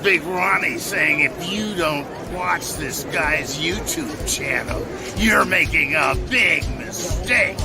Big Ronnie saying if you don't watch this guy's YouTube channel, you're making a big mistake.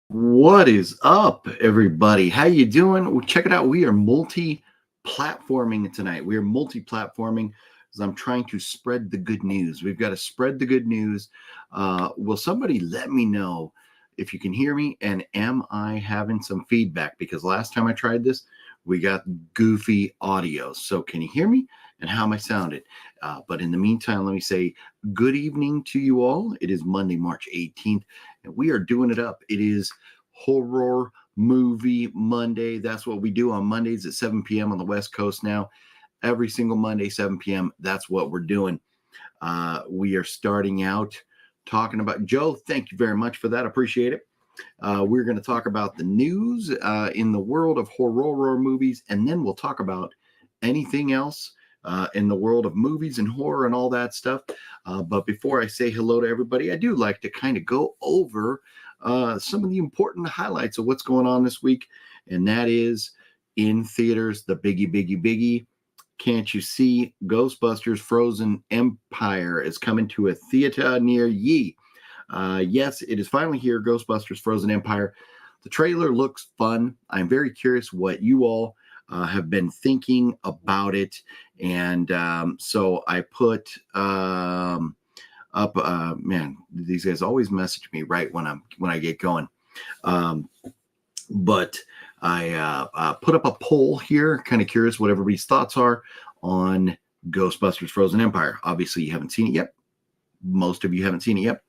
What is up, everybody? How you doing? Well, check it out. We are multi-platforming tonight. We are multi-platforming as I'm trying to spread the good news. We've got to spread the good news. Will somebody let me know if you can hear me, and am I having some feedback? Because last time I tried this, we got goofy audio. So can you hear me, and how am I sounding? But in the meantime, let me say good evening to you all. It is Monday, March 18th, and we are doing it up. It is Horror Movie Monday. That's what we do on Mondays at 7 p.m. on the West Coast now. Every single Monday, 7 p.m. That's what we're doing. We are starting out talking about, Joe, thank you very much for that. Appreciate it. We're going to talk about the news in the world of horror movies, and then we'll talk about anything else in the world of movies and horror and all that stuff. But before I say hello to everybody, I do like to kind of go over some of the important highlights of what's going on this week, and that is in theaters, the biggie. Can't you see? Ghostbusters Frozen Empire is coming to a theater near ye. Yes, it is finally here, Ghostbusters Frozen Empire. The trailer looks fun. I'm very curious what you all have been thinking about it, and so I put up, man, these guys always message me right when I get going. But I put up a poll here, kind of curious what everybody's thoughts are on Ghostbusters Frozen Empire. Obviously, you haven't seen it yet. Most of you haven't seen it yet.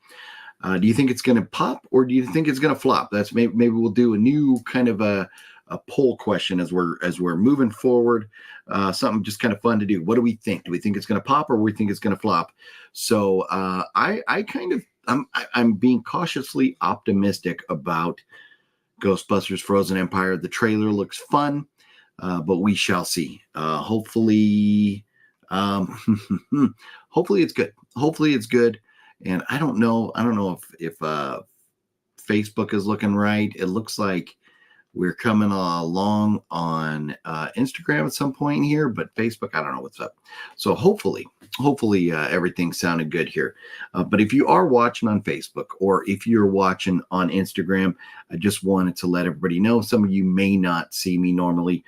Do you think it's going to pop, or do you think it's going to flop? That's maybe we'll do a new kind of a poll question as we're moving forward. Something just kind of fun to do. What do we think? Do we think it's going to pop, or we think it's going to flop? So I'm being cautiously optimistic about Ghostbusters Frozen Empire. The trailer looks fun, but we shall see. Hopefully it's good. Hopefully it's good. And I don't know if Facebook is looking right. It looks like we're coming along on Instagram at some point here, but Facebook, I don't know what's up. So hopefully everything sounded good here. But if you are watching on Facebook, or if you're watching on Instagram, I just wanted to let everybody know. Some of you may not see me normally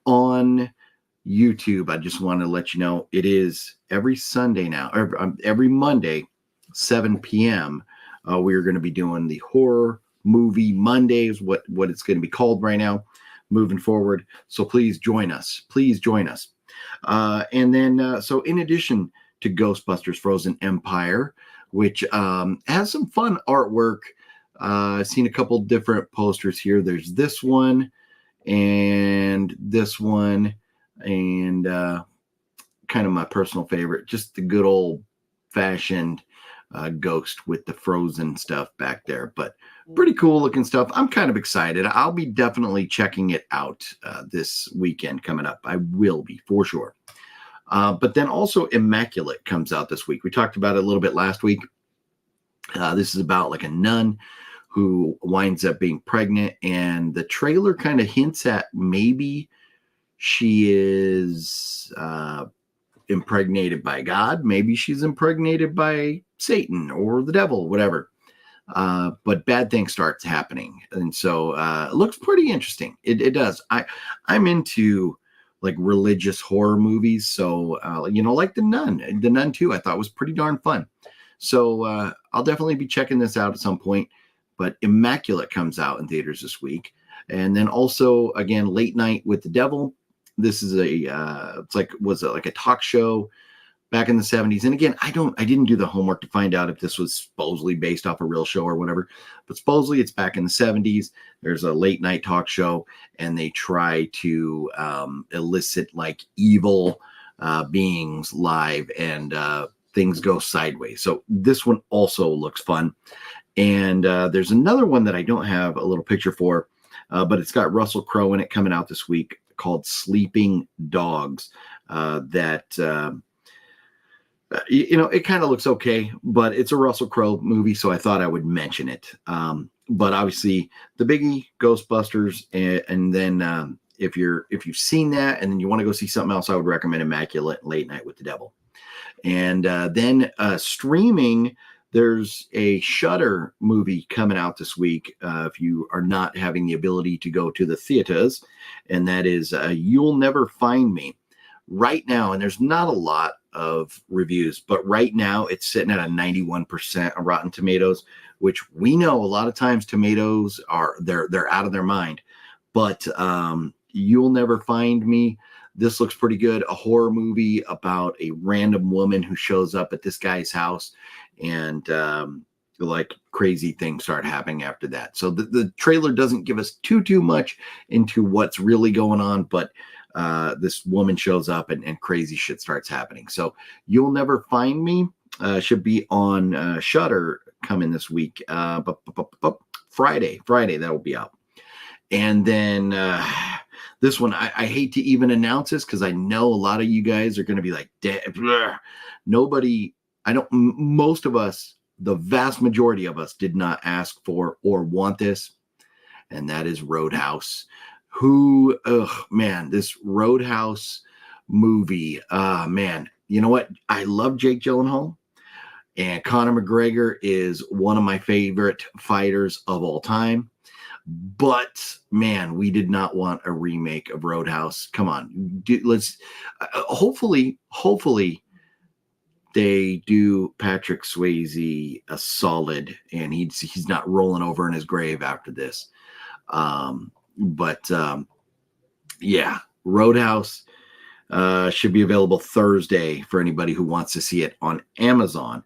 on YouTube. I just want to let you know it is every Sunday now, every Monday, 7 p.m. We are going to be doing the Horror Movie Mondays, what it's going to be called right now, moving forward. So please join us. And then, so in addition to Ghostbusters Frozen Empire, which has some fun artwork, I've seen a couple different posters here. There's this one and this one, and kind of my personal favorite, just the good old fashioned ghost with the frozen stuff back there. But pretty cool looking stuff. I'm kind of excited. I'll be definitely checking it out this weekend coming up. I will be, for sure. But then also Immaculate comes out this week. We talked about it a little bit last week. This is about like a nun who winds up being pregnant, and the trailer kind of hints at maybe she is impregnated by God. Maybe she's impregnated by Satan or the devil, whatever. But bad things starts happening. And so it looks pretty interesting. It does. I'm into like religious horror movies. So, like The Nun 2, I thought was pretty darn fun. So I'll definitely be checking this out at some point. But Immaculate comes out in theaters this week. And then also, again, Late Night with the Devil. This is was it like a talk show back in the 70s? And again, I didn't do the homework to find out if this was supposedly based off a real show or whatever, but supposedly it's back in the 70s. There's a late night talk show, and they try to elicit like evil beings live, and things go sideways. So this one also looks fun. And there's another one that I don't have a little picture for, but it's got Russell Crowe in it, coming out this week, called Sleeping Dogs. It kind of looks okay, but it's a Russell Crowe movie, so I thought I would mention it. But obviously, the biggie, Ghostbusters, and then if you've seen that and then you want to go see something else, I would recommend Immaculate Late Night with the Devil. And then streaming, there's a Shudder movie coming out this week, if you are not having the ability to go to the theaters, and that is You'll Never Find Me. Right now, and there's not a lot of reviews, but right now it's sitting at a 91% on Rotten Tomatoes, which we know a lot of times tomatoes they're out of their mind. But You'll Never Find Me, this looks pretty good. A horror movie about a random woman who shows up at this guy's house, and like crazy things start happening after that. So the trailer doesn't give us too much into what's really going on, but this woman shows up and crazy shit starts happening. So You'll Never Find Me should be on Shudder coming this week. Friday that'll be out. And then this one, I hate to even announce this because I know a lot of you guys are going to be like, most of us, the vast majority of us, did not ask for or want this. And that is Roadhouse. This Roadhouse movie, man, you know what? I love Jake Gyllenhaal, and Conor McGregor is one of my favorite fighters of all time. But man, we did not want a remake of Roadhouse. Come on, let's hopefully they do Patrick Swayze a solid, and he's not rolling over in his grave after this. Yeah, Roadhouse should be available Thursday for anybody who wants to see it on Amazon.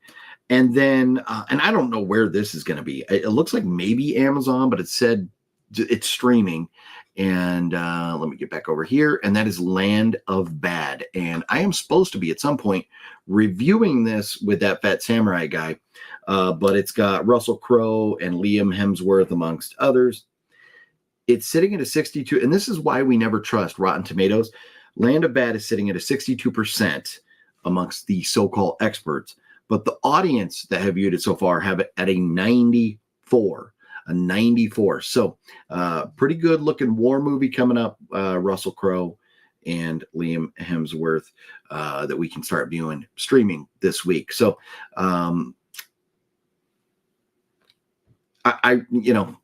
And then, and I don't know where this is going to be. It looks like maybe Amazon, but it said it's streaming. And let me get back over here. And that is Land of Bad. And I am supposed to be at some point reviewing this with that Fat Samurai guy. But it's got Russell Crowe and Liam Hemsworth, amongst others. It's sitting at a 62, and this is why we never trust Rotten Tomatoes. Land of Bad is sitting at a 62% amongst the so-called experts, but the audience that have viewed it so far have it at a 94. So pretty good looking war movie coming up. Russell Crowe and Liam Hemsworth that we can start viewing streaming this week. So I'm going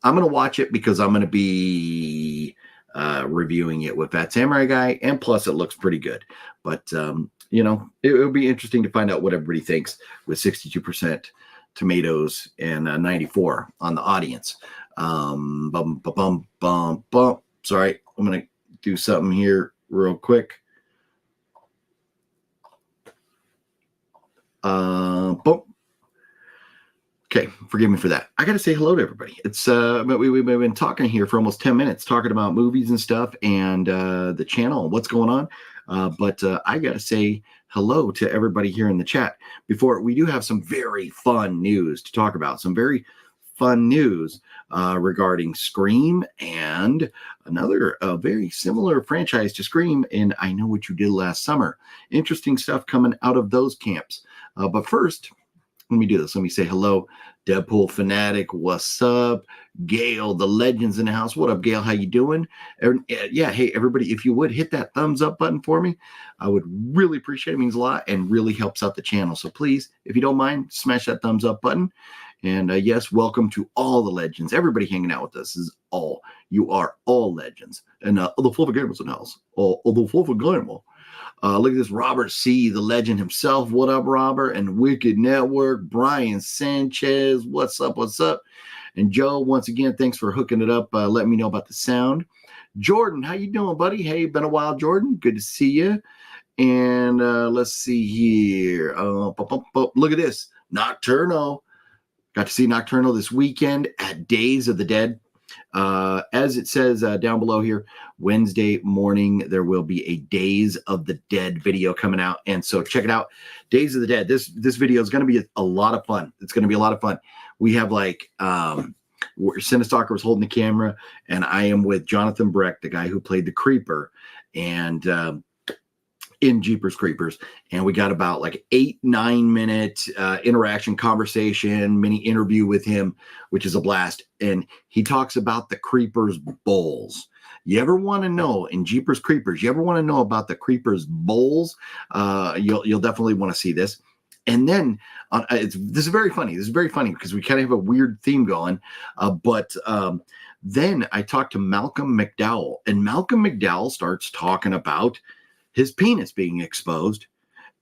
to watch it because I'm going to be reviewing it with that Samurai guy, and plus it looks pretty good. But it'll be interesting to find out what everybody thinks with 62% tomatoes and 94 on the audience. Sorry, I'm going to do something here real quick. Okay, forgive me for that. I got to say hello to everybody. It's we've been talking here for almost 10 minutes, talking about movies and stuff, and the channel and what's going on. But I got to say hello to everybody here in the chat. Before we do have some very fun news to talk about, some very fun news regarding Scream and another very similar franchise to Scream in I Know What You Did Last Summer. Interesting stuff coming out of those camps. But first, let me do this. Let me say hello. Deadpool Fanatic, what's up? Gail, the legend's in the house. What up, Gail? How you doing? Yeah, hey, everybody, if you would hit that thumbs up button for me, I would really appreciate it. It means a lot and really helps out the channel. So please, if you don't mind, smash that thumbs up button. And yes, welcome to all the legends. Everybody hanging out with us you are all legends. And the Fluffy Gamers in the house. The Fluffy Gamer. Look at this, Robert C., the legend himself. What up, Robert? And Wicked Network, Brian Sanchez. What's up? And Joe, once again, thanks for hooking it up. Let me know about the sound. Jordan, how you doing, buddy? Hey, been a while, Jordan. Good to see you. And let's see here. Look at this. Nocturno. Got to see Nocturno this weekend at Days of the Dead. As it says down below here, Wednesday morning, there will be a Days of the Dead video coming out. And so check it out. Days of the Dead. This video is going to be a lot of fun. It's going to be a lot of fun. We have like Cinestalker was holding the camera, and I am with Jonathan Breck, the guy who played the Creeper, and in Jeepers Creepers. And we got about like 8-9 minute interaction, conversation, mini interview with him, which is a blast. And he talks about the Creepers bowls. You ever want to know in Jeepers Creepers, you ever want to know about the Creepers bowls? You'll definitely want to see this. And then this is very funny. This is very funny because we kind of have a weird theme going. But then I talked to Malcolm McDowell, and Malcolm McDowell starts talking about his penis being exposed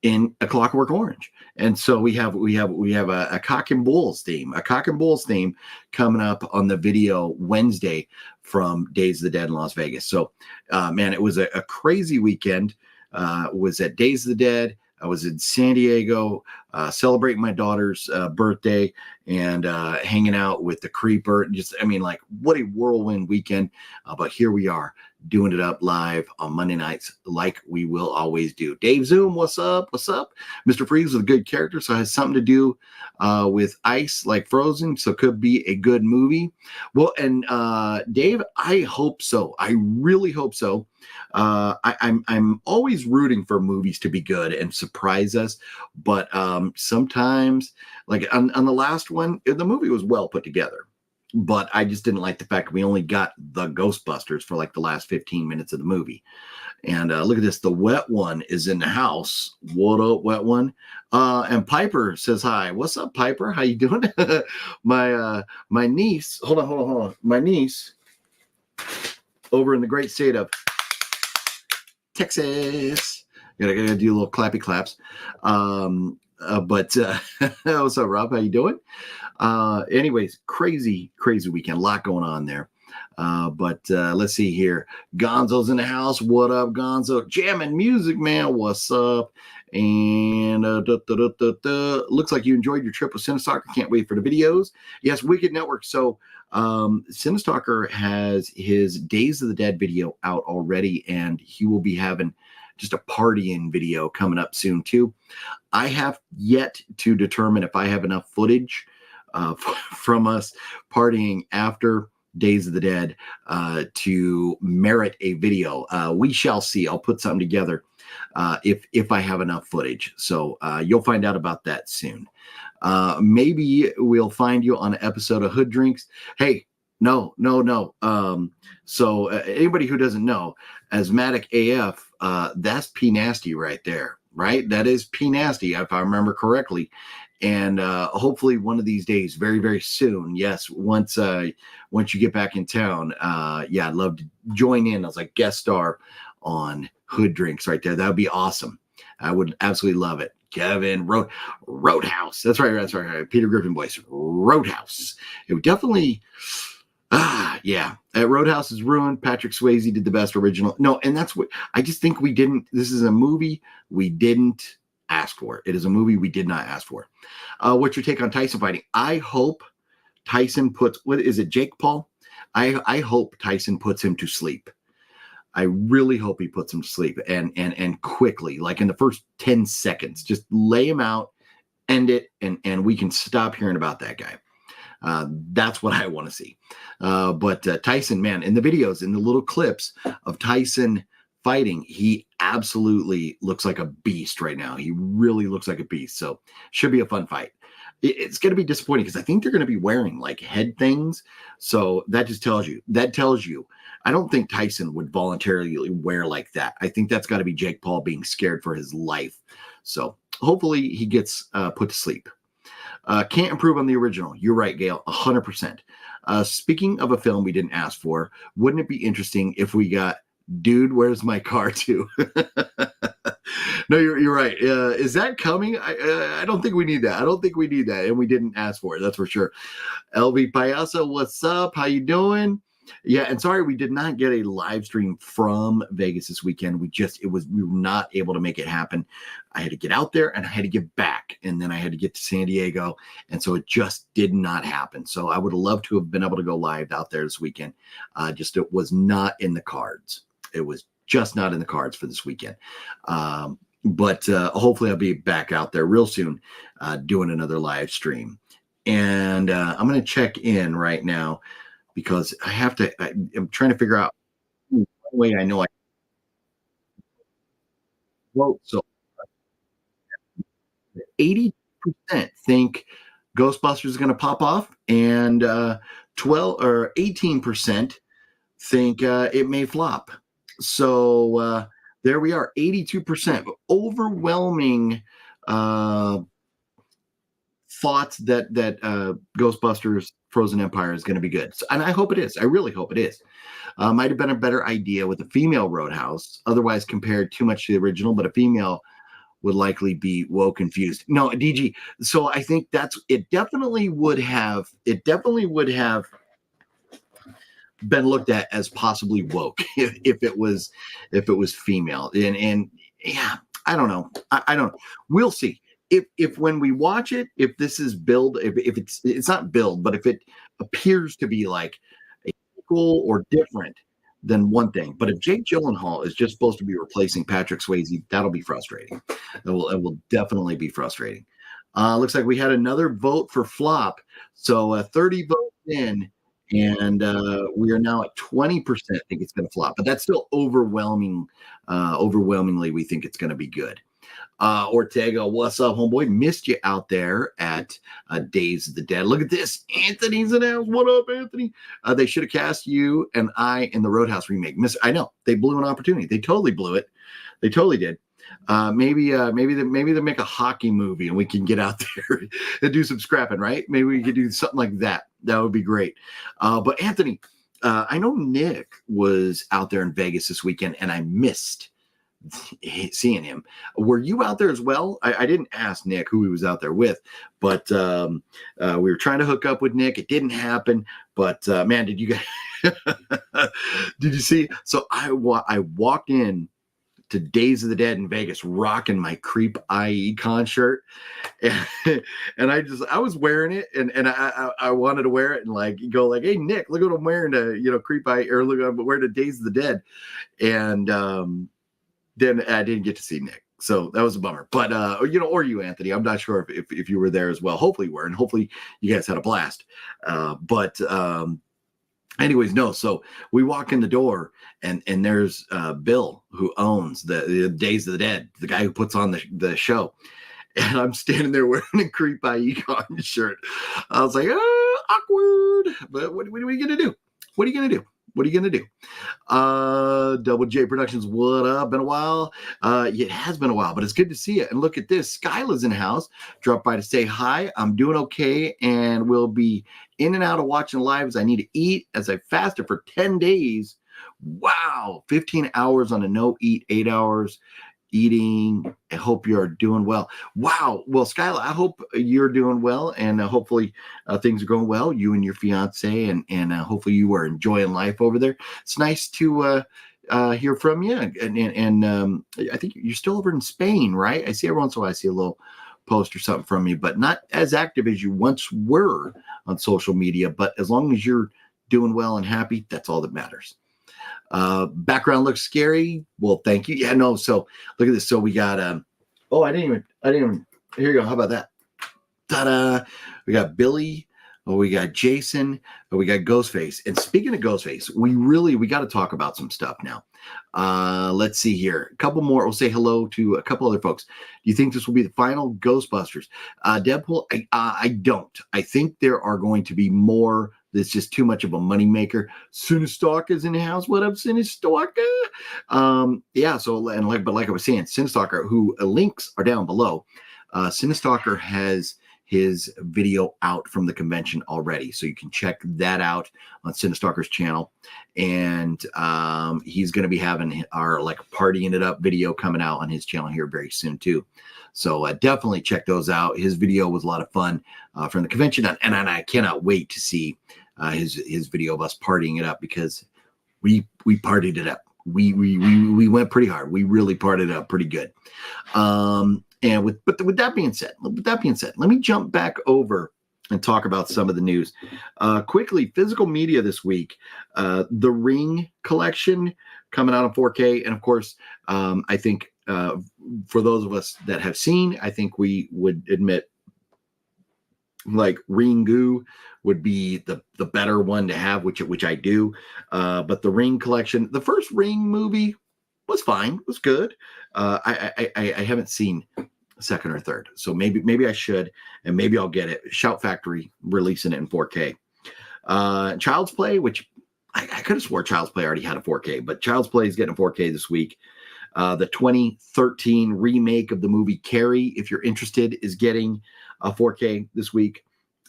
in A Clockwork Orange. And so we have a cock and bulls theme, coming up on the video Wednesday from Days of the Dead in Las Vegas. So man, it was a crazy weekend. Was at Days of the Dead. I was in San Diego celebrating my daughter's birthday and hanging out with the Creeper. Like, what a whirlwind weekend. But here we are doing it up live on Monday nights like we will always do. Dave Zoom, what's up? What's up? Mr. Freeze was a good character, so it has something to do with ice like Frozen, so could be a good movie. Well, and Dave, I hope so. I really hope so. I'm always rooting for movies to be good and surprise us, but sometimes, like on the last one, the movie was well put together, but I just didn't like the fact we only got the Ghostbusters for like the last 15 minutes of the movie. And look at this. The wet one is in the house. What up, wet one? And Piper says hi. What's up, Piper? How you doing? My niece. Hold on. My niece over in the great state of Texas. Gotta do a little clappy claps. What's up, Rob? How you doing? Anyways, crazy weekend. A lot going on there. Let's see here. Gonzo's in the house. What up, Gonzo? Jamming music, man. What's up? And looks like you enjoyed your trip with Cinestalker. Can't wait for the videos. Yes, Wicked Network. So Cinestalker has his Days of the Dead video out already, and he will be having just a partying video coming up soon too. I have yet to determine if I have enough footage from us partying after Days of the Dead to merit a video. We shall see. I'll put something together if I have enough footage. So you'll find out about that soon. Maybe we'll find you on an episode of Hood Drinks. Hey, no. So anybody who doesn't know, Asthmatic AF, that's P Nasty right there, right? That is P Nasty, if I remember correctly. And hopefully one of these days, very, very soon. Yes, once you get back in town, I'd love to join in as a guest star on Hood Drinks right there. That would be awesome. I would absolutely love it. Kevin Roadhouse. That's right. Peter Griffin voice. Roadhouse. It would definitely. Roadhouse is ruined. Patrick Swayze did the best original. No, and that's what I just think we didn't. This is a movie we didn't ask for. It is a movie we did not ask for. What's your take on Tyson fighting? I hope Tyson puts, what is it, Jake Paul? I hope Tyson puts him to sleep. I really hope he puts him to sleep and quickly, like in the first 10 seconds, just lay him out, end it, and we can stop hearing about that guy. That's what I want to see. But Tyson, man, in the videos, in the little clips of Tyson fighting, he absolutely looks like a beast right now. He really looks like a beast. So should be a fun fight. It's going to be disappointing because I think they're going to be wearing like head things. So that just tells you, I don't think Tyson would voluntarily wear like that. I think that's got to be Jake Paul being scared for his life. So hopefully he gets put to sleep. Can't improve on the original. You're right, Gail, 100%. Speaking of a film we didn't ask for, wouldn't it be interesting if we got Dude, Where's My Car too? No, you're right. Is that coming? I don't think we need that. I don't think we need that, and we didn't ask for it. That's for sure. LV Payasa, what's up? How you doing? Yeah, and sorry we did not get a live stream from Vegas this weekend. We were not able to make it happen. I had to get out there and I had to get back, and then I had to get to San Diego, and so it just did not happen. So I would have loved to have been able to go live out there this weekend. Just it was not in the cards. It was just not in the cards for this weekend. But hopefully I'll be back out there real soon doing another live stream. And I'm going to check in right now because I'm trying to figure out one way I know I vote. So 80% think Ghostbusters is going to pop off, and 12 or 18% think it may flop. So there we are, 82%, overwhelming thoughts that Ghostbusters Frozen Empire is going to be good. So, and I hope it is. I really hope it is. Might have been a better idea with a female Roadhouse, otherwise compared too much to the original, but a female would likely be woke confused. No, DG. So I think it definitely would have been looked at as possibly woke if it was female. And yeah, I don't know. I don't know. We'll see. If when we watch it, if this is billed, if it's not billed, but if it appears to be like a sequel or different, then one thing. But if Jake Gyllenhaal is just supposed to be replacing Patrick Swayze, that'll be frustrating. It will definitely be frustrating. Looks like we had another vote for flop. So 30 votes in, and we are now at 20% think it's going to flop. But that's still overwhelmingly, we think it's going to be good. Ortega, what's up, homeboy? Missed you out there at Days of the Dead. Look at this. Anthony's in the house. What up, Anthony? They should have cast you and I in the Roadhouse remake. I know. They blew an opportunity. They totally blew it. They totally did. Maybe they make a hockey movie and we can get out there and do some scrapping, right? Maybe we could do something like that. That would be great. But Anthony, I know Nick was out there in Vegas this weekend and I missed seeing him. Were you out there as well? I didn't ask Nick who he was out there with, but we were trying to hook up with Nick. It didn't happen, but man, did you guys did you see? So I walked in to Days of the Dead in Vegas rocking my Creep I.E concert, and I was wearing it, and I wanted to wear it and like go like, hey Nick, look what I'm wearing to Creep I.E, or look, I'm wearing to Days of the Dead, and then I didn't get to see Nick. So that was a bummer. But, or you, Anthony, I'm not sure if you were there as well. Hopefully you were, and hopefully you guys had a blast. Anyways, no. So we walk in the door, and there's Bill, who owns the Days of the Dead, the guy who puts on the show. And I'm standing there wearing a Creep I.E shirt. I was like, awkward. But what are we going to do? What are you going to do? What are you going to do? Double J Productions, what up? Been a while? It has been a while, but it's good to see you. And look at this. Skyla's in the house. Dropped by to say hi. I'm doing okay, and we'll be in and out of watching live as I need to eat as I fasted for 10 days. Wow. 15 hours on a no-eat, 8 hours eating. I hope you're doing well. Wow. Well, Skyla, I hope you're doing well, and hopefully things are going well, you and your fiance, and hopefully you are enjoying life over there. It's nice to hear from you, and I think you're still over in Spain, right? I see every once in a while I see a little post or something from you, but not as active as you once were on social media. But as long as you're doing well and happy, that's all that matters. Background looks scary. Well, thank you. Yeah, no. So look at this. So we got I didn't even here you go. How about that? Ta-da. We got Billy, we got Jason, we got Ghostface. And speaking of Ghostface, we got to talk about some stuff now. Let's see here. A couple more. We'll say hello to a couple other folks. Do you think this will be the final Ghostbusters? Deadpool, I don't. I think there are going to be more. It's just too much of a moneymaker. Cinestalker's in the house. What up, Cinestalker? Yeah, so, like I was saying, Cinestalker, who links are down below. Cinestalker has his video out from the convention already. So you can check that out on Cinestalker's channel. And he's going to be having our like partying it up video coming out on his channel here very soon too. So definitely check those out. His video was a lot of fun from the convention. And I cannot wait to see his video of us partying it up, because we partied it up. We went pretty hard. We really partied it up pretty good. And with that being said, let me jump back over and talk about some of the news. Quickly, physical media this week, the Ring collection coming out on 4K. And of course, I think for those of us that have seen, I think we would admit like Ringu would be the better one to have, which I do. But the Ring collection, the first Ring movie was fine, was good. I haven't seen second or third, so maybe I should, and maybe I'll get it. Shout Factory releasing it in 4K. Child's Play, which I could have swore Child's Play already had a 4K, but Child's Play is getting a 4K this week. The 2013 remake of the movie Carrie, if you're interested, is getting a 4K this week.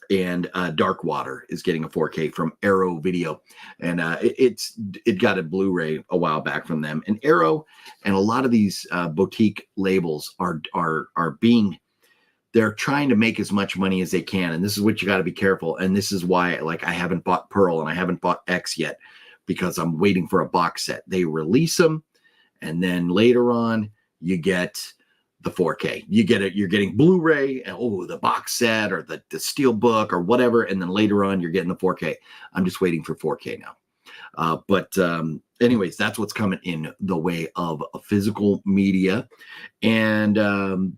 And Dark Water is getting a 4K from Arrow Video, and it got a Blu-ray a while back from them. And Arrow and a lot of these boutique labels are they're trying to make as much money as they can, and this is what you got to be careful. And this is why, like, I haven't bought Pearl and I haven't bought X yet, because I'm waiting for a box set. They release them, and then later on you get the 4K. You get it. You're getting Blu-ray, and the box set or the steel book or whatever, and then later on you're getting the 4K. I'm just waiting for 4K now. But anyways, that's what's coming in the way of a physical media. And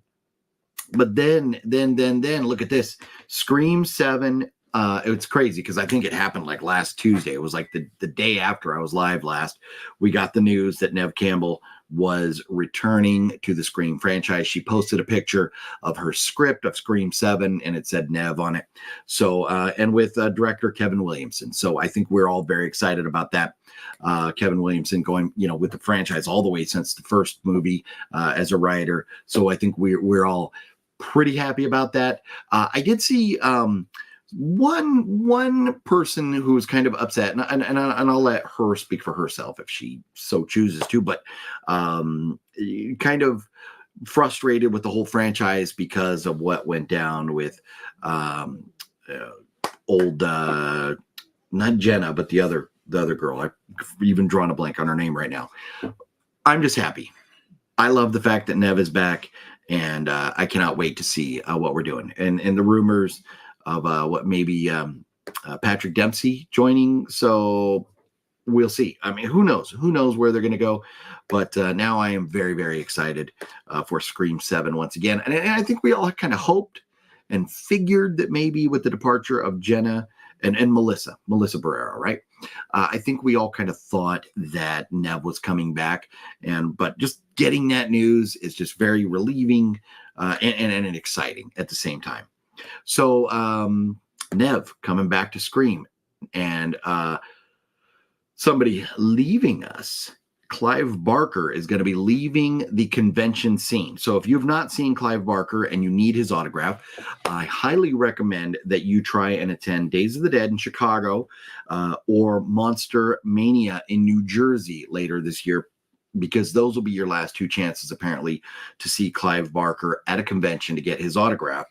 but then look at this. Scream 7. It's crazy because I think it happened like last Tuesday. It was like the day after I was live last. We got the news that Neve Campbell was returning to the Scream franchise. She posted a picture of her script of Scream 7, and it said Neve on it. So, and with director Kevin Williamson. So I think we're all very excited about that. Kevin Williamson going, with the franchise all the way since the first movie as a writer. So I think we're all pretty happy about that. I did see one person who was kind of upset, and I'll let her speak for herself if she so chooses to, but kind of frustrated with the whole franchise because of what went down with old not Jenna, but the other girl. I've even drawn a blank on her name right now. I'm just happy. I love the fact that Neve is back, and I cannot wait to see what we're doing. And the rumors of what maybe Patrick Dempsey joining. So we'll see. I mean, who knows? Who knows where they're going to go? But now I am very, very excited for Scream 7 once again. And I think we all kind of hoped and figured that maybe with the departure of Jenna and Melissa Barrera, right? I think we all kind of thought that Neve was coming back, but just getting that news is just very relieving and exciting at the same time. So Neve coming back to Scream, and somebody leaving us. Clive Barker is going to be leaving the convention scene. So if you've not seen Clive Barker and you need his autograph, I highly recommend that you try and attend Days of the Dead in Chicago or Monster Mania in New Jersey later this year, because those will be your last two chances, apparently, to see Clive Barker at a convention to get his autograph,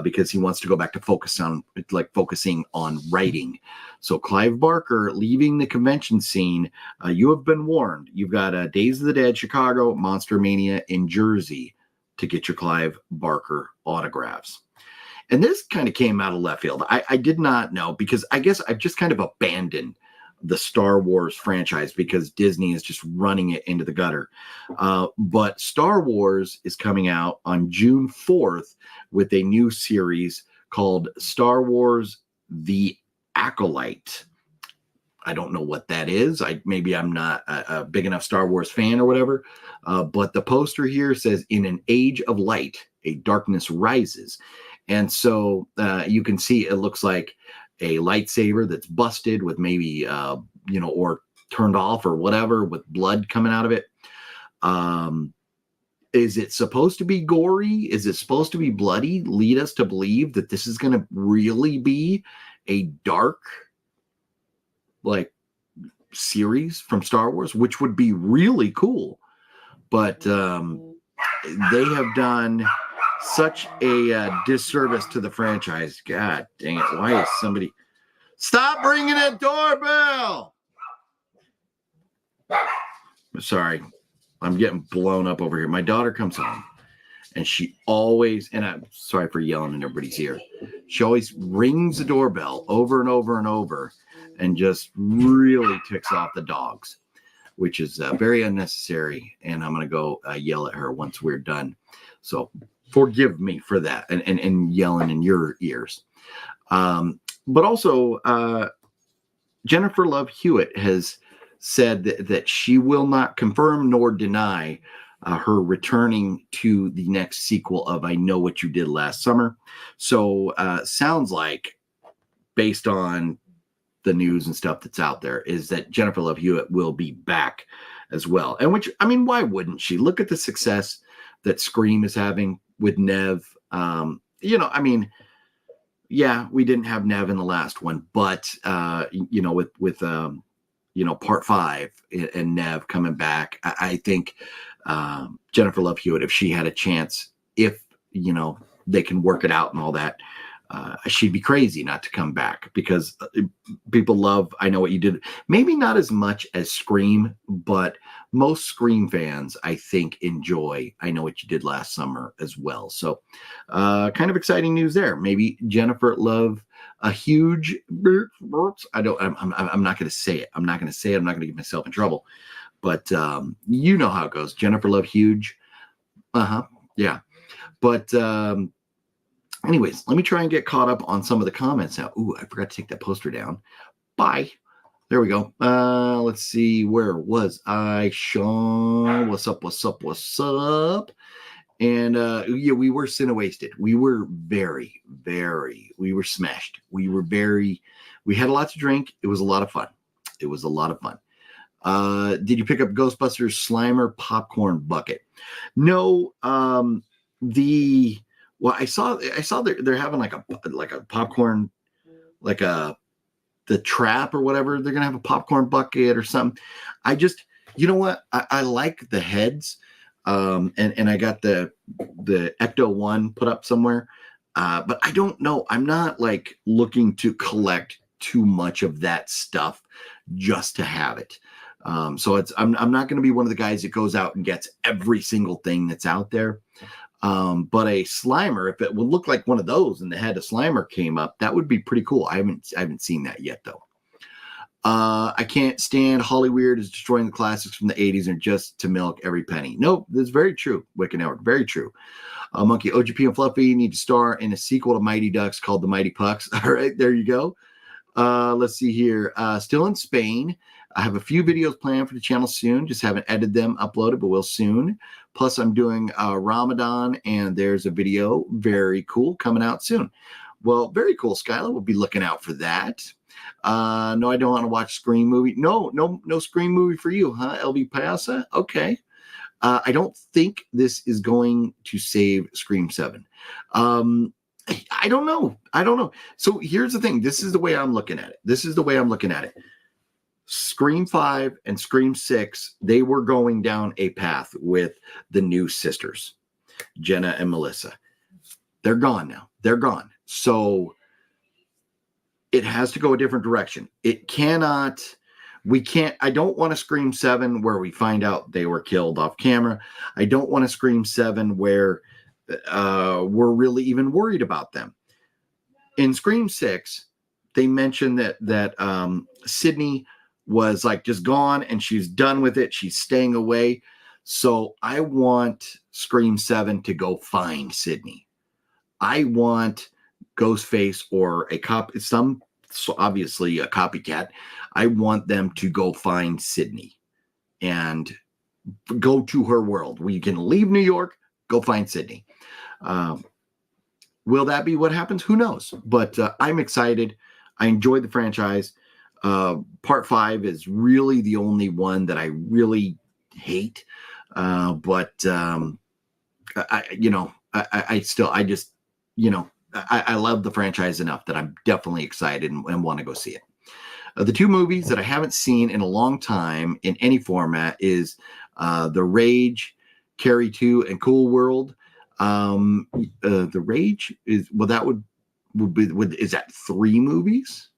because he wants to go back to focusing on writing. So Clive Barker leaving the convention scene, you have been warned. You've got Days of the Dead, Chicago, Monster Mania in Jersey to get your Clive Barker autographs. And this kind of came out of left field. I did not know, because I guess I've just kind of abandoned the Star Wars franchise because Disney is just running it into the gutter. But Star Wars is coming out on June 4th with a new series called Star Wars The Acolyte. I don't know what that is. Maybe I'm not a big enough Star Wars fan or whatever. But the poster here says, "In an age of light, a darkness rises." And so you can see it looks like a lightsaber that's busted with maybe, or turned off or whatever, with blood coming out of it. Is it supposed to be gory? Is it supposed to be bloody? Lead us to believe that this is going to really be a dark, like, series from Star Wars, which would be really cool. But they have done such a disservice to the franchise. God dang it. Why is somebody... Stop ringing that doorbell! Sorry. I'm getting blown up over here. My daughter comes home and she always, and I'm sorry for yelling in everybody's ear, she always rings the doorbell over and over and over and just really ticks off the dogs, which is very unnecessary. And I'm going to go yell at her once we're done. So forgive me for that and yelling in your ears. But also, Jennifer Love Hewitt has said that she will not confirm nor deny her returning to the next sequel of I Know What You Did Last Summer. So sounds like, based on the news and stuff that's out there, is that Jennifer Love Hewitt will be back as well. And which, I mean, why wouldn't she? Look at the success that Scream is having with Nev. You know, I mean, yeah, we didn't have Nev in the last one, but you know, with you know, part 5 and Nev coming back, I think Jennifer Love Hewitt, if she had a chance, if, you know, they can work it out and all that, she'd be crazy not to come back, because people love I Know What You Did. Maybe not as much as Scream, but most Scream fans, I think, enjoy I Know What You Did Last Summer as well. So kind of exciting news there. Maybe Jennifer Love, a huge, I'm not going to say it. I'm not going to get myself in trouble, but you know how it goes. Jennifer Love huge. Yeah. But anyways, let me try and get caught up on some of the comments now. Ooh, I forgot to take that poster down. Bye. There we go. Let's see. Where was I? Sean, what's up? And yeah, we were cine-wasted. We were we were smashed. We had a lot to drink. It was a lot of fun. Did you pick up Ghostbusters Slimer popcorn bucket? No. Well, I saw they're having like a popcorn, like the trap or whatever. They're gonna have a popcorn bucket or something. I just, you know what? I like the heads. And I got the Ecto 1 put up somewhere. But I don't know. I'm not like looking to collect too much of that stuff just to have it. So I'm not going to be one of the guys that goes out and gets every single thing that's out there. But a Slimer, if it would look like one of those and the head of Slimer came up, that would be pretty cool. I haven't seen that yet though. I can't stand Hollyweird is destroying the classics from the 80s and just to milk every penny. Nope, that's very true. Wicked Network, very true. Monkey, OGP, and Fluffy need to star in a sequel to Mighty Ducks called The Mighty Pucks. All right, there you go. Let's see here. Still in Spain. I have a few videos planned for the channel soon. Just haven't edited them, uploaded, but will soon. Plus, I'm doing Ramadan, and there's a video, very cool, coming out soon. Well, very cool, Skyla. We'll be looking out for that. No, I don't want to watch Scream movie. No Scream movie for you, huh, LB Piazza? Okay. I don't think this is going to save Scream 7. I don't know. So here's the thing. This is the way I'm looking at it. Scream 5 and Scream 6, they were going down a path with the new sisters, Jenna and Melissa. They're gone now. They're gone. So it has to go a different direction. I don't want to Scream 7 where we find out they were killed off camera. I don't want to Scream 7 where we're really even worried about them. In Scream 6, they mentioned that Sydney was like just gone and she's done with it. She's staying away. So I want Scream 7 to go find Sydney. I want Ghostface or obviously a copycat. I want them to go find Sydney and go to her world. We can leave New York, go find Sydney. Will that be what happens? Who knows? But I'm excited. I enjoyed the franchise. Part 5 is really the only one that I really hate. But I love the franchise enough that I'm definitely excited and want to go see it. The two movies that I haven't seen in a long time in any format is The Rage, Carrie 2, and Cool World. The Rage is is that 3 movies?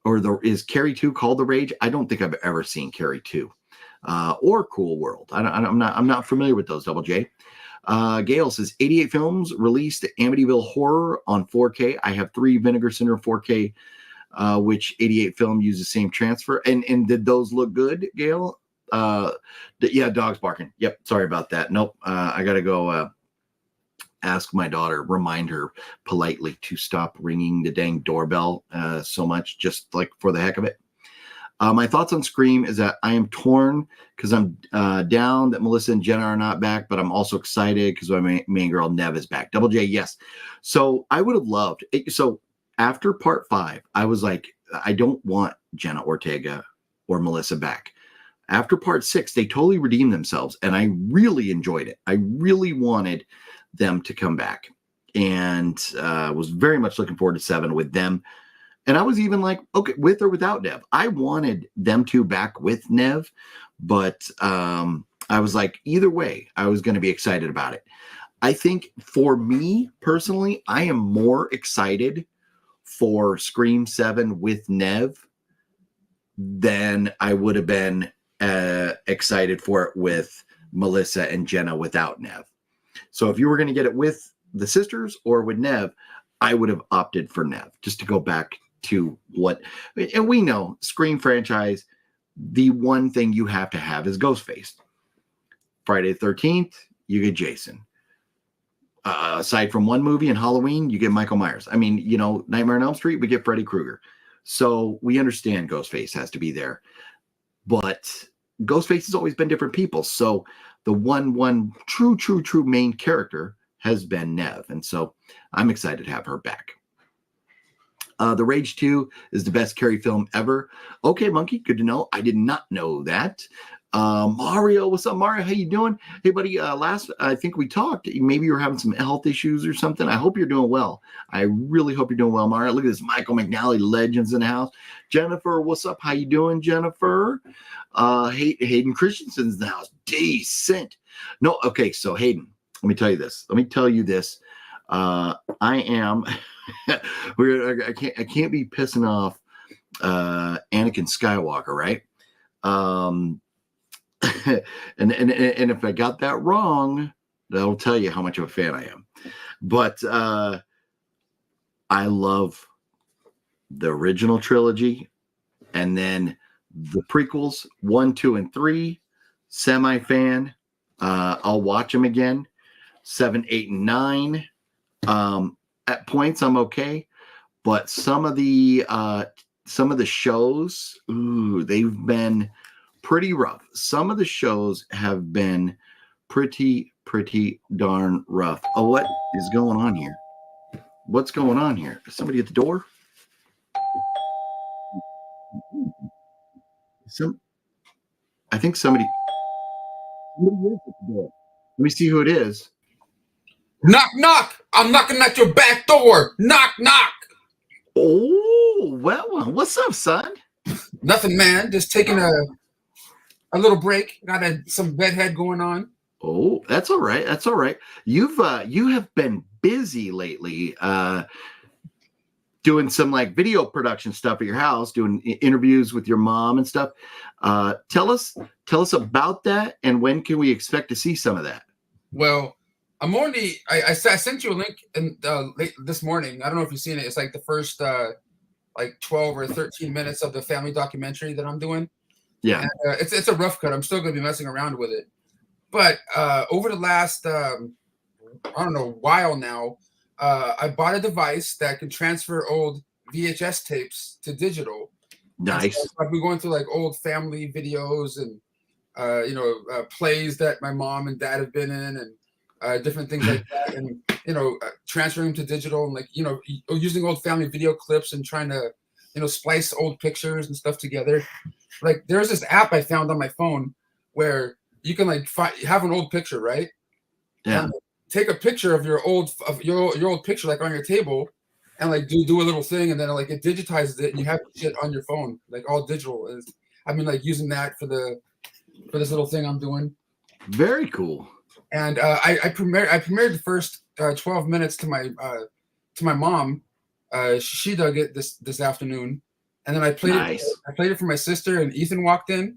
Or is Carrie 2 called The Rage? I don't think I've ever seen Carrie 2 or Cool World. I'm not familiar with those. Double J. Gail says 88 films released Amityville Horror on 4K. I have 3 Vinegar Syndrome 4K, which 88 film used the same transfer. And did those look good, Gail? Yeah, dog's barking. Yep, sorry about that. Nope, I gotta go ask my daughter, remind her politely to stop ringing the dang doorbell so much, just like for the heck of it. My thoughts on Scream is that I am torn because I'm down that Melissa and Jenna are not back, but I'm also excited because my main girl Nev is back. Double J, yes. So I would have loved it. So after part 5, I was like, I don't want Jenna Ortega or Melissa back. After part 6, they totally redeemed themselves, and I really enjoyed it. I really wanted them to come back, and was very much looking forward to 7 with them. And I was even like, okay, with or without Nev. I wanted them two back with Nev, but I was like, either way, I was going to be excited about it. I think for me personally, I am more excited for Scream 7 with Nev than I would have been excited for it with Melissa and Jenna without Nev. So if you were going to get it with the sisters or with Nev, I would have opted for Nev, just to go back to what, and we know Scream franchise, the one thing you have to have is Ghostface. Friday the 13th, you get Jason. Aside from one movie in Halloween, you get Michael Myers. I mean, Nightmare on Elm Street, we get Freddy Krueger. So we understand Ghostface has to be there. But Ghostface has always been different people. So the one true main character has been Nev. And so I'm excited to have her back. The Rage 2 is the best Carrie film ever. Okay, Monkey, good to know. I did not know that. Mario, what's up, Mario? How you doing? Hey, buddy, last I think we talked, maybe you were having some health issues or something. I hope you're doing well. I really hope you're doing well, Mario. Look at this, Michael McNally, legends in the house. Jennifer, what's up? How you doing, Jennifer? Hayden Christensen's in the house. Decent. No, okay, so Hayden, let me tell you this. I am I can't be pissing off Anakin Skywalker, right? And if I got that wrong, that'll tell you how much of a fan I am. But I love the original trilogy, and then the prequels 1, 2, and 3. Semi-fan. I'll watch them again. 7, 8, and 9. At points, I'm okay, but some of the shows, they've been pretty rough. Some of the shows have been pretty darn rough. Oh, what is going on here? What's going on here? Is somebody at the door? I think somebody is at the door. Let me see who it is. Knock, knock. I'm knocking at your back door. Knock, knock. Oh, well, what's up, son? Nothing, man. Just taking a little break. Got some bedhead going on. Oh, that's all right. That's all right. You have been busy lately, doing some like video production stuff at your house, doing interviews with your mom and stuff. Tell us about that, and when can we expect to see some of that? Well, I sent you a link late this morning. I don't know if you've seen it. It's like the first like 12 or 13 minutes of the family documentary that I'm doing. Yeah, and, it's a rough cut. I'm still going to be messing around with it. But over the last I don't know while now, I bought a device that can transfer old VHS tapes to digital. Nice. So I've been going through like old family videos and plays that my mom and dad have been in, and different things like that, and transferring them to digital, and like using old family video clips and trying to splice old pictures and stuff together. Like there's this app I found on my phone where you can like have an old picture, right? Yeah. take a picture of your old picture like on your table, and like do a little thing, and then like it digitizes it, and you have shit on your phone, like all digital. I've been like using that for this little thing I'm doing. Very cool. And I premiered the first 12 minutes to my mom. She dug it this afternoon, and then I played it for my sister, and Ethan walked in,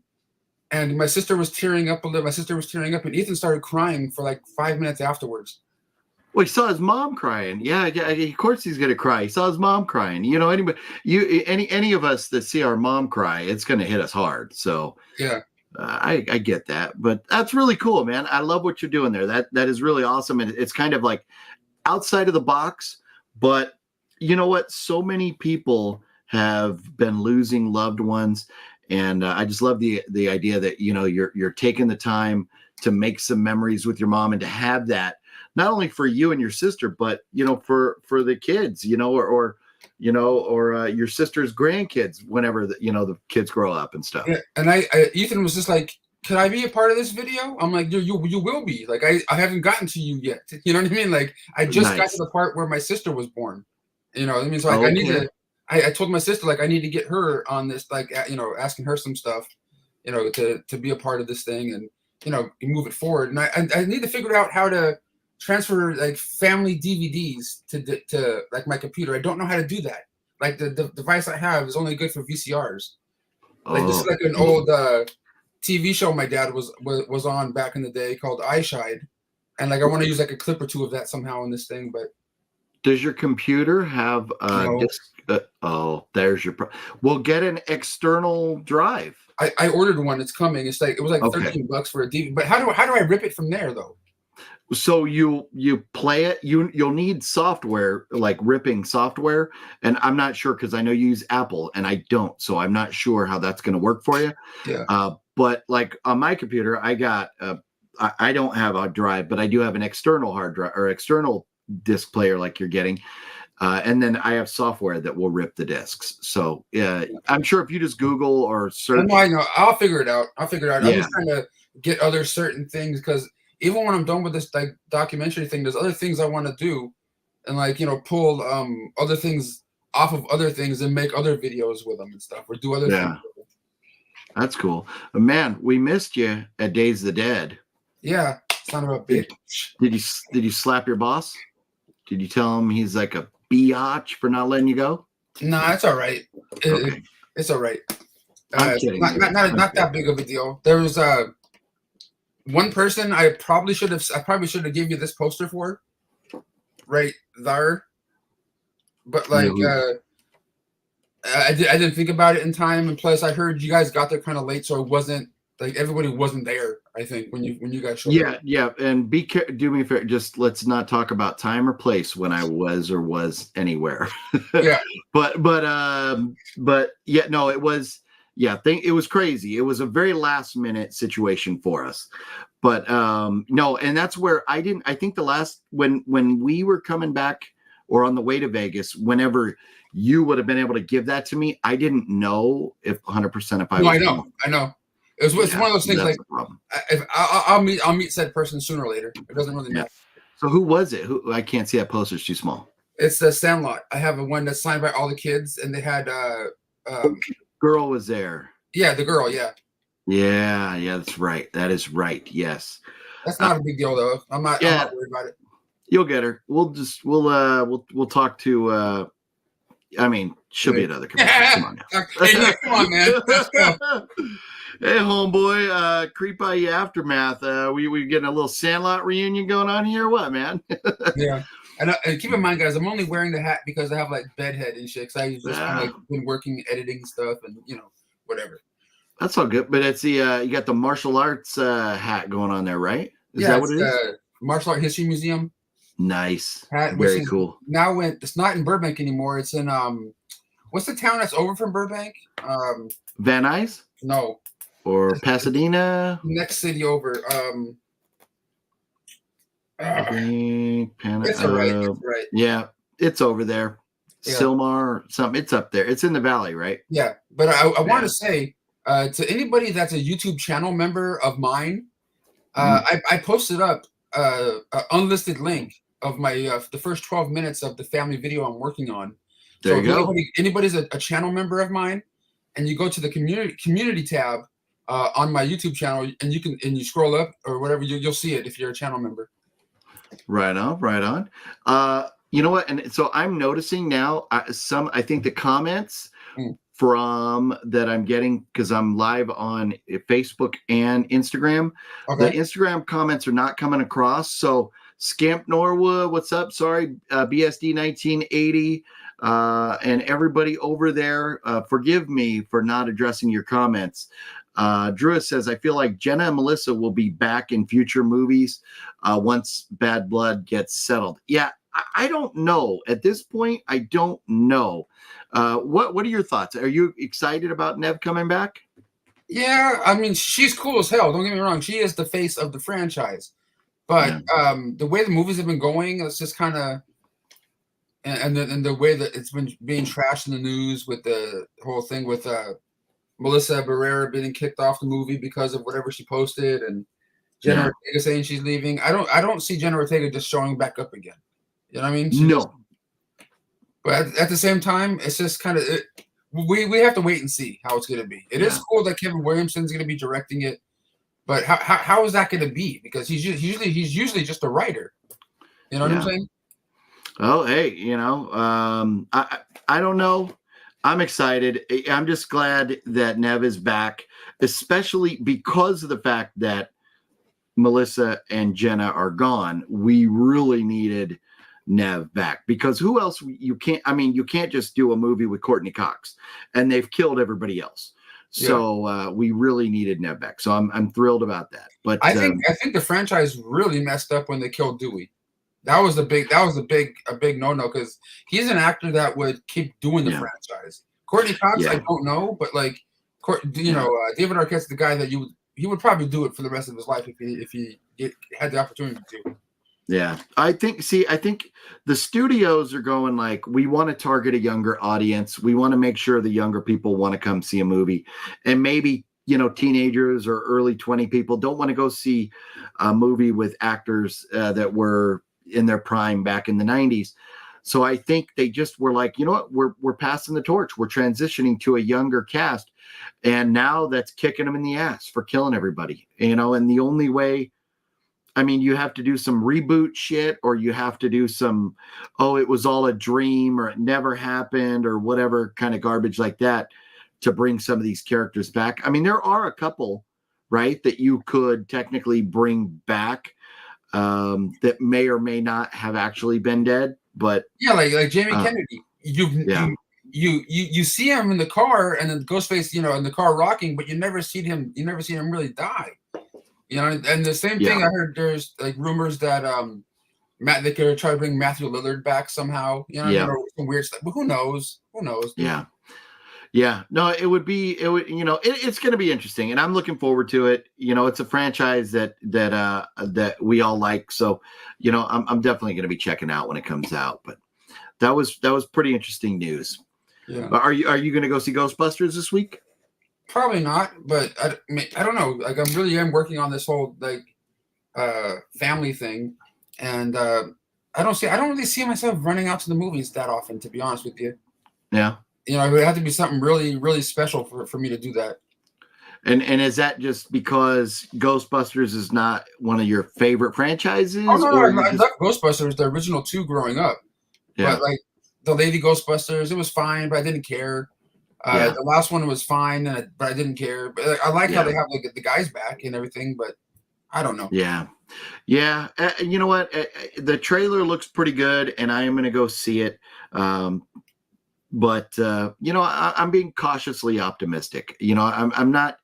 and my sister was tearing up a little. My sister was tearing up, and Ethan started crying for like 5 minutes afterwards. Well, he saw his mom crying. Yeah, of course he's gonna cry. He saw his mom crying. You know, any of us that see our mom cry, it's gonna hit us hard. So yeah. I get that, but that's really cool, man. I love what you're doing there. That is really awesome, and it's kind of like outside of the box. But you know what? So many people have been losing loved ones, and I just love the idea that you're taking the time to make some memories with your mom and to have that not only for you and your sister, but for the kids, or your sister's grandkids whenever the kids grow up and stuff. Yeah, and Ethan was just like, "Can I be a part of this video?" I'm like, "You will be." Like I haven't gotten to you yet. You know what I mean? Like I just got to the part where my sister was born. You know what I mean? So like, I need to. I told my sister like I need to get her on this, like asking her some stuff, to be a part of this thing and move it forward. And I need to figure out how to transfer like family DVDs to like my computer. I don't know how to do that. Like the device I have is only good for VCRs. Like this is like an old TV show my dad was on back in the day called iShide, and like I want to use like a clip or two of that somehow in this thing. But does your computer have disc? There's your We'll get an external drive. I ordered one. It's coming. It was like $13 for a DVD. But how do I rip it from there though? So you play it. You'll need software, like ripping software, and I'm not sure because I know you use Apple and I don't, so I'm not sure how that's going to work for you. Yeah. But like on my computer, I got I don't have a drive, but I do have an external hard drive or external disc player like you're getting, and then I have software that will rip the discs. So I'm sure if you just Google or search, I know. I'll figure it out. Yeah. I'm just trying to get other certain things because. Even when I'm done with this like documentary thing, there's other things I want to do, and like pull other things off of other things and make other videos with them and stuff, or do other things. That's cool, man. We missed you at Days of the Dead. Yeah, son of a bitch. Did you slap your boss? Did you tell him he's like a biatch for not letting you go? Nah, it's all right. Okay. It's all right. I'm kidding. Not that big of a deal. There was one person I probably should have gave you this poster for, right there, but like I didn't think about it in time, and plus I heard you guys got there kind of late, so it wasn't like everybody wasn't there. I think when you guys showed up. Yeah, and do me a favor, just let's not talk about time or place when I was anywhere. Yeah, but yeah, no, it was. Yeah, it was crazy. It was a very last minute situation for us. But no, and that's where I think the last when we were coming back or on the way to Vegas, whenever you would have been able to give that to me, I didn't know if 100% if I was. I know. It's one of those things like I'll meet said person sooner or later. It doesn't really matter. So who was it? Who I can't see that poster, it's too small. It's the Sandlot. I have one that's signed by all the kids, and they had girl was there. Yeah, the girl. Yeah. Yeah, that's right. That is right. Yes. That's not a big deal though. I'm not worried about it. You'll get her. We'll talk to I mean, she'll be another commercial. Come on now. Come on, man. Let's go. Hey, homeboy, Creep I.E Aftermath. We getting a little Sandlot reunion going on here? What, man? Yeah. And keep in mind, guys, I'm only wearing the hat because I have like bedhead and shit. Because I just like been working editing stuff and whatever. That's all good, but it's the you got the martial arts hat going on there, right? Is that what it is? Martial Art History Museum. Nice. Hat, very cool. Now it's not in Burbank anymore. It's in what's the town that's over from Burbank? Van Nuys? No. Or Pasadena? Next city over. It's all right. It's right. Yeah, it's over there. Yeah. Silmar or something. It's up there. It's in the valley, right? Yeah, but I want to say to anybody that's a YouTube channel member of mine, I posted up a unlisted link of my the first 12 minutes of the family video I'm working on. There So you go. anybody's a channel member of mine, and you go to the community tab on my YouTube channel, and you scroll up or whatever, you'll see it if you're a channel member. Right on, right on. You know what? And so I'm noticing now I think the comments from that I'm getting, because I'm live on Facebook and Instagram. Okay. The Instagram comments are not coming across. So Scamp Norwood, what's up? Sorry, BSD 1980, and everybody over there, forgive me for not addressing your comments. Drew says, I feel like Jenna and Melissa will be back in future movies once Bad Blood gets settled. Yeah, I don't know. At this point, I don't know. What are your thoughts? Are you excited about Nev coming back? Yeah, I mean, she's cool as hell. Don't get me wrong. She is the face of the franchise. But the way the movies have been going, it's just kind of, and the way that it's been being trashed in the news with the whole thing with Melissa Barrera being kicked off the movie because of whatever she posted, and Jenna Ortega saying she's leaving. I don't see Jenna Ortega just showing back up again. You know what I mean? But at the same time, it's just kind of we have to wait and see how it's going to be. It is cool that Kevin Williamson's going to be directing it, but how is that going to be? Because he's usually just a writer. You know what I'm saying? Oh, hey, you know, I don't know. I'm excited. I'm just glad that Nev is back, especially because of the fact that Melissa and Jenna are gone. We really needed Nev back, because who else you can't just do a movie with Courtney Cox, and they've killed everybody else. So we really needed Nev back. So I'm thrilled about that. But I think the franchise really messed up when they killed Dewey. That was a big no-no, because he's an actor that would keep doing the franchise. Courtney Cox, I don't know, but like, David Arquette's the guy that he would probably do it for the rest of his life if he had the opportunity to. Yeah, I think the studios are going like, we want to target a younger audience. We want to make sure the younger people want to come see a movie, and maybe teenagers or early 20 people don't want to go see a movie with actors that were in their prime back in the 90s. So I think they just were like, you know what, we're passing the torch. We're transitioning to a younger cast, and now that's kicking them in the ass for killing everybody. And the only way, I mean, you have to do some reboot shit, or you have to do some, it was all a dream, or it never happened, or whatever kind of garbage like that to bring some of these characters back. I mean, there are a couple, right, that you could technically bring back that may or may not have actually been dead, but like Jamie Kennedy. You see him in the car, and then Ghostface, in the car rocking, but you never see him really die. And the same thing, I heard there's like rumors that they could try to bring Matthew Lillard back somehow. Some weird stuff. But who knows? Yeah. No, it's going to be interesting, and I'm looking forward to it. It's a franchise that we all like. So, I'm definitely going to be checking out when it comes out. But that was pretty interesting news. Yeah. Are you going to go see Ghostbusters this week? Probably not, but I don't know. Like, I really am working on this whole family thing, and I don't really see myself running out to the movies that often, to be honest with you. Yeah. It would have to be something really, really special for me to do that. And is that just because Ghostbusters is not one of your favorite franchises? Oh, no, I love Ghostbusters, the original two growing up. Yeah. But like the Lady Ghostbusters, it was fine, but I didn't care. The last one was fine, but I didn't care. But I like how they have like the guys back and everything, but I don't know. Yeah. You know what? The trailer looks pretty good, and I am going to go see it. But I'm being cautiously optimistic. I'm not.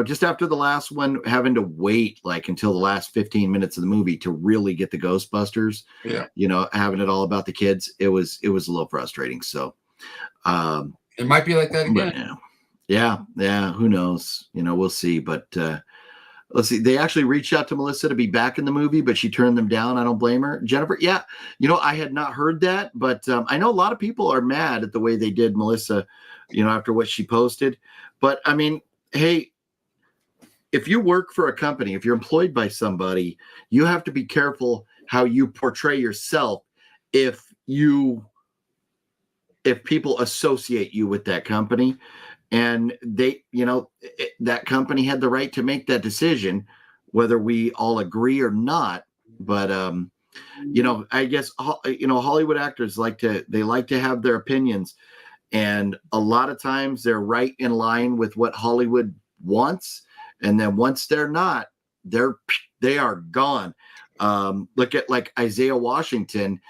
Just after the last one, having to wait like until the last 15 minutes of the movie to really get the Ghostbusters. Yeah. Having it all about the kids, it was a little frustrating. So. It might be like that again. Yeah. Who knows? We'll see. But let's see. They actually reached out to Melissa to be back in the movie, but she turned them down. I don't blame her. Jennifer, I had not heard that, but I know a lot of people are mad at the way they did Melissa, after what she posted. But I mean, hey, if you work for a company, if you're employed by somebody, you have to be careful how you portray yourself if people associate you with that company. And they, that company had the right to make that decision, whether we all agree or not. But I guess Hollywood actors like to have their opinions, and a lot of times they're right in line with what Hollywood wants, and then once they're not, they are gone. Look at like Isaiah Washington.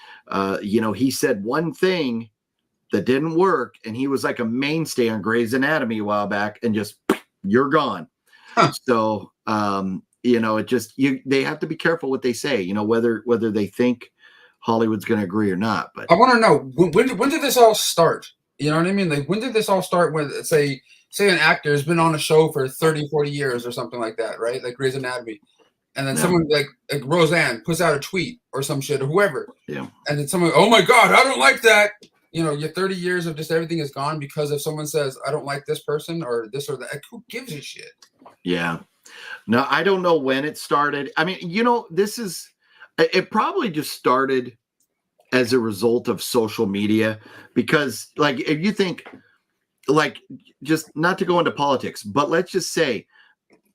He said one thing that didn't work, and he was like a mainstay on Grey's Anatomy a while back, and just you're gone. Huh. So they have to be careful what they say, whether they think Hollywood's going to agree or not. But I want to know, when did this all start? You know what I mean? Like, when did this all start? When say an actor has been on a show for 30, 40 years or something like that, right? Like Grey's Anatomy. And then someone like Roseanne puts out a tweet or some shit, or whoever. Yeah. And then someone, oh my God, I don't like that. Your 30 years of just everything is gone because if someone says, I don't like this person or this or that, who gives a shit? Yeah. No, I don't know when it started. I mean, it probably just started as a result of social media, because like, if you think, like, just not to go into politics, but let's just say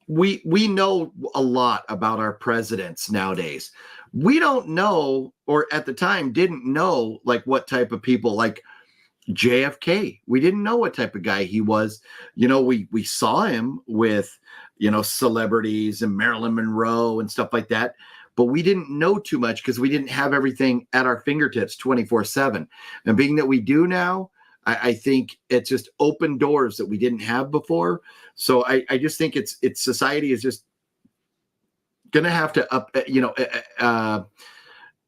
we know a lot about our presidents nowadays. We don't know, or at the time didn't know, like what type of people, like JFK. We didn't know what type of guy he was. We saw him with, celebrities and Marilyn Monroe and stuff like that, but we didn't know too much because we didn't have everything at our fingertips 24/7. And being that we do now, I think it's just open doors that we didn't have before. So I just think it's society is just gonna have to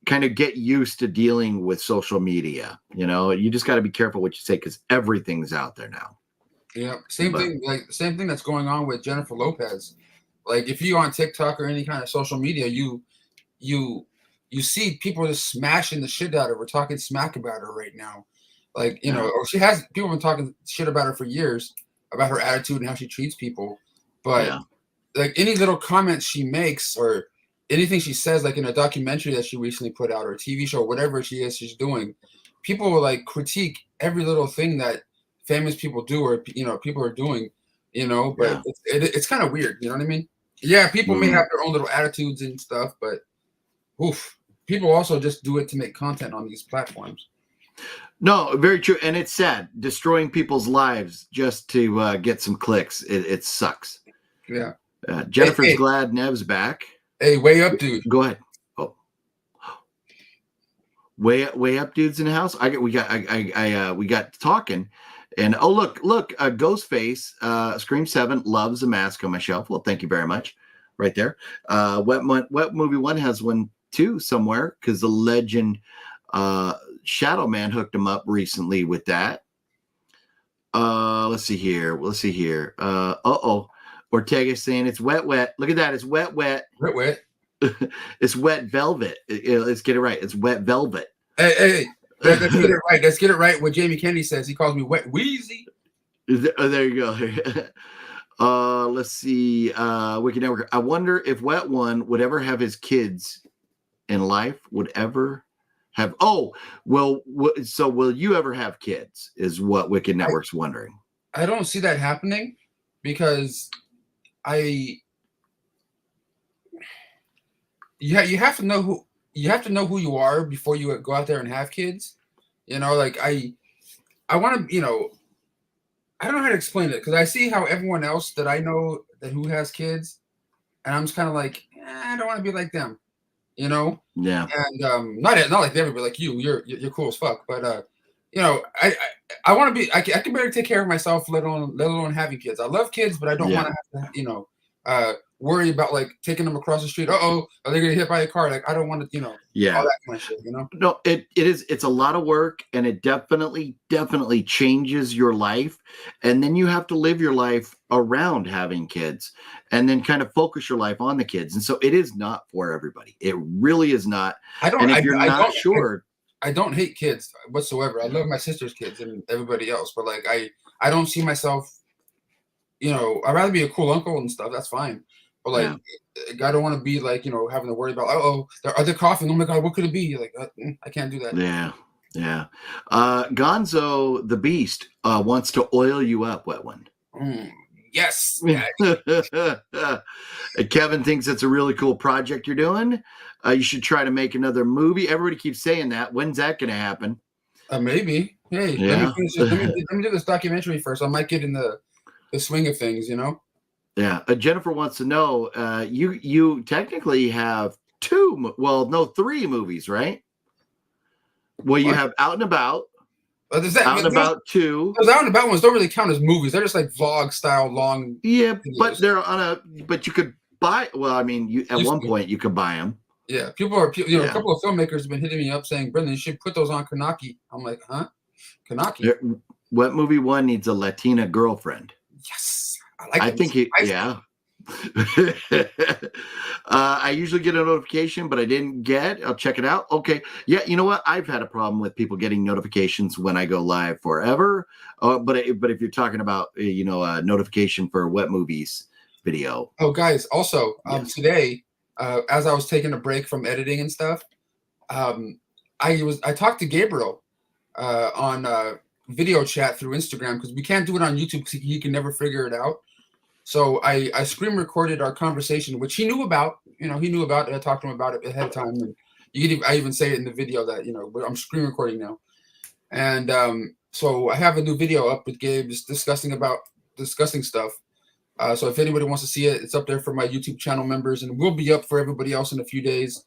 kind of get used to dealing with social media. You just got to be careful what you say, because everything's out there now. Yeah, same thing that's going on with Jennifer Lopez. Like, if you're on TikTok or any kind of social media, you see people just smashing the shit out of her, talking smack about her right now. Like, or people have been talking shit about her for years, about her attitude and how she treats people. But like, any little comments she makes or anything she says, like in a documentary that she recently put out or a TV show, whatever she's doing, people will like critique every little thing that famous people do or people are doing, but it's kind of weird. You know what I mean? Yeah, people may have their own little attitudes and stuff, but people also just do it to make content on these platforms. No, very true. And it's sad, destroying people's lives just to get some clicks. It sucks. Yeah. Jennifer's glad Nev's back. Hey, way up, dude. Go ahead. Oh, way up, dudes in the house. We got talking, and look, Ghostface, Scream 7 loves a mask on my shelf. Well, thank you very much. Right there. Wet Movie 1 has one too somewhere, because the legend Shadow Man hooked him up recently with that. Let's see here. Ortega's saying it's wet. Look at that. It's wet. Wet. It's wet velvet. Let's get it right. It's wet velvet. Hey. Let's get it right. Let's get it right. What Jamie Kennedy says. He calls me Wet Wheezy. There you go. Let's see. Wicked Network. I wonder if Wet One would ever have his kids in life. Would ever have? Oh, well. So will you ever have kids? Is what Wicked Network's wondering. I don't see that happening, because you have to know who you are before you go out there and have kids. Like I want to, I don't know how to explain it, because I see how everyone else that I know that who has kids, and I'm just kind of like, I don't want to be like them, Yeah. And not like them, but like you're cool as fuck. But I want to be. I can barely take care of myself, let alone having kids. I love kids, but I don't want to have to, worry about like taking them across the street. Are they gonna get hit by a car? Like, I don't want to, all that kind of shit. No, it's a lot of work, and it definitely changes your life, and then you have to live your life around having kids, and then kind of focus your life on the kids. And so it is not for everybody. It really is not. I don't hate kids whatsoever. I love my sister's kids and everybody else, but like I don't see myself I'd rather be a cool uncle and stuff. That's fine. But like, I don't want to be like, having to worry about, are they coughing? Oh my God, what could it be? Like, I can't do that. Yeah. Yeah. Gonzo the Beast wants to oil you up, wet one. Yes. Kevin thinks it's a really cool project you're doing. You should try to make another movie. Everybody keeps saying that. When's that going to happen? Maybe. Hey, Yeah. let me do this documentary first. I might get in the swing of things, Yeah. Jennifer wants to know, you technically have three movies, right? Well, you have Out and About. Out and About 2. Those Out and About ones don't really count as movies. They're just like vlog style long. Yeah, videos. but they're but you could buy. Well, I mean, at one point you could buy them. Yeah, a couple of filmmakers have been hitting me up saying, "Brendan, you should put those on Kanaki." I'm like, huh? Kanaki. What movie one needs a Latina girlfriend? Yes, I think yeah. I usually get a notification, but I didn't get. I'll check it out. Okay, yeah. You know what? I've had a problem with people getting notifications when I go live forever. But if you're talking about a notification for Wet Movies video. Oh, guys. Also, Yes. today, as I was taking a break from editing and stuff, I talked to Gabriel on video chat through Instagram because we can't do it on YouTube because he can never figure it out. So I screen recorded our conversation, which he knew about. He knew about it. I talked to him about it ahead of time, and I even say it in the video that I'm screen recording now. And so I have a new video up with Gabe just discussing stuff. So if anybody wants to see it, it's up there for my YouTube channel members, and will be up for everybody else in a few days.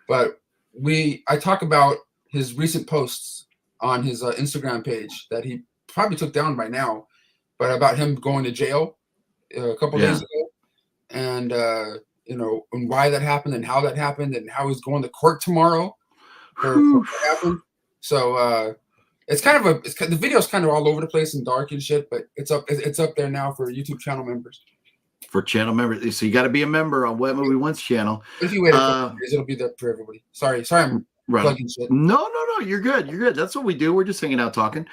But I talk about his recent posts on his Instagram page that he probably took down by now, but about him going to jail a couple days ago, and and why that happened and how that happened and how he's going to court tomorrow for what happened. So it's kind of the video's kind of all over the place and dark and shit, but it's up there now for YouTube channel members. For channel members, so you got to be a member on Wet Movie One's channel. If you wait a couple days, it'll be there for everybody. Sorry, I'm plugging shit. No, you're good. That's what we do. We're just hanging out talking.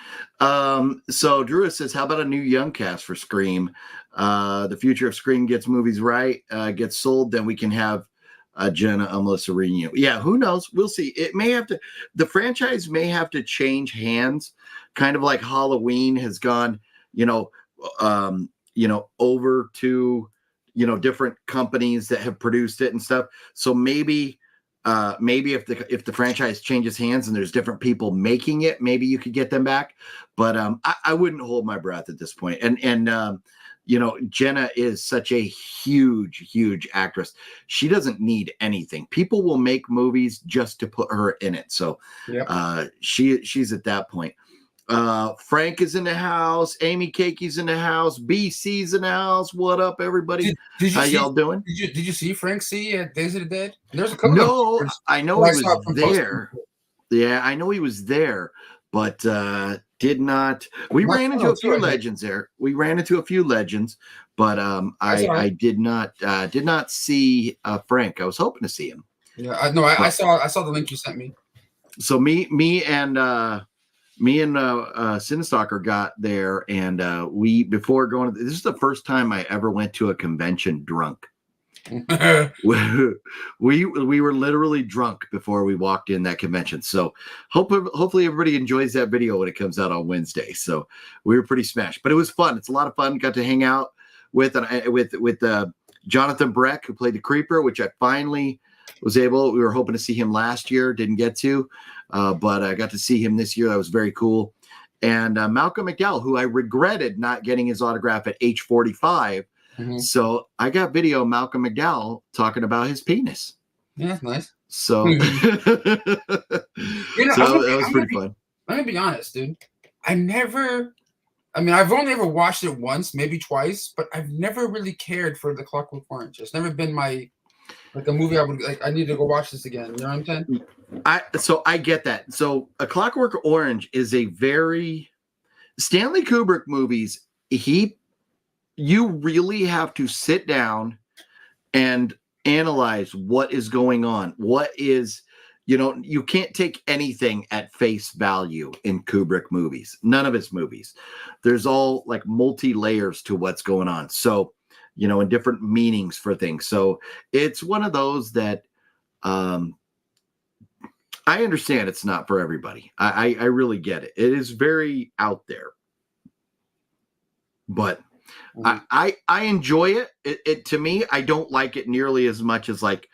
So Drew says, how about a new young cast for Scream? The future of Scream gets movies right, gets sold, then we can have Jenna and Melissa reunion. Yeah, who knows? We'll see. The franchise may have to change hands, kind of like Halloween has gone, over to, different companies that have produced it and stuff. So maybe if the franchise changes hands and there's different people making it, maybe you could get them back. But I wouldn't hold my breath at this point. And Jenna is such a huge actress. She doesn't need anything. People will make movies just to put her in it. So she's at that point. Frank is in the house. Amy Cakey's in the house. BC's in the house. What up, everybody? How y'all doing? Did you see Frank C at Days of the Dead? There's a couple. No, I know he was there. Yeah, I know he was there, but did not. We ran into a few legends there. But I did not see Frank. I was hoping to see him. Yeah, I saw the link you sent me. So me and Cinestalker got there, and before going. This is the first time I ever went to a convention drunk. we were literally drunk before we walked in that convention. So hopefully everybody enjoys that video when it comes out on Wednesday. So we were pretty smashed, but it was fun. It's a lot of fun. Got to hang out with Jonathan Breck, who played the Creeper, which I finally was able. We were hoping to see him last year, didn't get to, but I got to see him this year. That was very cool. And Malcolm McDowell, who I regretted not getting his autograph at age 45. Mm-hmm. So I got video of Malcolm McDowell talking about his penis. Yeah, that's nice. So, that was pretty fun. Let me be honest, dude. I've only ever watched it once, maybe twice, but I've never really cared for the Clockwork Orange. It's never been a movie I would like. I need to go watch this again. You know what I'm saying? So I get that. So A Clockwork Orange is a very Stanley Kubrick movies. You really have to sit down and analyze what is going on. What is, you can't take anything at face value in Kubrick movies. None of his movies. There's all like multi-layers to what's going on. So, and different meanings for things. So it's one of those that I understand it's not for everybody. I really get it. It is very out there. But I enjoy it. It to me, I don't like it nearly as much as like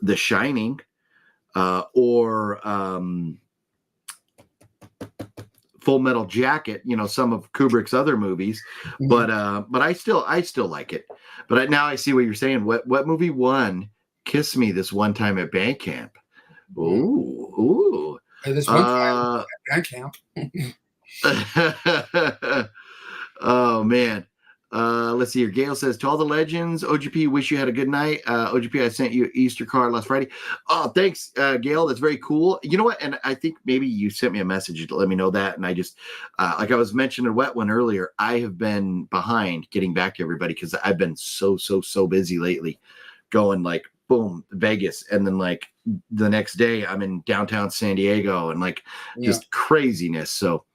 The Shining. Or Full Metal Jacket, some of Kubrick's other movies, but I still like it. But now I see what you're saying. What movie won Kiss Me This One Time at Band Camp? Ooh. This one time at band camp. Oh man. Let's see here. Gail says, to all the legends, OGP, wish you had a good night. OGP, I sent you an Easter card last Friday. Oh, thanks, Gail. That's very cool. You know what? And I think maybe you sent me a message to let me know that. And I just, like I was mentioning Wet One earlier, I have been behind getting back to everybody because I've been so busy lately, going like, boom, Vegas. And then like the next day I'm in downtown San Diego and like just craziness. So,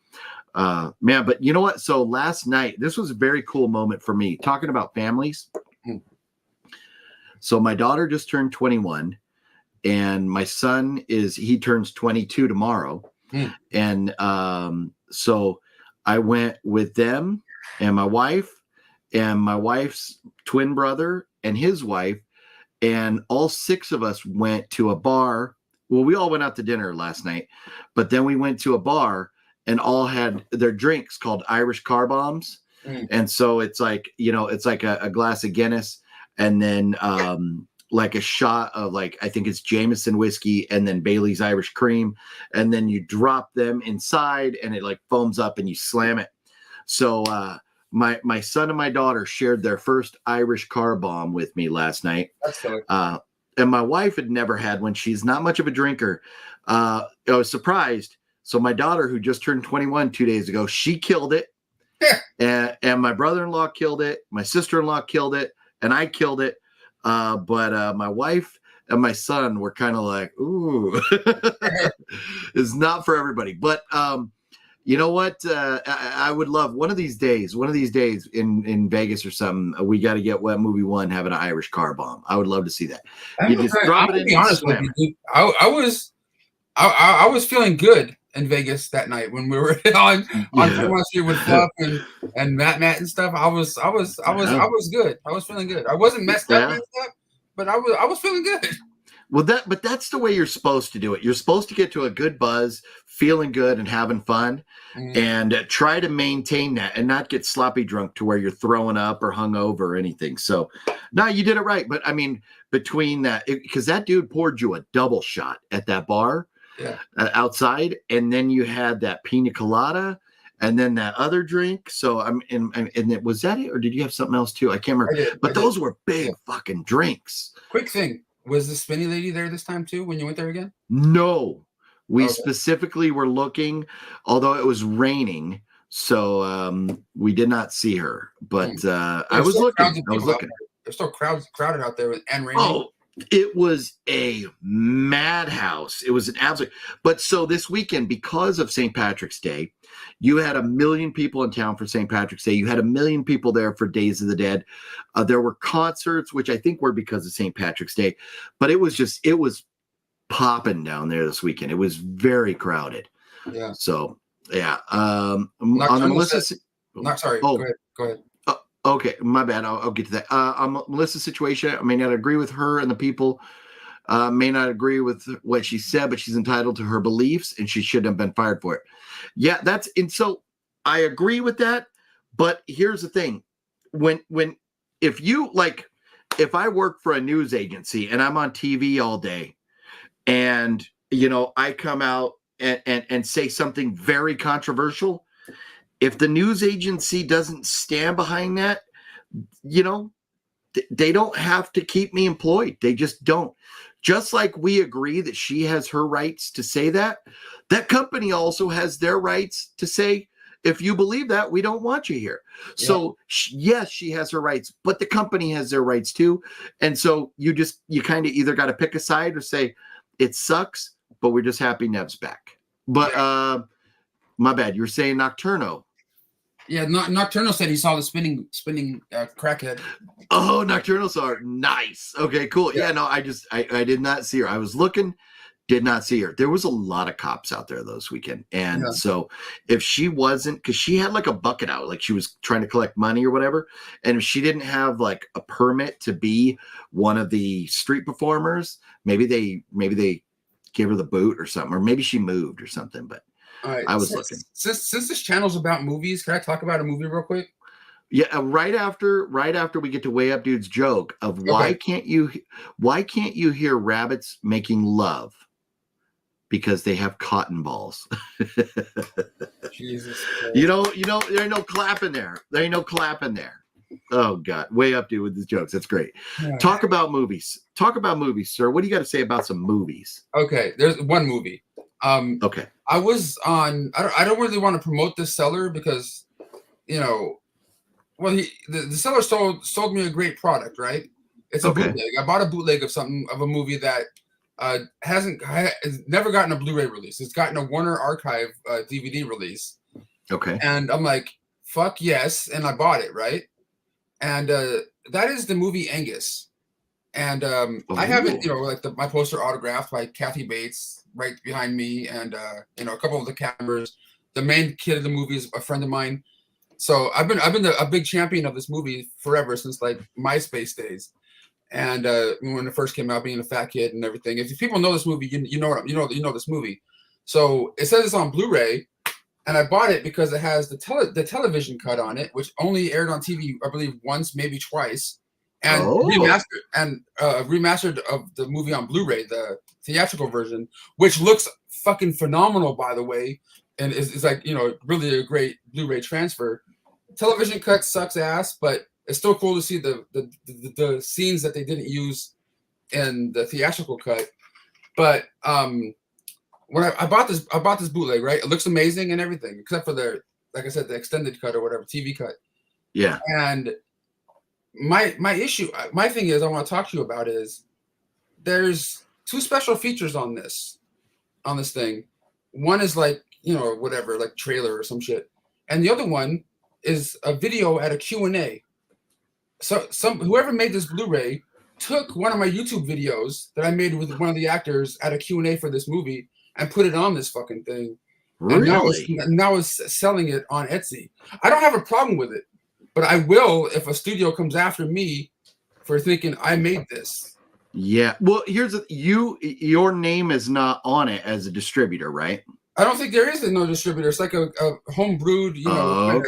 man, but you know what? So last night, this was a very cool moment for me talking about families. So my daughter just turned 21 and my son he turns 22 tomorrow. And, so I went with them and my wife's twin brother and his wife, and all 6 of us went to a bar. Well, we all went out to dinner last night, but then we went to a bar and all had their drinks called Irish car bombs. And so it's like, it's like a glass of Guinness and then like a shot of like, I think it's Jameson whiskey and then Bailey's Irish cream. And then you drop them inside and it like foams up and you slam it. So my son and my daughter shared their first Irish car bomb with me last night. That's silly. And my wife had never had one. She's not much of a drinker. I was surprised. So my daughter, who just turned 21 2 days ago, she killed it. And my brother-in-law killed it. My sister-in-law killed it. And I killed it. But my wife and my son were kind of like, ooh, it's not for everybody. But you know what? I would love one of these days in Vegas or something. We got to get Wet Movie 1 having an Irish car bomb. I would love to see that. You just drop it in. Be honest with you, I was feeling good in Vegas that night when we were on Fremont Street with Fluff and Matt and stuff. I was good. I was feeling good. I wasn't messed up and stuff, but I was feeling good. Well, that's the way you're supposed to do it. You're supposed to get to a good buzz, feeling good and having fun, and try to maintain that and not get sloppy drunk to where you're throwing up or hungover or anything. So, no, you did it right. But I mean, between that, because that dude poured you a double shot at that bar. Outside, and then you had that pina colada, and then that other drink. So was that it, or did you have something else too? I can't remember. But those were big fucking drinks. Quick thing: was the spinny lady there this time too when you went there again? No, we specifically were looking, although it was raining, so we did not see her. But I was looking. There's still crowded out there and raining. Oh. It was a madhouse. It was an absolute. But so this weekend, because of St. Patrick's Day, you had 1 million people in town for St. Patrick's Day. You had 1 million people there for Days of the Dead. There were concerts, which I think were because of St. Patrick's Day. But it was popping down there this weekend. It was very crowded. Yeah. So, yeah. On the Melissa. Sorry. Oh, go ahead. Okay, my bad. I'll get to that. On Melissa's situation, I may not agree with her and the people, may not agree with what she said, but she's entitled to her beliefs and she shouldn't have been fired for it. Yeah, so I agree with that. But here's the thing. If I work for a news agency and I'm on TV all day and, I come out and say something very controversial, if the news agency doesn't stand behind that, they don't have to keep me employed. They just don't. Just like we agree that she has her rights to say that company also has their rights to say, if you believe that, we don't want you here. Yeah. So yes, she has her rights, but the company has their rights too. And so you kind of either got to pick a side or say, it sucks, but we're just happy Nev's back. But my bad. You were saying Nocturno. Yeah, Nocturno said he saw the spinning crackhead. Oh, Nocturno saw her. Nice. Okay, cool. Yeah, no, I did not see her. I was looking, did not see her. There was a lot of cops out there this weekend. And so if she wasn't, because she had like a bucket out, like she was trying to collect money or whatever. And if she didn't have like a permit to be one of the street performers, maybe they gave her the boot or something, or maybe she moved or something. But all right, I was looking. Since this channel's about movies, can I talk about a movie real quick? Yeah, right after we get to Way Up Dude's joke of why can't you hear rabbits making love? Because they have cotton balls. Jesus. You know, there ain't no clapping there. There ain't no clapping there. Oh God, Way Up Dude with his jokes. That's great. Yeah. Talk about movies, sir. What do you got to say about some movies? Okay, there's one movie. Okay. I was on. I don't really want to promote this seller because, you know, well, the seller sold me a great product, right? It's a bootleg. I bought a bootleg of a movie that has never gotten a Blu-ray release. It's gotten a Warner Archive DVD release. Okay. And I'm like, fuck yes, and I bought it, right? And that is the movie Angus. And I have it, you know, like my poster autographed by Kathy Bates right behind me, and you know, a couple of the cameras. The main kid of the movie is a friend of mine. So I've been a big champion of this movie forever, since like MySpace days. And when it first came out, being a fat kid and everything. If people know this movie, you know this movie. So it says it's on Blu-ray, and I bought it because it has the television cut on it, which only aired on TV, I believe, once, maybe twice, and remastered of the movie on Blu-ray, the theatrical version, which looks fucking phenomenal, by the way, and is like, you know, really a great Blu-ray transfer. Television cut sucks ass, but it's still cool to see the scenes that they didn't use in the theatrical cut. But when I bought this bootleg, right? It looks amazing and everything, except for like I said, the extended cut or whatever, TV cut. Yeah. And my thing is, I want to talk to you about is there's two special features on this thing. One is like, you know, whatever, like trailer or some shit, and the other one is a video at a Q&A. So whoever made this Blu-ray took one of my YouTube videos that I made with one of the actors at a Q&A for this movie and put it on this fucking thing. Really? And now it's selling it on Etsy. I don't have a problem with it, but I will if a studio comes after me for thinking I made this. Yeah. Well, your name is not on it as a distributor, right? I don't think there is no distributor. It's like a home brewed, you know.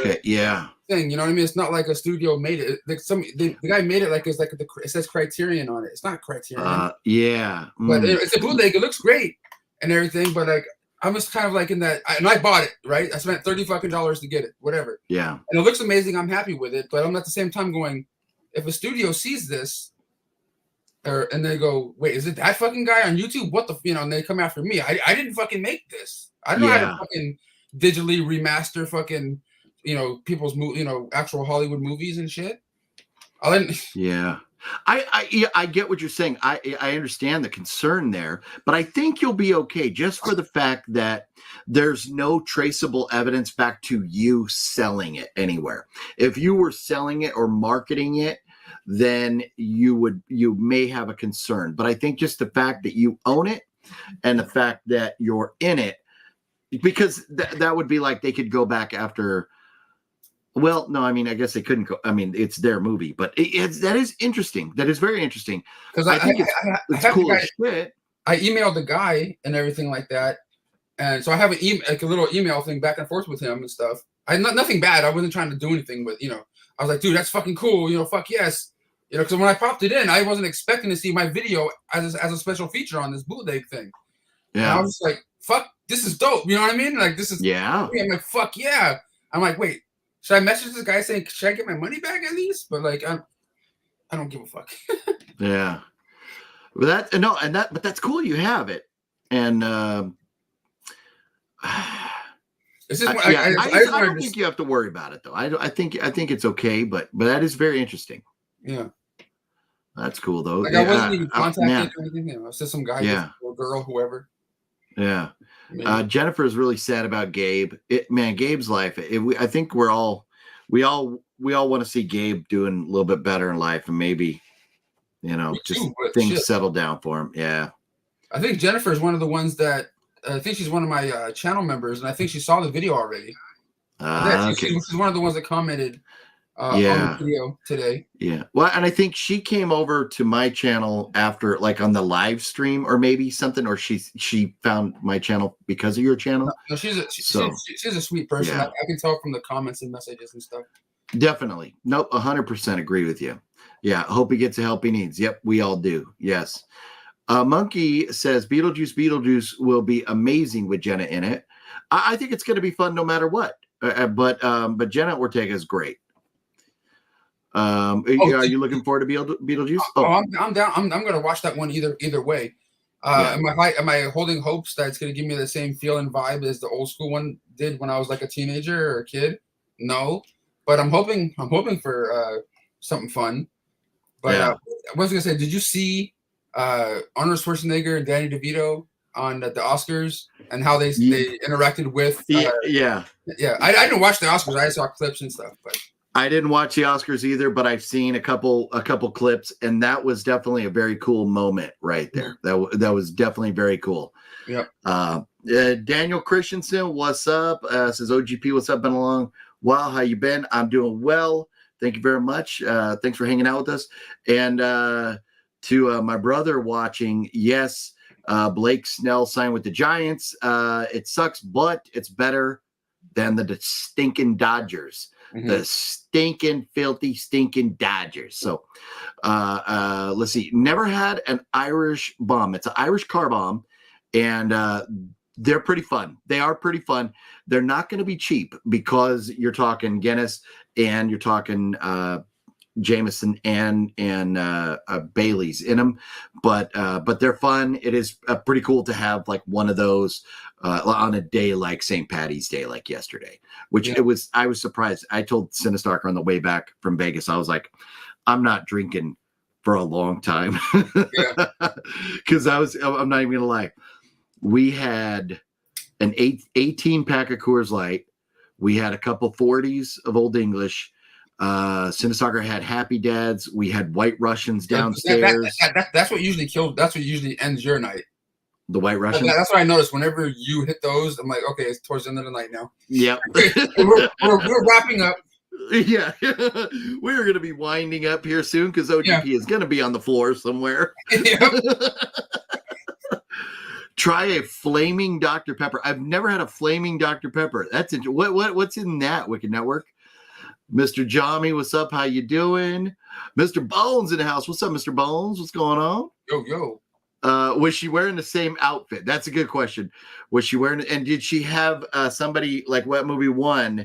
Thing, you know what I mean? It's not like a studio made it. Like the guy made it like it's like it says Criterion on it. It's not Criterion. But it's a bootleg. It looks great and everything. But like I'm just kind of like in that. And I bought it, right? I spent $30 to get it, whatever. Yeah. And it looks amazing. I'm happy with it. But I'm at the same time going, if a studio sees this, and they go, wait, is it that fucking guy on YouTube? What the, you know? And they come after me. I didn't fucking make this. I don't know how to fucking digitally remaster fucking, you know, people's, you know, actual Hollywood movies and shit. Yeah. I get what you're saying. I understand the concern there, but I think you'll be okay just for the fact that there's no traceable evidence back to you selling it anywhere. If you were selling it or marketing it, then you may have a concern. But I think just the fact that you own it and the fact that you're in it, because that would be like they could go back after. Well, no, I mean, I guess they couldn't go. I mean, it's their movie, but that is interesting. That is very interesting. Because I think it's cool as shit. I emailed the guy and everything like that, and so I have like a little email thing back and forth with him and stuff. Nothing bad. I wasn't trying to do anything with, you know. I was like, dude, that's fucking cool. You know, fuck yes. You know, because when I popped it in, I wasn't expecting to see my video as a special feature on this bootleg thing. Yeah. And I was just like, fuck, this is dope. You know what I mean? Like, this is, yeah. I'm like, fuck yeah. I'm like, wait, should I message this guy saying, should I get my money back at least? But like, I don't give a fuck. Yeah. But that's cool. You have it. And, it's just, I don't think you have to worry about it though. I think it's okay, but that is very interesting. Yeah. That's cool though. Like I wasn't even contacted or anything. You know, I was just some guy, or girl, whoever. Yeah. Maybe. Jennifer is really sad about Gabe. Man, Gabe's life. I think we all want to see Gabe doing a little bit better in life, and maybe Me just too, but things shit. settle down for him. Yeah. I think Jennifer is one of the ones that I think she's one of my channel members, and I think she saw the video already. Okay. She's one of the ones that commented on Yeah. the video today. Yeah. Well, and I think she came over to my channel after, like, on the live stream or maybe something, or she found my channel because of your channel. No, she's a sweet person. Yeah. I can tell from the comments and messages and stuff. Definitely. Nope. 100% agree with you. Yeah. Hope he gets the help he needs. Yep. We all do. Yes. Monkey says Beetlejuice will be amazing with Jenna in it. I think it's going to be fun no matter what. But Jenna Ortega is great. Are you looking forward to Beetlejuice? I'm down. I'm going to watch that one either way. Am I holding hopes that it's going to give me the same feel and vibe as the old school one did when I was like a teenager or a kid? No, but I'm hoping for something fun. But I was going to say, did you see Arnold Schwarzenegger and Danny DeVito on the Oscars and how they interacted with? I didn't watch the Oscars. I saw clips and stuff, but. I didn't watch the Oscars either, but I've seen a couple clips, and that was definitely a very cool moment right there. That was definitely very cool. Yeah. Daniel Christensen, what's up? Says OGP, what's up? Been along. Wow, how you been? I'm doing well. Thank you very much. Thanks for hanging out with us. And to my brother watching, yes, Blake Snell signed with the Giants. It sucks, but it's better than the stinking Dodgers. Mm-hmm. The stinking, filthy, stinking Dodgers. So let's see. Never had an Irish bomb. It's an Irish car bomb, and they're pretty fun. They are pretty fun. They're not going to be cheap because you're talking Guinness and you're talking Jameson and Bailey's in them, but they're fun. It is pretty cool to have like one of those on a day like St. Patty's Day, like yesterday, which I was surprised. I told Cinestalker on the way back from Vegas, I was like, I'm not drinking for a long time because I'm not even gonna lie. We had an 18 pack of Coors Light. We had a couple 40s of Old English. Cinestalker had Happy Dads. We had White Russians downstairs. That's what usually kills. That's what usually ends your night. The White Russians. That's what I noticed. Whenever you hit those, I'm like, okay, it's towards the end of the night now. Yep. we're wrapping up. Yeah, we're going to be winding up here soon because OGP is going to be on the floor somewhere. Try a flaming Dr. Pepper. I've never had a flaming Dr. Pepper. That's what's in that, Wicked Network? Mr. Jami, what's up? How you doing? Mr. Bones in the house. What's up, Mr. Bones? What's going on? Yo. Was she wearing the same outfit? That's a good question. Was she wearing it? And did she have somebody like Wet Movie 1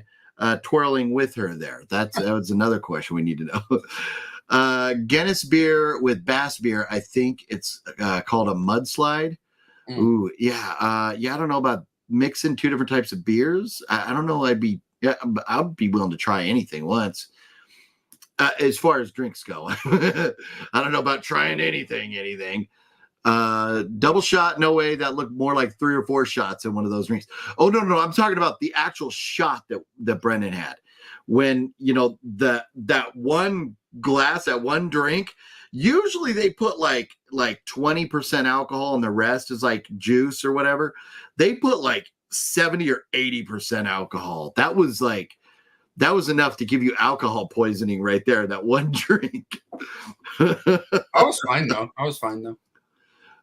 twirling with her there? That was another question we need to know. Guinness beer with Bass beer. I think it's called a mudslide. Ooh, yeah. I don't know about mixing two different types of beers. I don't know. I'd be willing to try anything once. As far as drinks go, I don't know about trying anything. Double shot, no way. That looked more like 3 or 4 shots in one of those drinks. Oh no, I'm talking about the actual shot that Brendan had. When that one glass, that one drink. Usually they put like 20% alcohol and the rest is like juice or whatever. They put like 70 or 80% alcohol. That was enough to give you alcohol poisoning right there. That one drink. I was fine though.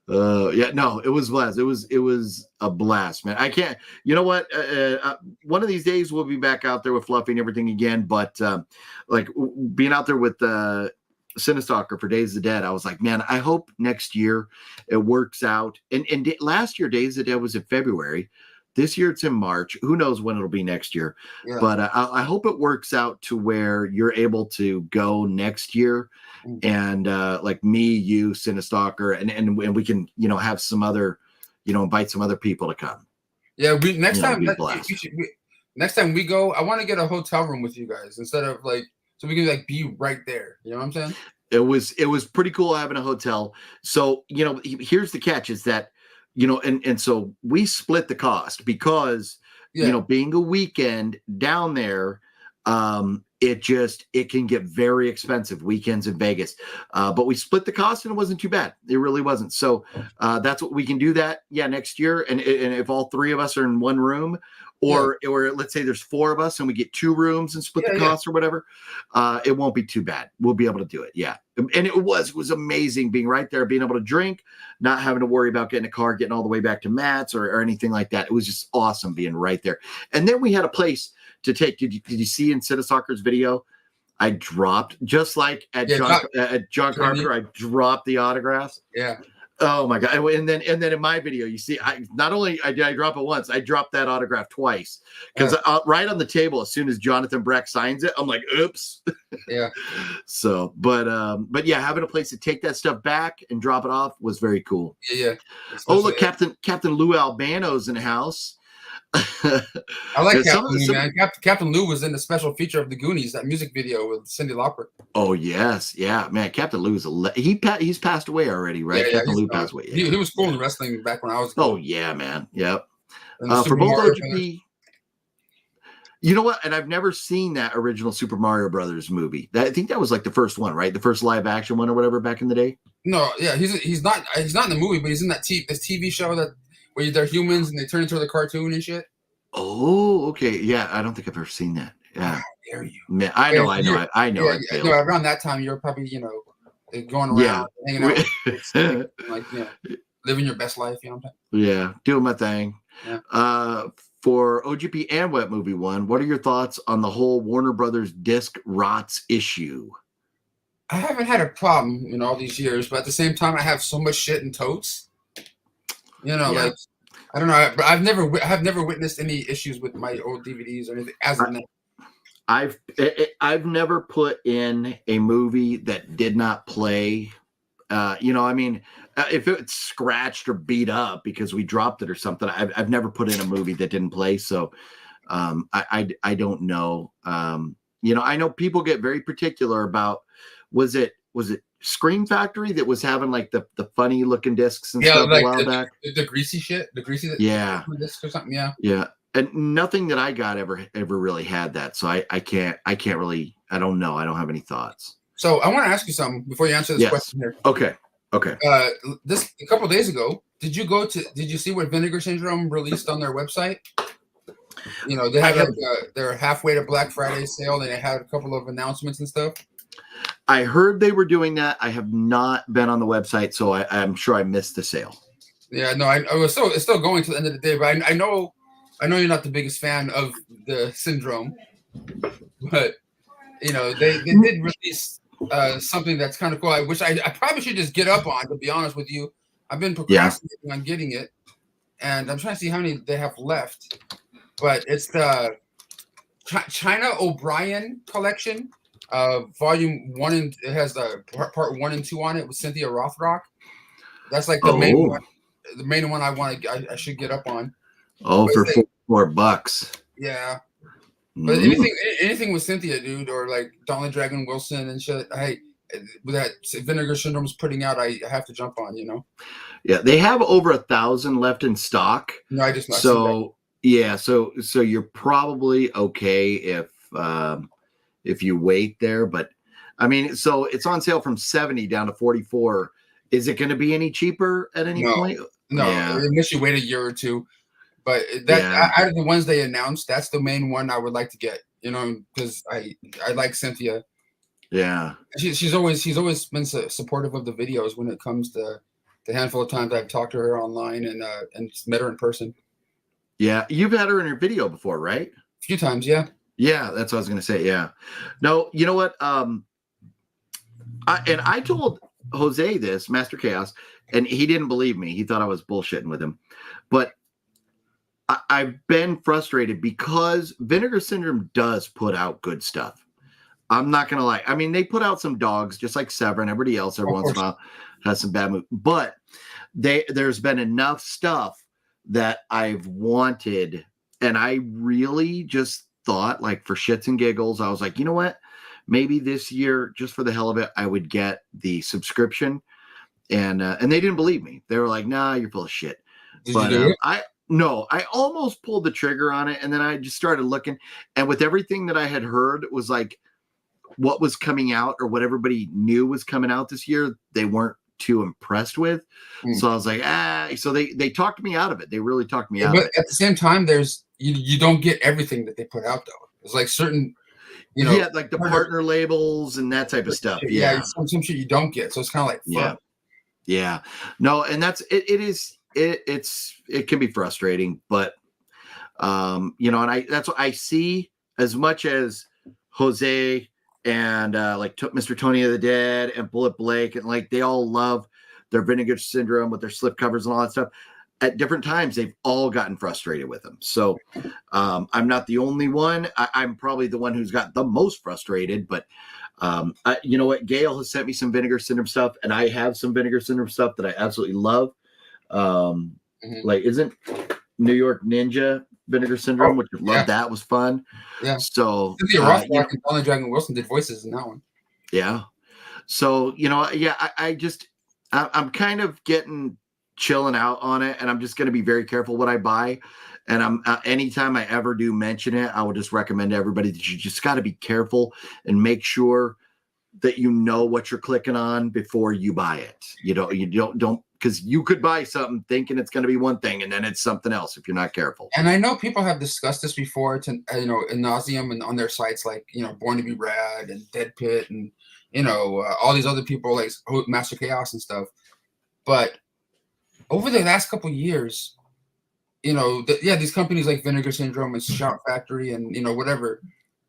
No, it was a blast. It was a blast, man. I can't. You know what? One of these days we'll be back out there with Fluffy and everything again. But like being out there with Cinestalker for Days of the Dead, I was like, man, I hope next year it works out. And last year Days of the Dead was in February. This year it's in March. Who knows when it'll be next year? Yeah. But I hope it works out to where you're able to go next year, and like me, you, Cinestalker, and we can have some other, invite some other people to come. Yeah, next time we go, I want to get a hotel room with you guys instead of like, so we can like be right there. You know what I'm saying? It was pretty cool having a hotel. So here's the catch: is that and so we split the cost because, being a weekend down there, it can get very expensive weekends in Vegas. But we split the cost and it wasn't too bad. It really wasn't. So that's what we can do that. Yeah. Next year. And if all three of us are in one room, or let's say there's four of us and we get two rooms and split the cost or whatever, it won't be too bad. We'll be able to do it. Yeah. And it was amazing being right there, being able to drink, not having to worry about getting a car, getting all the way back to Matt's or anything like that. It was just awesome being right there. And then we had a place to take. Did you see in Cinestalker's video? I dropped, just like at John Carpenter, I dropped the autographs. Yeah. Oh my God. And then in my video, you see, I drop it once, I dropped that autograph twice because right on the table, as soon as Jonathan Breck signs it, I'm like, oops. Yeah. So, but yeah, having a place to take that stuff back and drop it off was very cool. Yeah. Oh, look, Captain Lou Albano's in the house. I like Captain Lou, man. Captain Lou was in the special feature of the Goonies, that music video with Cyndi Lauper. Oh yes, yeah, man. Captain Lou's he's passed away already, right? Yeah, Captain Lou passed away. Yeah. He was cool in wrestling back when I was. Oh yeah, man. Yep. For both OGP, you know what? And I've never seen that original Super Mario Brothers movie. I think that was like the first one, right? The first live action one or whatever back in the day. No, yeah, he's not in the movie, but he's in that this TV show that. Where they're humans and they turn into the cartoon and shit. Oh, okay. Yeah, I don't think I've ever seen that. Yeah. How dare you? Man, I know. Yeah, no, around that time, you're probably, going around, hanging out, living your best life. You know what I'm saying? Yeah, doing my thing. Yeah. For OGP and Wet Movie One, what are your thoughts on the whole Warner Brothers disc rots issue? I haven't had a problem in all these years, but at the same time, I have so much shit in totes. Like I don't know, but I've never witnessed any issues with my old DVDs or anything as of now. I've never put in a movie that did not play. If it's scratched or beat up because we dropped it or something, I've never put in a movie that didn't play. So I don't know. I know people get very particular about was it Scream Factory that was having like the funny looking discs and stuff like a while back. The greasy shit, disc or something. Yeah. And nothing that I got ever really had that. So I can't really, I don't know. I don't have any thoughts. So I want to ask you something before you answer this question here. Okay. A couple of days ago, did you see what Vinegar Syndrome released on their website? They had their halfway to Black Friday sale, and they had a couple of announcements and stuff. I heard they were doing that. I have not been on the website, so I'm sure I missed the sale. Yeah, no, it's still going to the end of the day, but I know you're not the biggest fan of the Syndrome, but they did release something that's kind of cool. I wish I probably should just get up on, to be honest with you. I've been procrastinating on getting it, and I'm trying to see how many they have left. But it's the China O'Brien collection. Volume 1 and it has the part 1 and 2 on it with Cynthia Rothrock. That's like the main one. The main one I should get up on. Oh, but for $4. Yeah. But anything with Cynthia, dude, or like Dolly Dragon Wilson and shit. With that Vinegar Syndrome's putting out, I have to jump on. Yeah, they have over 1,000 left in stock. No, I just not. So yeah, so you're probably okay if you wait there, but I mean, so it's on sale from 70 down to 44. Is it going to be any cheaper at any point? No, unless you wait a year or two. But out of the ones they announced, that's the main one I would like to get. Because I like Cynthia. Yeah, she's always been supportive of the videos when it comes to the handful of times I've talked to her online and met her in person. Yeah, you've had her in your video before, right? A few times, yeah. Yeah, that's what I was going to say. Yeah. No, you know what? I told Jose this, Master Chaos, and he didn't believe me. He thought I was bullshitting with him. But I've been frustrated because Vinegar Syndrome does put out good stuff. I'm not going to lie. I mean, they put out some dogs, just like Severin. Everybody else every once in a while has some bad movies. But there's been enough stuff that I've wanted, and I really just thought, like, for shits and giggles, I was like, you know what? Maybe this year, just for the hell of it, I would get the subscription. And they didn't believe me. They were like, nah, you're full of shit. Did you But do it? I almost pulled the trigger on it, and then I just started looking, and with everything that I had heard, it was like what was coming out or what everybody knew was coming out this year, they weren't too impressed with. So I was like, so they talked me out of it. They really talked me out But of it. at the same time, there's you don't get everything that they put out though. It's like certain, Like the partner labels and that type of stuff. Yeah, some shit you don't get. So it's kind of like fuck. Yeah. No, and that's it can be frustrating, but and that's what I see. As much as Jose and like Mr. Tony of the Dead and Bulleit Blake, and like they all love their Vinegar Syndrome with their slip covers and all that stuff. At different times, they've all gotten frustrated with them. So I'm not the only one. I'm probably the one who's got the most frustrated. But you know what? Gail has sent me some Vinegar Syndrome stuff, and I have some Vinegar Syndrome stuff that I absolutely love. Like, isn't New York Ninja Vinegar Syndrome, which I love, that was fun. Yeah. So and Donald Dragon Wilson did voices in that one. Yeah. So I'm kind of getting chilling out on it, and I'm just going to be very careful what I buy. And I'm anytime I ever do mention it, I will just recommend to everybody that you just got to be careful and make sure that you know what you're clicking on before you buy it. You don't because you could buy something thinking it's going to be one thing and then it's something else if you're not careful. And I know people have discussed this before, in nauseum, and on their sites like Born to Be Rad and Dead Pit and all these other people like Master Chaos and stuff. But over the last couple of years, these companies like Vinegar Syndrome and Shout Factory and whatever,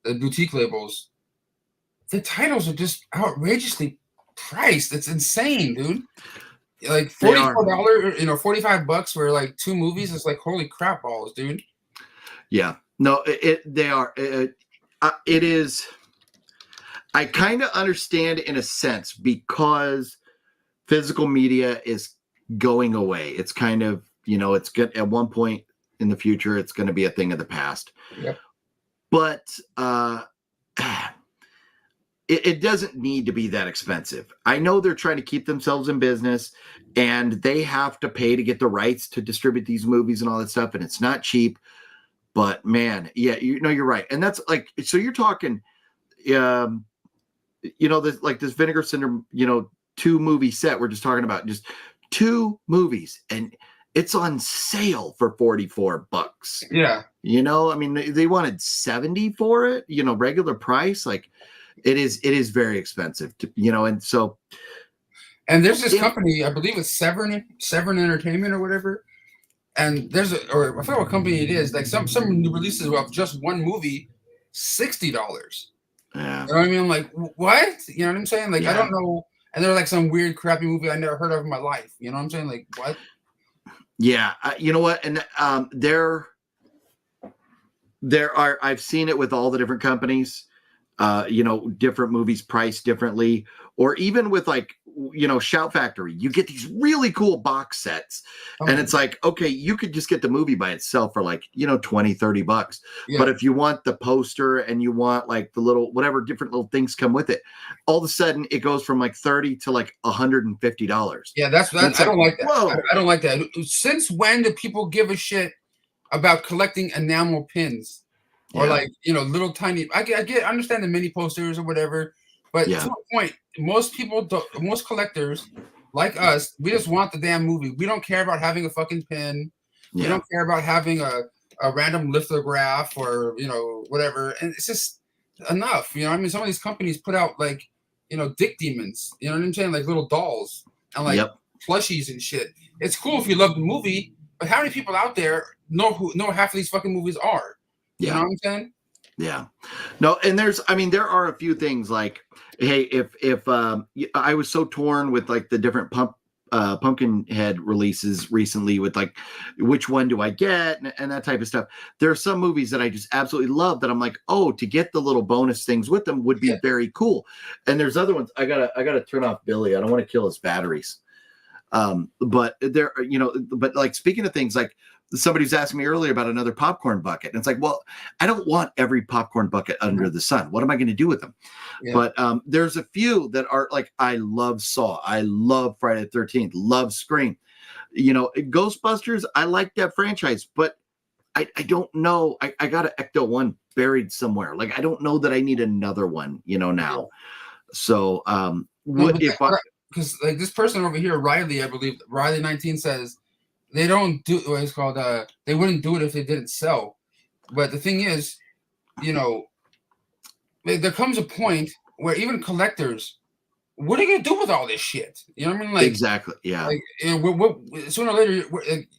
the boutique labels, the titles are just outrageously priced. It's insane, dude. Like $44, $45 for like 2 movies. It's like holy crap balls, dude. Yeah, no, they are. It is. I kind of understand in a sense because physical media is going away. It's kind of it's good at one point in the future. It's going to be a thing of the past. Yep. But it doesn't need to be that expensive. I know they're trying to keep themselves in business, and they have to pay to get the rights to distribute these movies and all that stuff, and it's not cheap. But man, yeah, you're right, and that's like so. You're talking, this Vinegar Syndrome, 2 movie set. We're just talking about just 2 movies, and it's on sale for $44. Yeah, I mean, they wanted $70 for it. Regular price, like. It is very expensive and so. And there's this company, I believe it's Severn Entertainment or whatever. And I forget what company it is. Like some releases of just one movie, $60. Yeah. You know what I mean? I'm like, what? You know what I'm saying? Like, I don't know. And they're like some weird, crappy movie I never heard of in my life. You know what I'm saying? Like, what? Yeah. You know what? And there are. I've seen it with all the different companies. Different movies priced differently, or even with like, Shout Factory, you get these really cool box sets and it's like, okay, you could just get the movie by itself for like, $20-$30. Yeah. But if you want the poster and you want like the little, whatever different little things come with it, all of a sudden it goes from like $30 to like $150. Yeah. That's I don't like that. I don't like that. Since when do people give a shit about collecting enamel pins? Or little tiny. I understand the mini posters or whatever, but to a point, most collectors like us, we just want the damn movie. We don't care about having a fucking pin. Yeah. We don't care about having a random lithograph or whatever. And it's just enough. I mean, some of these companies put out like dick demons. You know what I'm saying? Like little dolls and like plushies and shit. It's cool if you love the movie, but how many people out there know half of these fucking movies are? You know what I'm saying? Yeah. No, and there are a few things like, hey, if I was so torn with like the different Pumpkinhead releases recently with like, which one do I get and that type of stuff. There are some movies that I just absolutely love that I'm like, oh, to get the little bonus things with them would be very cool. And there's other ones. I gotta turn off Billy. I don't want to kill his batteries. But there, but like speaking of things like, somebody was asking me earlier about another popcorn bucket. And it's like, well, I don't want every popcorn bucket under the sun. What am I going to do with them? Yeah. But there's a few that are like, I love Saw. I love Friday the 13th, love Scream. You know, Ghostbusters, I like that franchise, but I don't know. I got an Ecto one buried somewhere. Like, I don't know that I need another one, you know, now. Yeah. So because like this person over here, Riley, I believe, Riley 19 says, they don't do what it's called. They wouldn't do it if they didn't sell. But the thing is, you know, there comes a point where even collectors, what are you gonna do with all this shit? You know what I mean? Like exactly, yeah. Like, you know, sooner or later,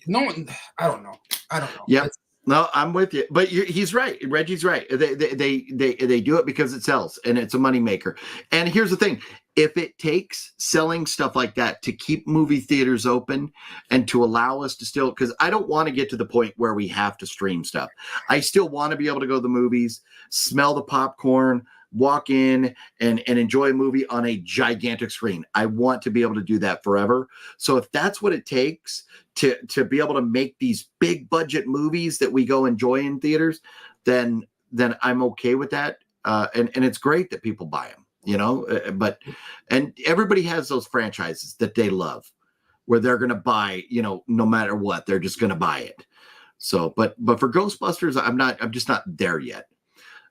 no one. I don't know. Yeah. No, I'm with you, but he's right. Reggie's right. They do it because it sells and it's a moneymaker. And here's the thing: if it takes selling stuff like that to keep movie theaters open and to allow us to still, because I don't want to get to the point where we have to stream stuff. I still want to be able to go to the movies, smell the popcorn, walk in and enjoy a movie on a gigantic screen. I want to be able to do that forever. So if that's what it takes to be able to make these big budget movies that we go enjoy in theaters, then I'm okay with that. And it's great that people buy them, you know, and everybody has those franchises that they love where they're going to buy, you know, no matter what, they're just going to buy it. So, but for Ghostbusters, I'm just not there yet.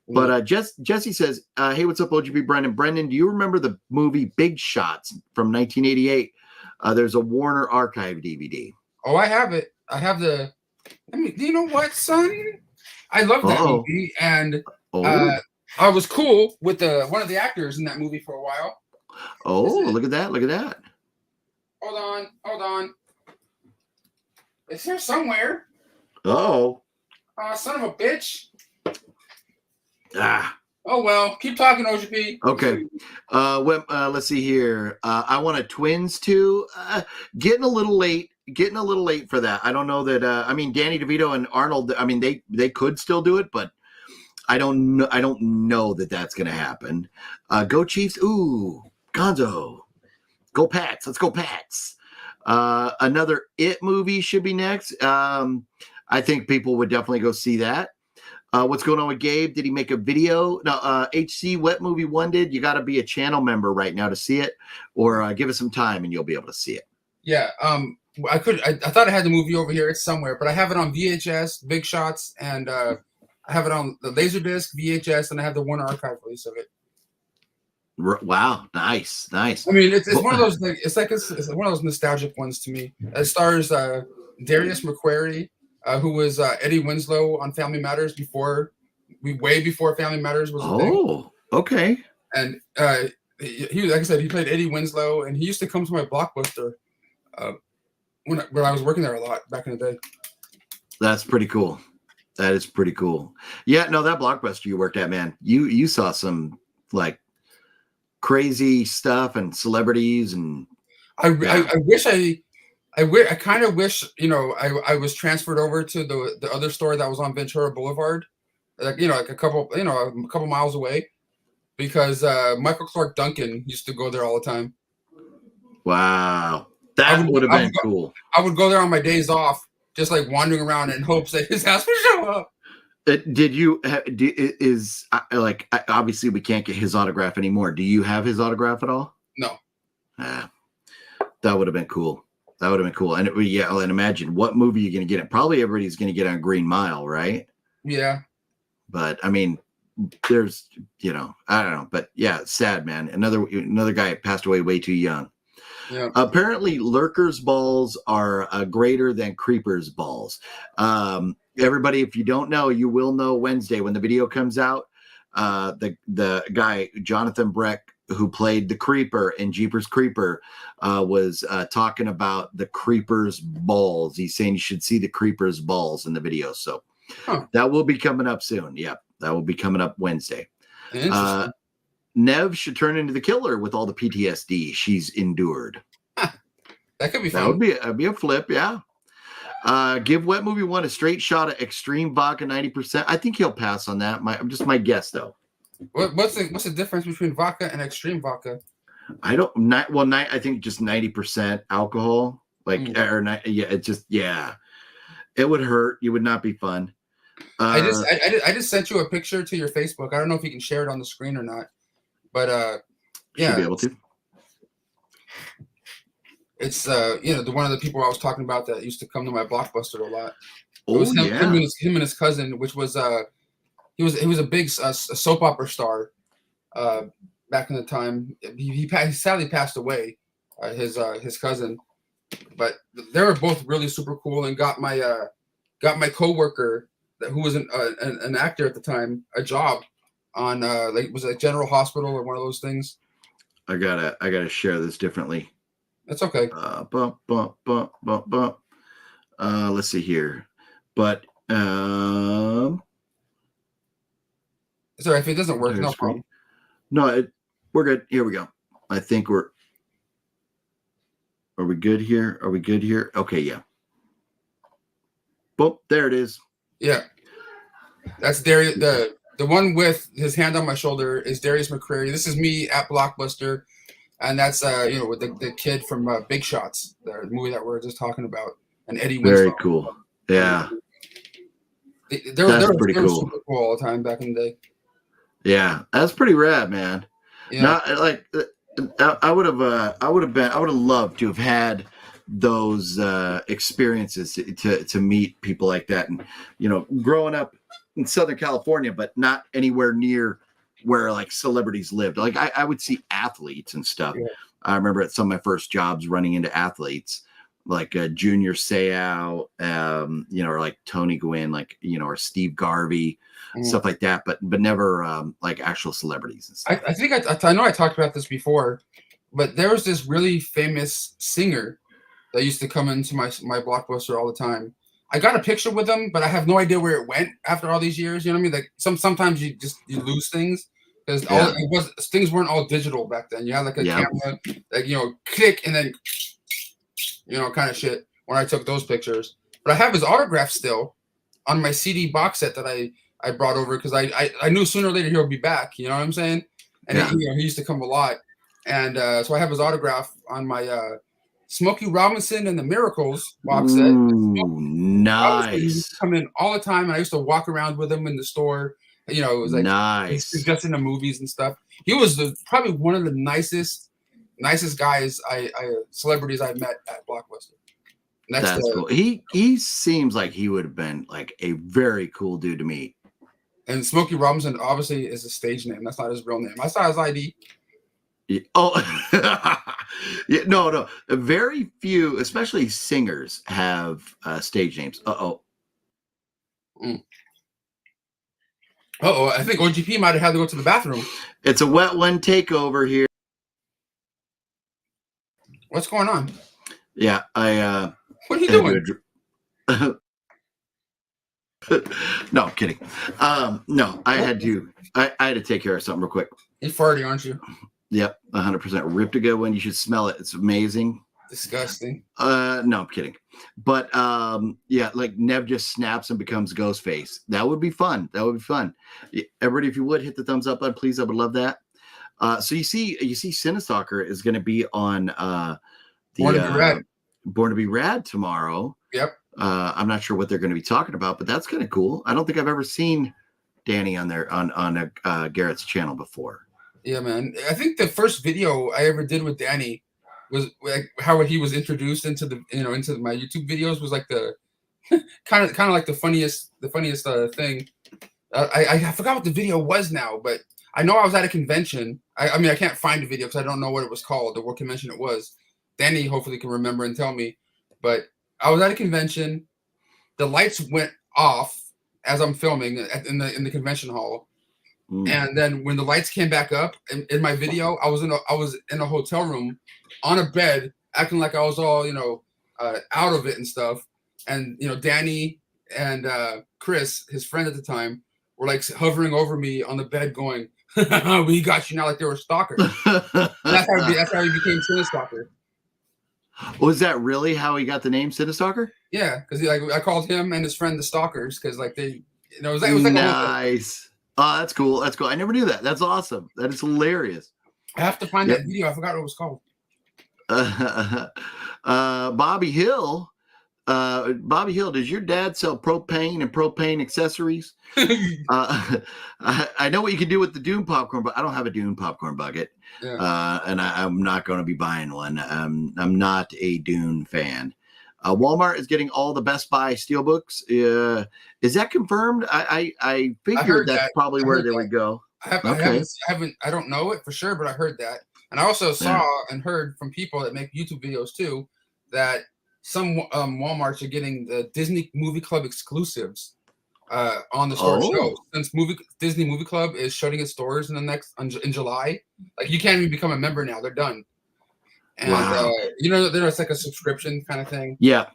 But Jesse says, hey, what's up, OGB Brendan? Brendan, do you remember the movie Big Shots from 1988? There's a Warner Archive DVD. Oh, I have it. I have the. I mean, you know what, son? I love that movie, and I was cool with one of the actors in that movie for a while. Oh, look at that! Look at that! Hold on. It's here somewhere. Oh. Son of a bitch. Ah. Oh well, keep talking, OGP. Okay. Let's see here. I want a Twins too. Getting a little late for that. I don't know that. I mean, Danny DeVito and Arnold. I mean, they could still do it, but I don't know that that's going to happen. Go Chiefs. Ooh, Gonzo. Go Pats. Let's go Pats. Another It movie should be next. I think people would definitely go see that. What's going on with Gabe? Did he make a video? No, HC Wet Movie 1 did. You got to be a channel member right now to see it, or give us some time and you'll be able to see it. Yeah. I thought I had the movie over here. It's somewhere, but I have it on VHS, Big Shots, and I have it on the Laserdisc, VHS, and I have the Warner Archive release of it. Wow, nice. I mean, it's one of those it's one of those nostalgic ones to me. It stars Darius McQuarrie, who was Eddie Winslow on Family Matters way before Family Matters was a thing. Oh, okay. And he, like I said, he played Eddie Winslow, and he used to come to my Blockbuster when I was working there a lot back in the day. That's pretty cool. That is pretty cool. Yeah, no, that Blockbuster you worked at, man, you saw some like crazy stuff and celebrities, and I kind of wish, you know, I was transferred over to the other store that was on Ventura Boulevard, like, you know, like a couple miles away, because Michael Clark Duncan used to go there all the time. Wow, that would have been cool. I would go there on my days off, just like wandering around in hopes that his house would show up. Did you obviously we can't get his autograph anymore. Do you have his autograph at all? No. That would have been cool. And and imagine what movie you're going to get it. Probably everybody's going to get on Green Mile, right? Yeah. But I mean, there's, you know, I don't know, but yeah, sad, man. Another guy passed away way too young. Yeah. Apparently Lurker's balls are greater than Creeper's balls. Everybody, if you don't know, you will know Wednesday when the video comes out. The guy, Jonathan Breck, who played the Creeper in Jeepers Creeper, was talking about the Creeper's balls. He's saying you should see the Creeper's balls in the video. So that will be coming up soon. Yep, that will be coming up Wednesday. Nev should turn into the killer with all the PTSD she's endured. That could be fun. That'd be a flip, yeah. Give Wet Movie 1 a straight shot of extreme vodka 90%. I think he'll pass on that. Just my guess, though. What's the difference between vodka and extreme vodka? I think just 90% alcohol. It's just, yeah. It would hurt. You would not be fun. I just sent you a picture to your Facebook. I don't know if you can share it on the screen or not, but yeah, should be able to. It's the one of the people I was talking about that used to come to my Blockbuster a lot. It Oh was him, yeah, him and his cousin, which was he was a big soap opera star back in the time. He sadly passed away, his cousin, but they were both really super cool and got my coworker who was an actor at the time a job on like was it General Hospital or one of those things. I gotta share this differently. That's okay. Let's see here, but sorry if it doesn't work. No problem. No, we're good. Here we go. I think are we good here? Are we good here? Okay, yeah. Boop, there it is. Yeah. That's Darius. The one with his hand on my shoulder is Darius McCrary. This is me at Blockbuster. And that's with the kid from Big Shots, the movie that we were just talking about, and Eddie Winslow. Very cool. Yeah. They were pretty cool. Super cool all the time back in the day. Yeah, that's pretty rad, man. Yeah. Not like I would have loved to have had those experiences to meet people like that, and growing up in Southern California, but not anywhere near where like celebrities lived. Like I would see athletes and stuff. Yeah. I remember at some of my first jobs running into athletes like Junior Seau, or like Tony Gwynn, like, or Steve Garvey, stuff like that, but never like actual celebrities and stuff. I think I know I talked about this before, but there was this really famous singer that used to come into my Blockbuster all the time. I got a picture with him, but I have no idea where it went after all these years. You know what I mean? Like sometimes you lose things because things weren't all digital back then. You had like a camera, like click and then kind of shit. When I took those pictures, but I have his autograph still on my CD box set that I brought over because I knew sooner or later he'll be back. You know what I'm saying? And he used to come a lot, and so I have his autograph on my Smokey Robinson and the Miracles box set. Nice. He used to come in all the time, and I used to walk around with him in the store. It was like nice, suggesting the movies and stuff. He was probably one of the nicest guys celebrities I met at Blockbuster. That's cool. He seems like he would have been like a very cool dude to meet. And Smokey Robinson obviously is a stage name. That's not his real name. I saw his ID. Oh, yeah, no. Very few, especially singers, have stage names. I think OGP might have had to go to the bathroom. It's a wet one takeover here. What's going on? Yeah, what are you doing? No, I'm kidding. No, I had to take care of something real quick. You're farting, aren't you? Yep, 100%. Ripped to go when you should smell it. It's amazing. Disgusting. No, I'm kidding. But like Nev just snaps and becomes Ghostface. That would be fun. Everybody, if you would hit the thumbs up button, please. I would love that. So you see Cinestalker is going to be on Born to Be Rad tomorrow. Yep. I'm not sure what they're going to be talking about, but that's kind of cool. I don't think I've ever seen Danny on there on Garrett's channel before. Yeah, man. I think the first video I ever did with Danny was like how he was introduced into into my YouTube videos was like the kind of like the funniest thing. I forgot what the video was now, but I know I was at a convention. I mean I can't find the video because I don't know what it was called or what convention it was. Danny hopefully can remember and tell me. But I was at a convention. The lights went off as I'm filming in the convention hall. And then when the lights came back up in my video, I was in a hotel room on a bed, acting like I was all out of it and stuff. And Danny and Chris, his friend at the time, were like hovering over me on the bed, going, "We got you now," like they were stalkers. That's how he became Cinestalker. Was that really how he got the name Cinestalker? Yeah, because I called him and his friend the Stalkers because like they, it was like nice. Oh, that's cool. That's cool. I never knew that. That's awesome. That is hilarious. I have to find that video. I forgot what it was called. Bobby Hill Bobby Hill, does your dad sell propane and propane accessories? I know what you can do with the Dune popcorn, but I don't have a Dune popcorn bucket. Yeah. And I'm not going to be buying one. I'm not a Dune fan. Walmart is getting all the Best Buy steelbooks. Is that confirmed? I figured that's probably where they would go. I don't know it for sure, but I heard that. And I also saw and heard from people that make YouTube videos too, that some Walmarts are getting the Disney Movie Club exclusives on the store shelves. Since Disney Movie Club is shutting its doors in July, like you can't even become a member now; they're done. And it's like a subscription kind of thing. Yeah,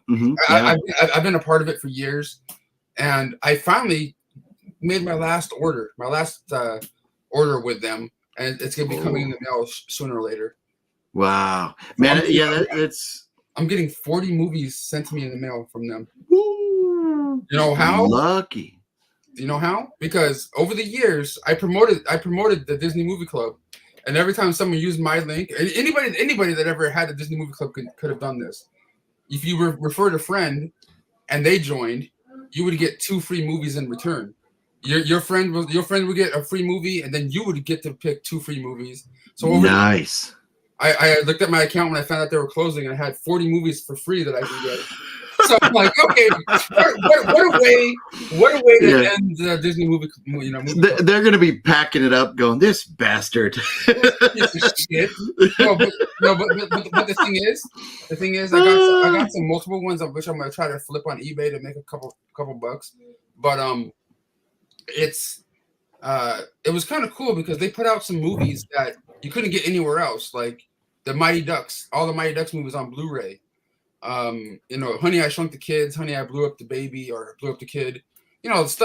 I've been a part of it for years, and I finally made my last order with them, and it's gonna be coming in the mail sooner or later. Wow, man! I'm getting 40 movies sent to me in the mail from them. Woo. You know how? Lucky. Do you know how? Because over the years, I promoted the Disney Movie Club, and every time someone used my link, anybody that ever had a Disney Movie Club could have done this. If you referred a friend, and they joined, you would get 2 free movies in return. Your friend would get a free movie, and then you would get to pick 2 free movies. So nice. I looked at my account when I found out they were closing, and I had 40 movies for free that I could get. So I'm like, okay, what a way to end the Disney movie. They're going to be packing it up, going, this bastard. Shit. No, but the thing is, I got some multiple ones of which I'm going to try to flip on eBay to make a couple bucks. But it was kind of cool because they put out some movies that you couldn't get anywhere else, like the Mighty Ducks, all the Mighty Ducks movies on Blu-ray. Honey, I Shrunk the Kids, Honey, I Blew Up the Baby, or Blew Up the Kid.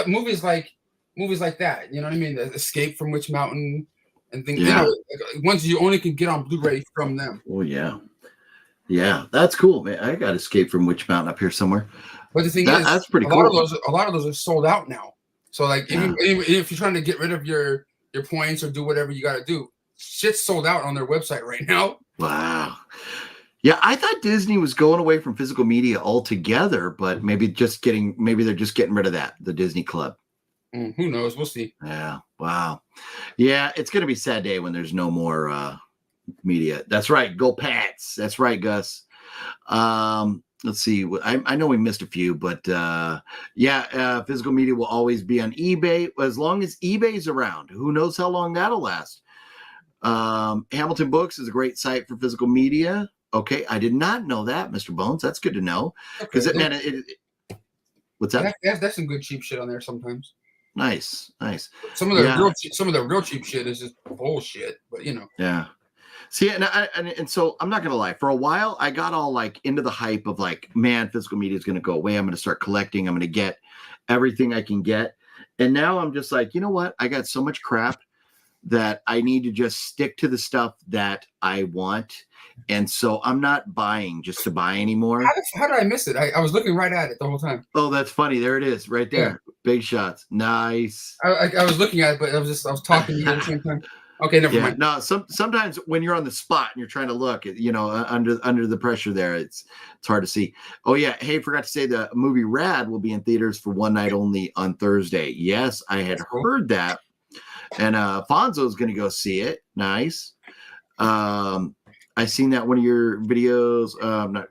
Movies like that. You know what I mean? Escape from Witch Mountain and things. Yeah. Ones you only can get on Blu-ray from them. Oh yeah, that's cool, man. I got Escape from Witch Mountain up here somewhere. But the thing is, that's pretty cool. A lot of those are sold out now. So like, even if you're trying to get rid of your points or do whatever you got to do, shit's sold out on their website right now. Wow. Yeah, I thought Disney was going away from physical media altogether, but maybe they're just getting rid of that, the Disney Club. Who knows? We'll see. Yeah. Wow. Yeah, it's going to be a sad day when there's no more media. That's right. Go Pats. That's right, Gus. Let's see. I know we missed a few, but physical media will always be on eBay as long as eBay's around. Who knows how long that'll last? Hamilton Books is a great site for physical media. Okay, I did not know that, Mr. Bones. That's good to know. Because what's that? That's some good cheap shit on there sometimes. Nice. Some of the real cheap shit is just bullshit, but Yeah. See, and so I'm not gonna lie. For a while, I got all like into the hype of like, man, physical media is gonna go away. I'm gonna start collecting. I'm gonna get everything I can get. And now I'm just like, you know what? I got so much crap that I need to just stick to the stuff that I want. And so I'm not buying just to buy anymore. How did I miss it? I was looking right at it the whole time. Oh, that's funny. There it is right there. Yeah. Big shots. Nice. I was looking at it, but I was talking to you at the same time. Okay, never mind. No, sometimes when you're on the spot and you're trying to look, under the pressure there, it's hard to see. Oh yeah. Hey, forgot to say the movie Rad will be in theaters for one night only on Thursday. Yes, I had heard that. And Fonzo's going to go see it. Nice. I seen that one of your videos. I'm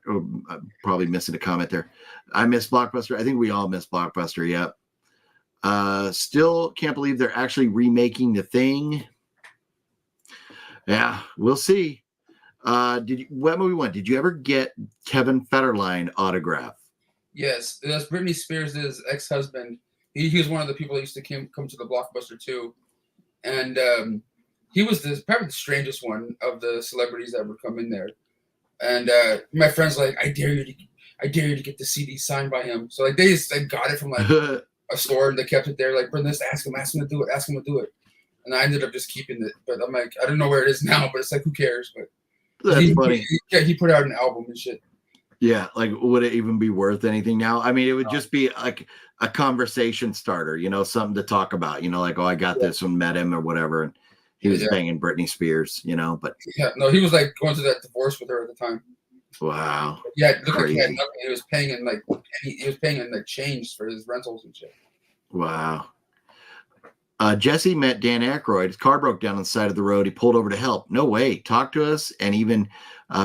probably missing a comment there. I miss Blockbuster. I think we all miss Blockbuster. Yep. Still can't believe they're actually remaking The Thing. Yeah, we'll see. What movie went? Did you ever get Kevin Federline autograph? Yes, that's Britney Spears' ex-husband. He was one of the people that used to come to the Blockbuster too. And he was probably the strangest one of the celebrities that would come in there. And my friend's like, I dare you to get the CD signed by him. So like they got it from like a store and they kept it there. Like, bring this, ask him to do it. And I ended up just keeping it. But I'm like, I don't know where it is now, but it's like, who cares? But that's funny. He put out an album and shit. Yeah, like would it even be worth anything now? I mean, it would just be like a conversation starter, something to talk about, like, oh, I got this one, met him or whatever. And he was banging Britney Spears, but no, he was like going through that divorce with her at the time. Wow. Yeah, it looked like he had Crazy. nothing. He was paying in like he was paying in like change for his rentals and shit. Wow. Jesse met Dan Aykroyd. His car broke down on the side of the road. He pulled over to help. No way. Talked to us and even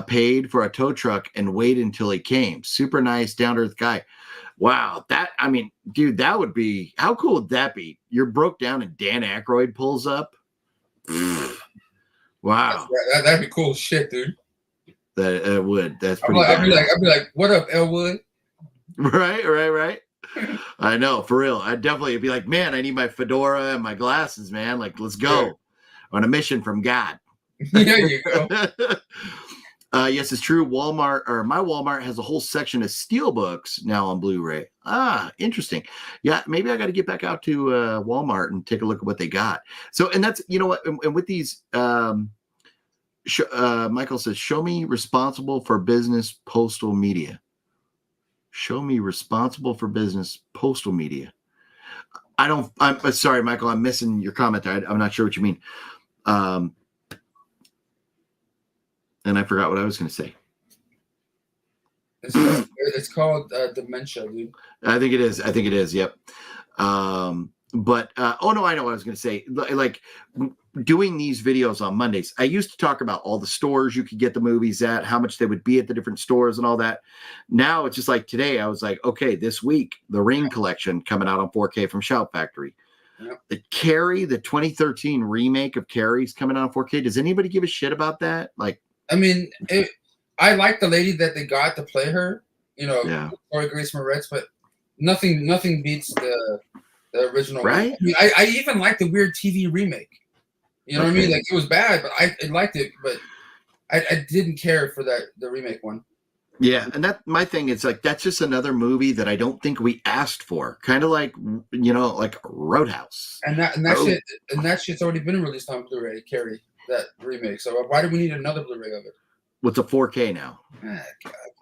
paid for a tow truck and waited until he came. Super nice, down to earth guy. Wow. I mean, dude, that would be, how cool would that be? You're broke down and Dan Aykroyd pulls up. Wow. That'd be cool as shit, dude. That would. That's pretty bad. I'd be like, what up, Elwood? Right. I know, for real. I'd definitely be like, man, I need my fedora and my glasses, man. Like, let's go on a mission from God. There you go. Yes, it's true. Walmart, or my Walmart, has a whole section of steelbooks now on Blu-ray. Interesting. Yeah, maybe I got to get back out to Walmart and take a look at what they got. So, and that's, you know what, and with these, Michael says, show me responsible for business postal media. Show me responsible for business postal media. I'm sorry, Michael, I'm missing your comment there. I'm not sure what you mean. And I forgot what I was going to say. It's called dementia, dude. I think it is. Yep. But oh no, I know what I was going to say. Like doing these videos on Mondays, I used to talk about all the stores you could get the movies at, how much they would be at the different stores and all that. Now it's just like today, I was like, okay, this week, the Ring collection coming out on 4K from Shout Factory. Yep. The Carrie, the 2013 remake of Carrie's coming out on 4K. Does anybody give a shit about that? Like, I mean, I like the lady that they got to play her, you know, Corey Grace Moretz, but nothing beats the original. Right? I mean, I even like the weird TV remake. You know what I mean? Like, it was bad, but I liked it, but I didn't care for the remake one. Yeah, and that my thing is like that's just another movie that I don't think we asked for. Kind of like, you know, like Roadhouse. And that shit's already been released on Blu-ray, Carrie, that remake. So why do we need another Blu-ray of it? What's a 4K now? God.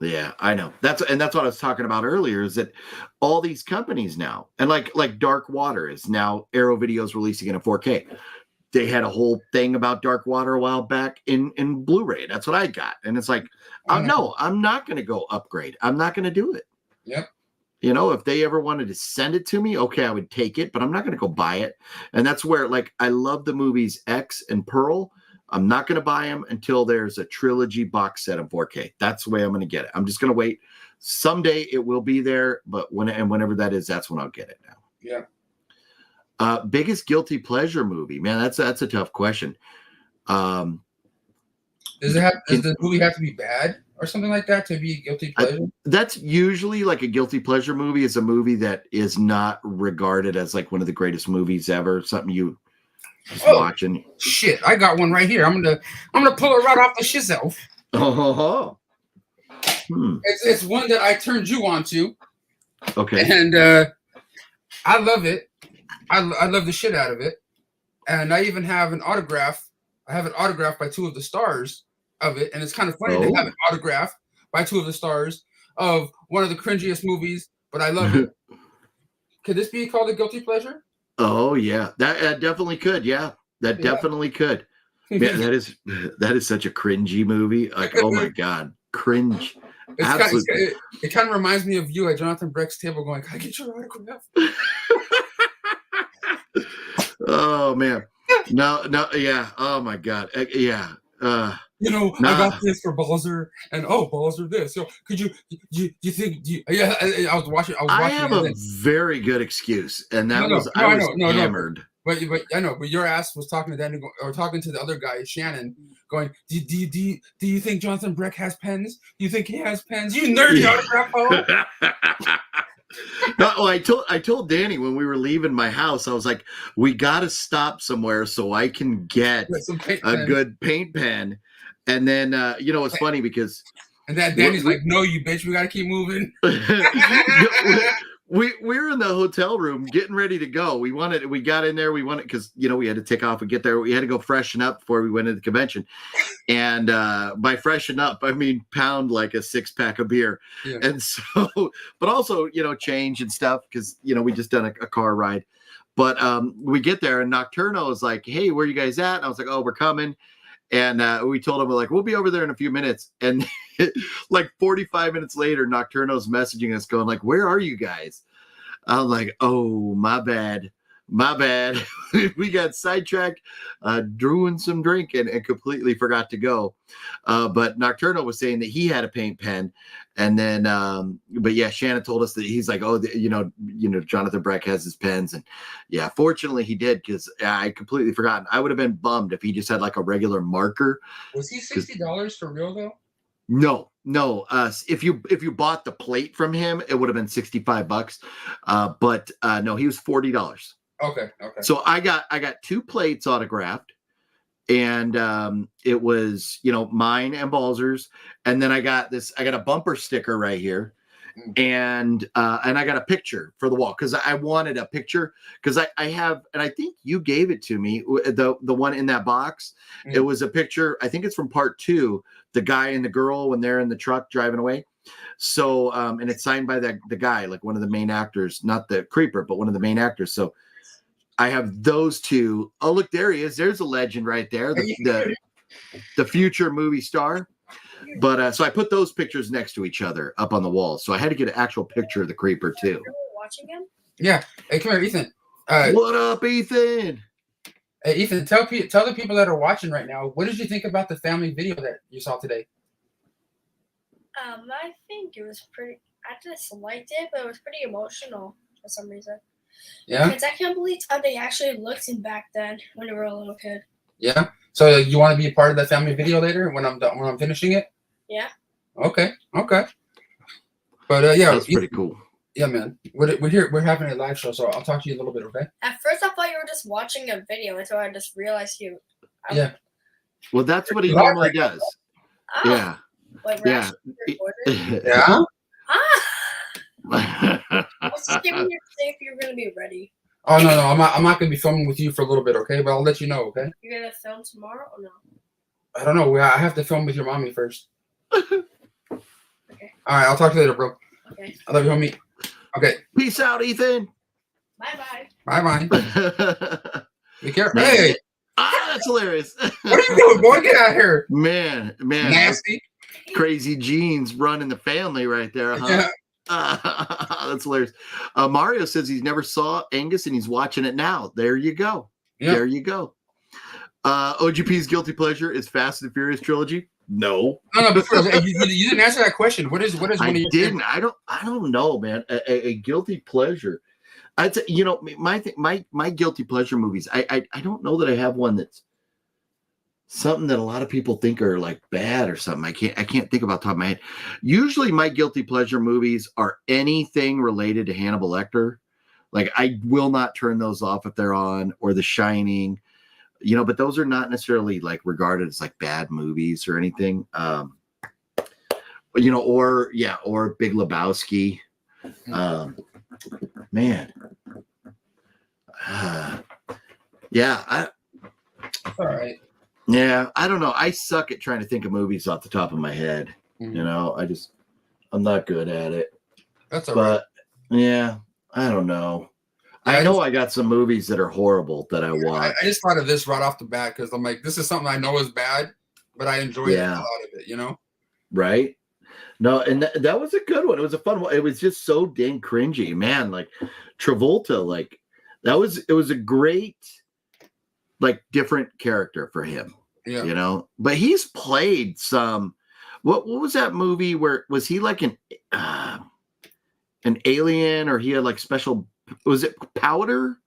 Yeah, I know. That's what I was talking about earlier, is that all these companies now, and like Dark Water is now Arrow Video's releasing it in 4K. They had a whole thing about Dark Water a while back in Blu-ray. That's what I got. And it's like, no, I'm not going to go upgrade. I'm not going to do it. Yep. You know, if they ever wanted to send it to me, okay, I would take it, but I'm not going to go buy it. And that's where, like, I love the movies X and Pearl. I'm not going to buy them until there's a trilogy box set in 4K. That's the way I'm going to get it. I'm just going to wait. Someday it will be there, but whenever that is, that's when I'll get it now. Yeah. Biggest guilty pleasure movie, man. That's a tough question. Does the movie have to be bad or something like that to be a guilty pleasure? That's usually like a guilty pleasure movie is a movie that is not regarded as like one of the greatest movies ever. Something you watching. Shit, I got one right here. I'm gonna pull it right off the shelf. Oh. It's one that I turned you on to. Okay. And I love it. I love the shit out of it. And I even have an autograph. I have an autograph by two of the stars of it. And it's kind of funny to have an autograph by two of the stars of one of the cringiest movies, but I love it. Could this be called a guilty pleasure? Oh, yeah. That definitely could. Yeah. That definitely could. Yeah, that is such a cringy movie. Like, oh my God. Cringe. It kind of reminds me of you at Jonathan Breck's table going, can I get your autograph? Oh man, no, yeah. Oh my God, yeah. I got this for Balzer, and Balzer this. So could you think? Yeah, I was watching. I have a very good excuse, and that I was hammered. But I know. But your ass was talking to Danny or talking to the other guy, Shannon, going, Do you think Jonathan Breck has pens? Do you think he has pens? You nerdy autograph hole. No, I told Danny when we were leaving my house, I was like, we got to stop somewhere so I can get a good paint pen. And then, it's funny because. And then Danny's like, no, you bitch, we got to keep moving. We were in the hotel room getting ready to go. We got in there. We wanted, because, we had to take off and get there. We had to go freshen up before we went to the convention. And by freshen up, I mean, pound like a 6-pack of beer. Yeah. And so, but also, change and stuff because, we just done a car ride. But we get there and Nocturno is like, hey, where are you guys at? And I was like, oh, we're coming. And we told him, we're like, we'll be over there in a few minutes. And like 45 minutes later, Nocturno's messaging us going like, where are you guys? I'm like, oh, my bad. My bad. We got sidetracked, doing some drinking and completely forgot to go. But Nocturno was saying that he had a paint pen. And then, but yeah, Shannon told us that he's like, oh, Jonathan Breck has his pens. And yeah, fortunately he did, because I completely forgotten. I would have been bummed if he just had like a regular marker. Was he $60 for real though? No. If you bought the plate from him, it would have been $65. But no, he was $40. Okay. So I got 2 plates autographed, and it was mine and Balzer's, and then I got a bumper sticker right here, and I got a picture for the wall because I wanted a picture because I have, and I think you gave it to me, the one in that box. It was a picture. I think it's from part 2, the guy and the girl when they're in the truck driving away. So and it's signed by the guy, like one of the main actors, not the creeper, but one of the main actors. So I have those 2. Oh, look, there he is. There's a legend right there, the future movie star. But so I put those pictures next to each other up on the wall. So I had to get an actual picture of the creeper too. Watching him? Yeah. Hey, come here, Ethan. What up, Ethan? Hey, Ethan, tell the people that are watching right now, what did you think about the family video that you saw today? I think it was pretty. I just liked it, but it was pretty emotional for some reason. Yeah. Because I can't believe how they actually looked in back then when they were a little kid. Yeah. So you want to be a part of that family video later when I'm done, when I'm finishing it? Yeah. Okay. But yeah, that's pretty cool. Yeah, man. We're here. We're having a live show, so I'll talk to you a little bit. Okay. At first, I thought you were just watching a video until I just realized you. Yeah. Well, that's what he normally does. Oh. Yeah. Wait, Yeah. Yeah. I was just giving you to see if you're gonna be ready. Oh no, I'm not gonna be filming with you for a little bit, okay? But I'll let you know, okay? You're gonna film tomorrow or no? I don't know. I have to film with your mommy first. Okay. All right, I'll talk to you later, bro. Okay. I love you, homie. Okay. Peace out, Ethan. Bye. Bye. Be careful. Hey, that's hilarious. what are you doing, boy? Get out of here. Man. Nasty. Crazy genes running the family right there, huh? Yeah. That's hilarious. Mario says he's never saw Angus and he's watching it now. There you go. Yeah. There you go. OGP's guilty pleasure is Fast and Furious trilogy. No. No. But first, you didn't answer that question. What is one of your didn't. I don't know, man. A guilty pleasure. I'd say, my guilty pleasure movies. I don't know that I have one that's something that a lot of people think are like bad or something. I can't think about the top of my head. Usually my guilty pleasure movies are anything related to Hannibal Lecter. Like I will not turn those off if they're on, or The Shining, but those are not necessarily like regarded as like bad movies or anything. Or Big Lebowski. All right. Yeah, I don't know. I suck at trying to think of movies off the top of my head. Mm-hmm. I'm not good at it. That's all right. But yeah, I don't know. I know I got some movies that are horrible that I watch. I just thought of this right off the bat because I'm like, this is something I know is bad, but I enjoyed the hell out of it, Right? No, and that was a good one. It was a fun one. It was just so dang cringy, man. Like Travolta, like it was a great, like different character for him. Yeah. But he's played some. What was that movie where was he like an alien, or he had like special? Was it Powder?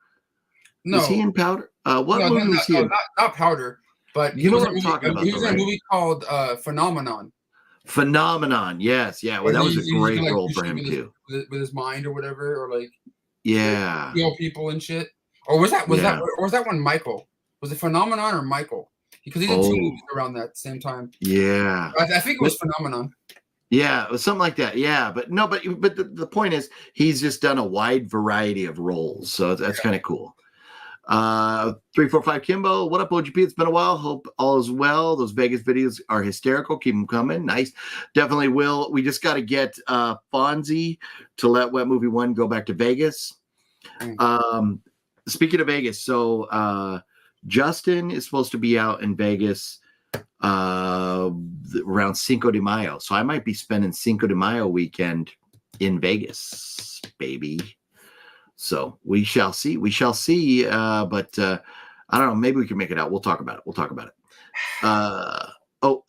No. Was he in Powder? What movie was he in? Not Powder, but you know what I'm talking about. He was in a movie called Phenomenon. Phenomenon, yes, yeah. Well, that was a great role for him too. With his mind or whatever, or like kill people and shit. Or was that one Michael? Was it Phenomenon or Michael? Because he did two movies around that same time. Yeah, I think it was Phenomenon. Yeah, it was something like that. Yeah, but the point is he's just done a wide variety of roles, so that's kind of cool. 345 Kimbo, what up, OGP? It's been a while. Hope all is well. Those Vegas videos are hysterical. Keep them coming. Nice. Definitely will. We just got to get Fonzie to let Wet Movie 1 go back to Vegas. Speaking of Vegas, so Justin is supposed to be out in Vegas around Cinco de Mayo. So I might be spending Cinco de Mayo weekend in Vegas, baby. So we shall see. We shall see. But I don't know. Maybe we can make it out. We'll talk about it.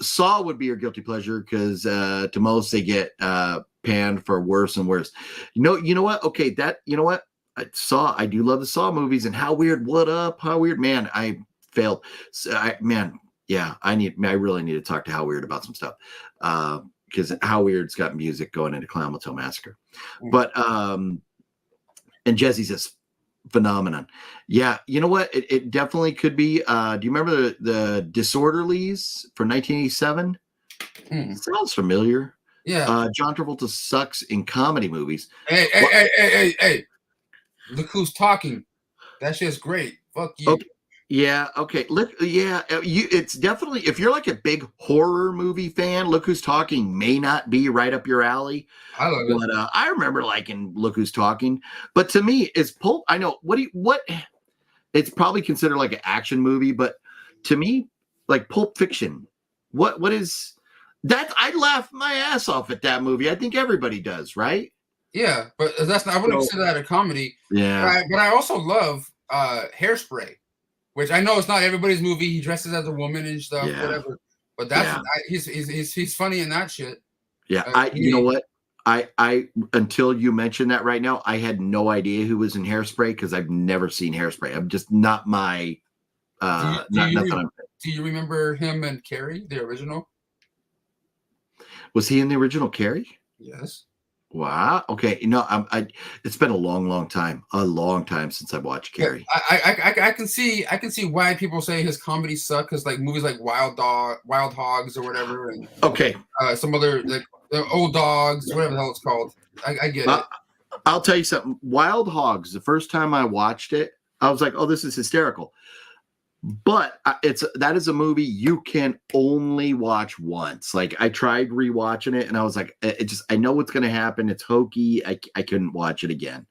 Saw would be your guilty pleasure because to most they get panned for worse and worse. You know what? Okay, you know what? I do love the Saw movies and How Weird, What Up? How Weird, man. I failed. I really need to talk to How Weird about some stuff. Because How Weird's got music going into Clown Motel Massacre. But and Jesse's this phenomenon. Yeah, you know what? It definitely could be. Do you remember the Disorderlies from 1987? Sounds familiar. Yeah. John Travolta sucks in comedy movies. Hey. Look who's talking. That shit's great. Fuck you. Okay. Yeah. Okay. Look. Yeah. It's definitely, if you're like a big horror movie fan, Look Who's Talking may not be right up your alley. I love it. But I remember liking Look Who's Talking. But to me, is Pulp. I know what. It's probably considered like an action movie, but to me, like Pulp Fiction. What is that? I laugh my ass off at that movie. I think everybody does, right? Yeah, but that's not. I wouldn't consider that a comedy. Yeah. But I also love Hairspray, which I know it's not everybody's movie. He dresses as a woman and stuff, whatever. But that's he's funny in that shit. Yeah, you know what? I until you mentioned that right now, I had no idea who was in Hairspray because I've never seen Hairspray. I'm just not my. Do you remember him and Carrie, the original? Was he in the original Carrie? Yes. Wow. Okay. It's been a long time since I watched Carrie. I can see why people say his comedy suck because like movies like Wild Hogs or whatever, and some other like Old Dogs, whatever the hell it's called. I get it. I'll tell you something. Wild Hogs. The first time I watched it, I was like, "Oh, this is hysterical." But that is a movie you can only watch once. Like I tried rewatching it, and I was like, I know what's going to happen. It's hokey. I couldn't watch it again.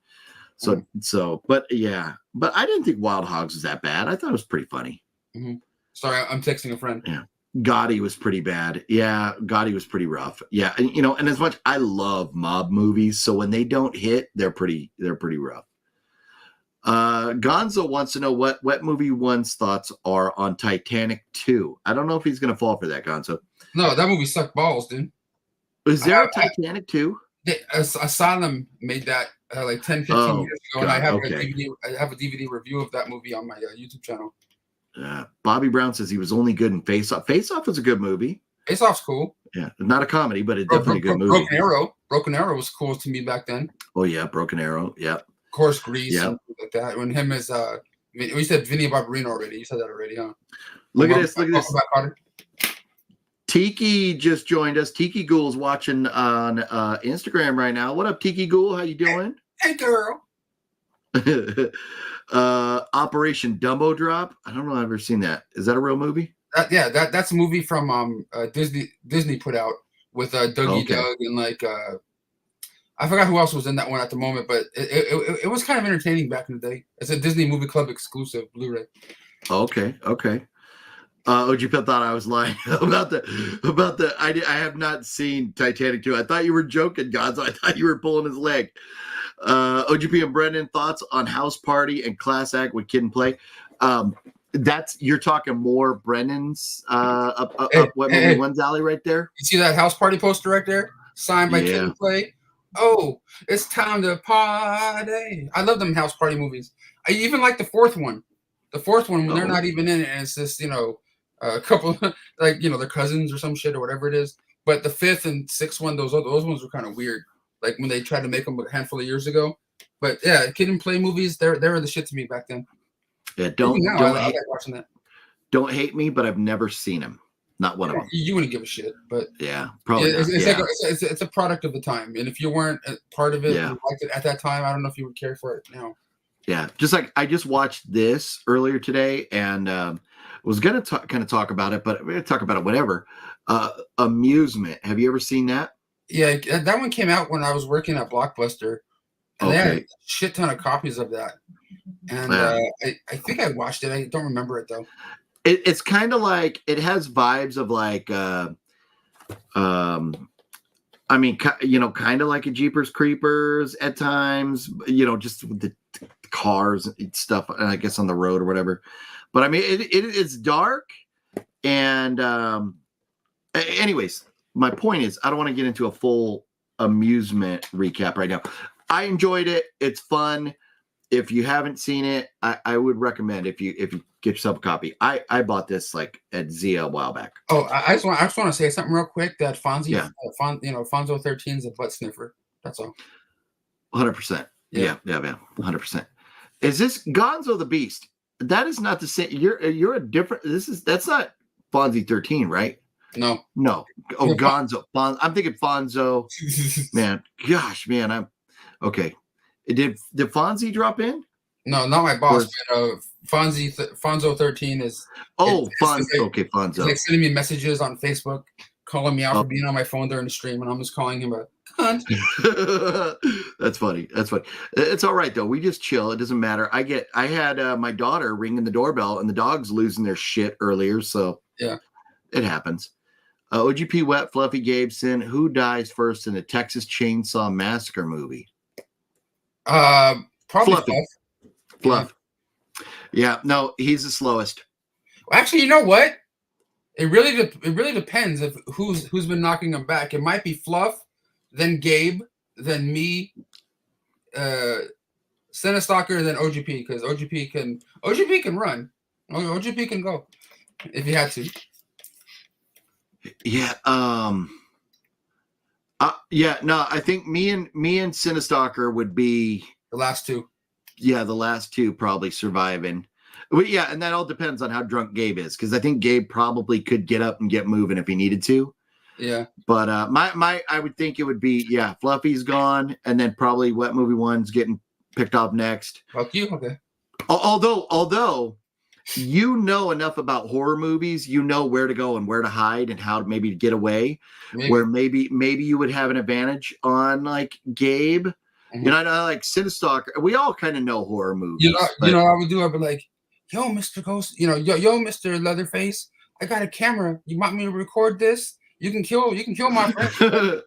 But I didn't think Wild Hogs was that bad. I thought it was pretty funny. Mm-hmm. Sorry, I'm texting a friend. Yeah, Gotti was pretty bad. Yeah, Gotti was pretty rough. Yeah, and as much I love mob movies, so when they don't hit, they're pretty rough. Gonzo wants to know what movie one's thoughts are on Titanic 2. I don't know if he's going to fall for that, Gonzo. No, that movie sucked balls, dude. Is there a Titanic 2? Asylum made that like 10, 15 years ago, God, and I have a DVD review of that movie on my YouTube channel. Bobby Brown says he was only good in Face Off. Face Off was a good movie. Face Off's cool. Yeah, not a comedy, but it's definitely a good movie. Broken Arrow was cool to me back then. Oh yeah, Broken Arrow. Yeah. Of course, Grease and like that. When him as we said Vinny Barbarino already. You said that already, huh? Look at this. Tiki just joined us. Tiki Ghoul's watching on Instagram right now. What up, Tiki Ghoul? How you doing? Hey girl. Operation Dumbo Drop. I don't know. I've ever seen that. Is that a real movie? That's a movie from Disney put out with Dougie Doug and like I forgot who else was in that one at the moment, but it was kind of entertaining back in the day. It's a Disney Movie Club exclusive Blu-ray. Okay. Ojipel thought I was lying about the. I have not seen Titanic 2. I thought you were joking, Gonzo. I thought you were pulling his leg. OGP and Brendan, thoughts on House Party and Class Act with Kid and Play? You're talking more Brendan's one's alley right there. You see that House Party poster right there, signed by Kid and Play. Oh, it's time to party. I love them House Party movies. I even like the fourth one. The fourth one when they're not even in it, and it's just a couple like their cousins or some shit or whatever it is. But the fifth and sixth one, those ones were kind of weird. Like when they tried to make them a handful of years ago. But yeah, Kid and Play movies, they were the shit to me back then. Yeah, I like watching that. Don't hate me, but I've never seen them. Not one of them. You wouldn't give a shit, but yeah, probably. It's a product of the time, and if you weren't part of it, you liked it at that time, I don't know if you would care for it now. Yeah, just like I just watched this earlier today, and was gonna kind of talk about it, but we're gonna talk about it whatever. Amusement. Have you ever seen that? Yeah, that one came out when I was working at Blockbuster, and they had a shit ton of copies of that. And I think I watched it. I don't remember it though. It's kind of like it has vibes of like I mean, kind of like a Jeepers Creepers at times, just with the cars and stuff, I guess on the road or whatever. But I mean, it's dark. And anyways, my point is, I don't want to get into a full amusement recap right now. I enjoyed it. It's fun. If you haven't seen it, I would recommend if you get yourself a copy. I bought this like at Zia a while back. Oh, I just want to say something real quick. That Fonzie, Yeah. Fonzo 13 is a butt sniffer. That's all. 100%. Yeah, 100%. Is this Gonzo the Beast? That is not the same. You're a different. That's not Fonzie 13, right? No. Oh, Gonzo. I'm thinking Fonzo. Man, gosh, man, I'm okay. Did Fonzie drop in? No, not my boss. But, Fonzo 13 is. Oh, Fonzo. Okay, Fonzo. He's like sending me messages on Facebook, calling me out for being on my phone during the stream, and I'm just calling him a cunt. That's funny. It's all right though. We just chill. It doesn't matter. I had my daughter ringing the doorbell, and the dog's losing their shit earlier, so yeah, it happens. OGP Wet Fluffy Gabeson. Who dies first in the Texas Chainsaw Massacre movie? Probably Fluff. Yeah, no, he's the slowest. Actually, you know what? It really depends of who's been knocking him back. It might be Fluff, then Gabe, then me, Cinestalker, then OGP, because OGP can run. OGP can go if he had to. Yeah. No, I think me and Cinestalker would be the last two. Yeah, the last two probably surviving. But yeah, and that all depends on how drunk Gabe is, because I think Gabe probably could get up and get moving if he needed to. Yeah. But I would think it would be Fluffy's gone, and then probably Wet Movie 1's getting picked off next. Fuck you, okay. Although you know enough about horror movies, you know where to go and where to hide and how to maybe get away. Where maybe you would have an advantage on like Gabe. Mm-hmm. I know like Cinestalker. We all kind of know horror movies. I would do. I'd be like, "Yo, Mr. Ghost. Yo, Mr. Leatherface. I got a camera. You want me to record this? You can kill my friend."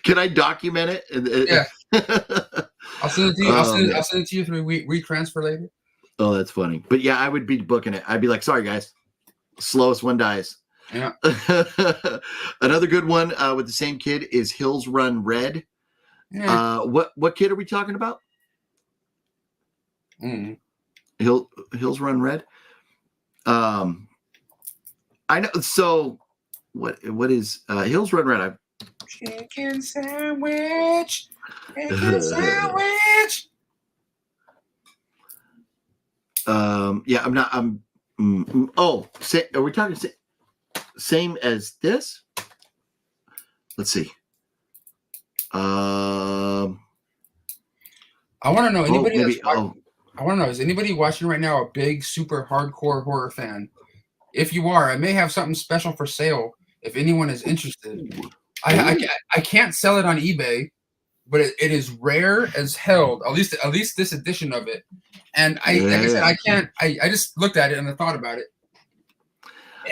Can I document it? Yeah. I'll send it to you. I'll send it to you through WeTransfer later. Oh, that's funny. But yeah, I would be booking it. I'd be like, "Sorry, guys, slowest one dies." Yeah. Another good one with the same kid is Hills Run Red. Yeah. What kid are we talking about? Hills Run Red. I know. So what is Hills Run Red? Chicken sandwich. Chicken sandwich. Yeah, I'm not. Are we talking same as this? Let's see. I want to know anybody. I want to know, is anybody watching right now a big, super hardcore horror fan? If you are, I may have something special for sale. If anyone is interested, I can't sell it on eBay, but it is rare as hell. At least this edition of it. And like I said, I can't. I just looked at it and I thought about it.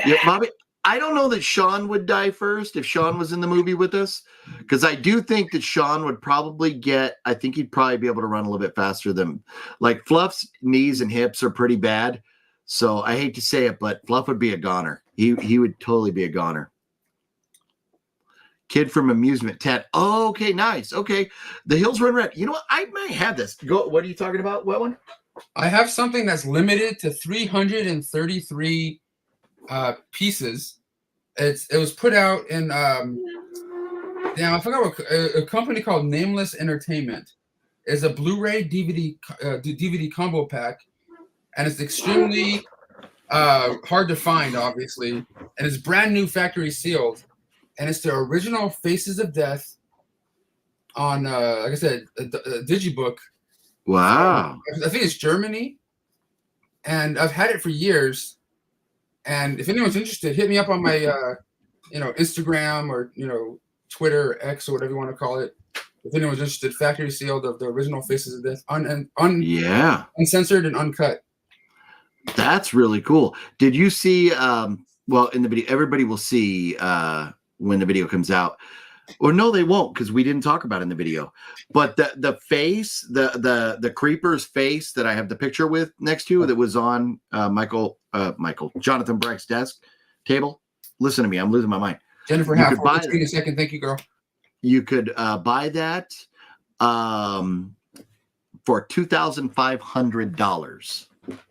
Yeah, Bobby. I don't know that Sean would die first if Sean was in the movie with us, because I do think that Sean would probably I think he'd probably be able to run a little bit faster than, like, Fluff's knees and hips are pretty bad. So I hate to say it, but Fluff would be a goner. He would totally be a goner. Kid from Amusement Tent. Oh, okay, nice. Okay. The Hills Run Red. You know what? I might have this. Go. What are you talking about? What one? I have something that's limited to 333 pieces. It was put out in I forgot what a company called Nameless Entertainment. It's a Blu-ray DVD combo pack, and it's extremely hard to find, obviously, and it's brand new, factory sealed, and it's the original Faces of Death on like I said, a digibook. Wow. I think it's Germany, and I've had it for years. And if anyone's interested, hit me up on my, Instagram or, Twitter, or X, or whatever you want to call it. If anyone's interested, factory sealed of the original Faces of Death, uncensored and uncut. That's really cool. Did you see? Well, in the video, everybody will see when the video comes out. Or no, they won't because we didn't talk about it in the video. But the face, the creeper's face that I have the picture with next to that was on Jonathan Brecht's desk table. Listen to me, I'm losing my mind. Jennifer You Half. could buy Give me a second. Thank you, girl. You could buy that for $2,500.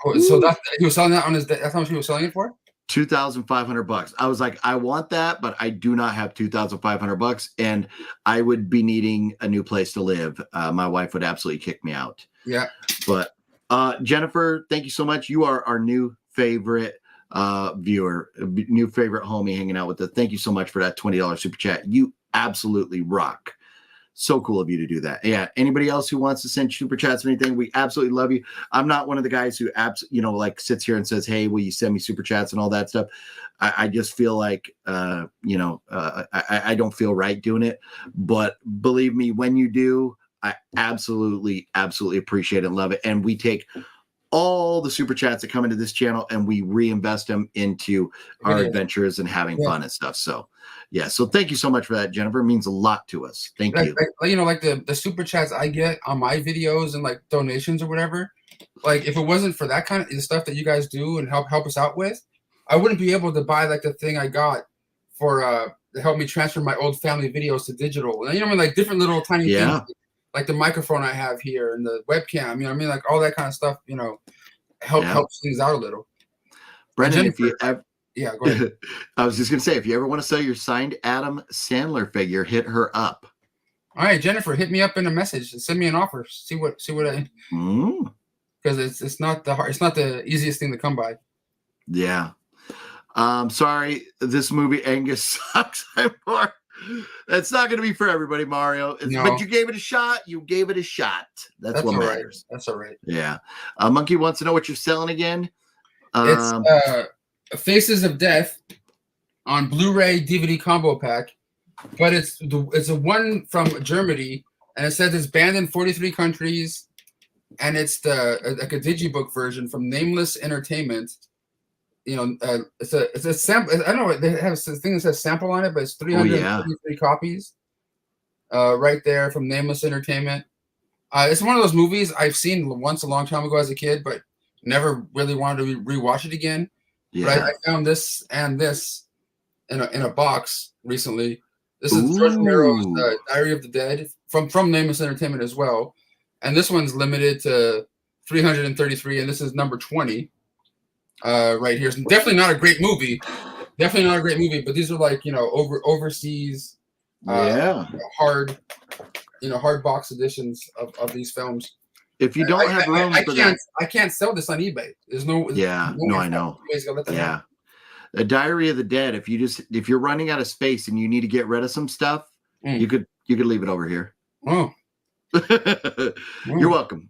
Oh, so that he was selling that on his. That's how much he was selling it for. $2,500. I was like, I want that, but I do not have $2,500, and I would be needing a new place to live. My wife would absolutely kick me out. Yeah. But Jennifer, thank you so much. You are our new favorite viewer, new favorite homie hanging out with us. Thank you so much for that $20 super chat. You absolutely rock. So cool of you to do that. Yeah. Anybody else who wants to send super chats or anything, we absolutely love you. I'm not one of the guys who like sits here and says, "Hey, will you send me super chats?" and all that stuff. I just feel like I don't feel right doing it. But believe me, when you do, I absolutely appreciate it and love it. And we take all the super chats that come into this channel and we reinvest them into our adventures and having fun and stuff. So yeah, so thank you so much for that, Jennifer. It means a lot to us. Thank you. Like the super chats I get on my videos and like donations or whatever, like if it wasn't for that kind of stuff that you guys do and help us out with, I wouldn't be able to buy like the thing I got for to help me transfer my old family videos to digital. And you know what I mean, like different little tiny things, like the microphone I have here and the webcam. You know what I mean, like all that kind of stuff. You know, helps things out a little. Brendan, Jennifer, if you ever. Yeah, go ahead. I was just going to say, if you ever want to sell your signed Adam Sandler figure, hit her up. All right, Jennifer, hit me up in a message. Send me an offer. See what I. Because it's not the easiest thing to come by. Yeah. Sorry, this movie Angus sucks. That's not going to be for everybody, Mario. No. But you gave it a shot. That's what matters. That's all right. Yeah. Monkey wants to know what you're selling again. It's Faces of Death on Blu-ray DVD combo pack, but it's a one from Germany, and it says it's banned in 43 countries, and it's like a digibook version from Nameless Entertainment. You know, it's a sample. I don't know. They have a thing that says sample on it, but it's 333 copies. Right there from Nameless Entertainment. It's one of those movies I've seen once a long time ago as a kid, but never really wanted to rewatch it again. Yeah. But I found this and this in a box recently. This is George Romero's Diary of the Dead from Nameless Entertainment as well, and this one's limited to 333, and this is number 20. Right here. It's definitely not a great movie. But these are like overseas, hard box editions of these films. If you don't have room for that, I can't sell this on eBay. There's no. I know. Yeah, The Diary of the Dead. If you're running out of space and you need to get rid of some stuff, you could leave it over here. Oh. You're welcome.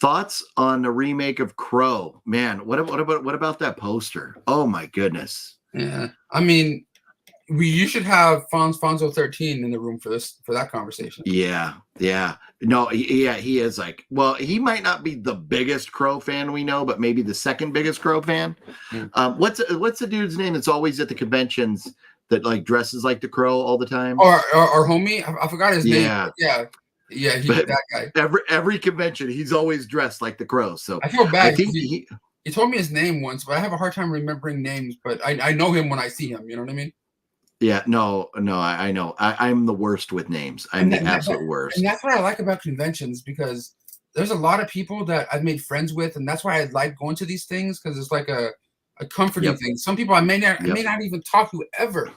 Thoughts on the remake of Crow? Man, what about that poster? Oh my goodness. Yeah, I mean, you should have Fonzo 13 in the room for that conversation. Yeah. No, he is like, well, he might not be the biggest Crow fan we know, but maybe the second biggest Crow fan. What's the dude's name that's always at the conventions that like dresses like the Crow all the time? Our homie, I forgot his name. Yeah, he's that guy. Every convention, he's always dressed like the Crow. So I feel bad. He told me his name once, but I have a hard time remembering names. But I know him when I see him. You know what I mean? Yeah. No. I know. I'm the worst with names. I'm the absolute worst. And that's what I like about conventions, because there's a lot of people that I've made friends with, and that's why I like going to these things, because it's like a comforting thing. Some people I may not even talk to ever,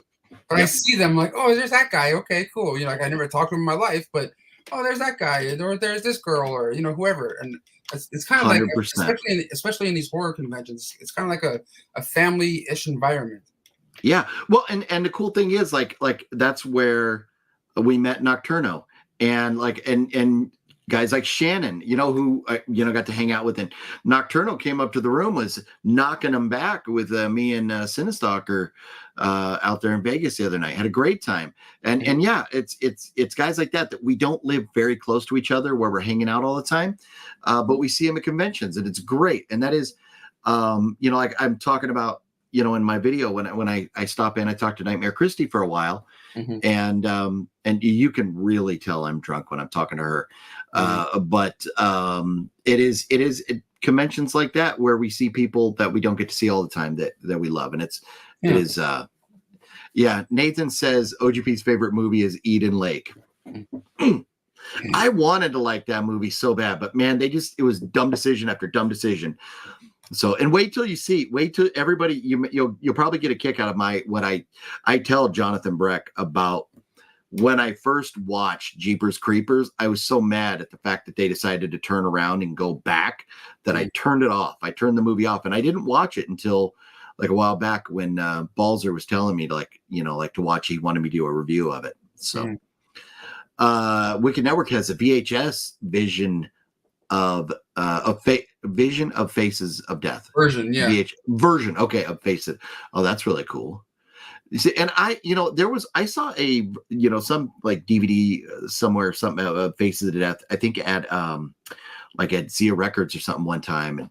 but I see them like, oh, there's that guy. Okay, cool. Like I never talked to him in my life, but oh, there's that guy, or there's this girl, or whoever, and it's kind of 100%. Like, especially in these horror conventions, it's kind of like a family-ish environment. Yeah, well, and the cool thing is like that's where we met Nocturno, and guys like Shannon, who got to hang out with, and Nocturno came up to the room, was knocking them back with me and Cinestalker out there in Vegas the other night. Had a great time, and yeah, it's guys like that we don't live very close to each other where we're hanging out all the time, but we see them at conventions, and it's great. And that is You know, like I'm talking about, you know, in my video when I stop in, I talk to Nightmare Christie for a while, and you can really tell I'm drunk when I'm talking to her. But it is conventions like that where we see people that we don't get to see all the time that we love, and it is. Nathan says OGP's favorite movie is Eden Lake. I wanted to like that movie so bad, but man, it was dumb decision after dumb decision. So, and wait till everybody, you'll probably get a kick out of what I tell Jonathan Breck about when I first watched Jeepers Creepers. I was so mad at the fact that they decided to turn around and go back that I turned it off. I turned the movie off, and I didn't watch it until like a while back when Balzer was telling me to to watch. He wanted me to do a review of it. So Wicked Network has a VHS vision of Vision of Faces of Death version of Faces. Oh, that's really cool. You see, and I saw some like DVD somewhere, something of Faces of Death, I think at at Zia Records or something one time,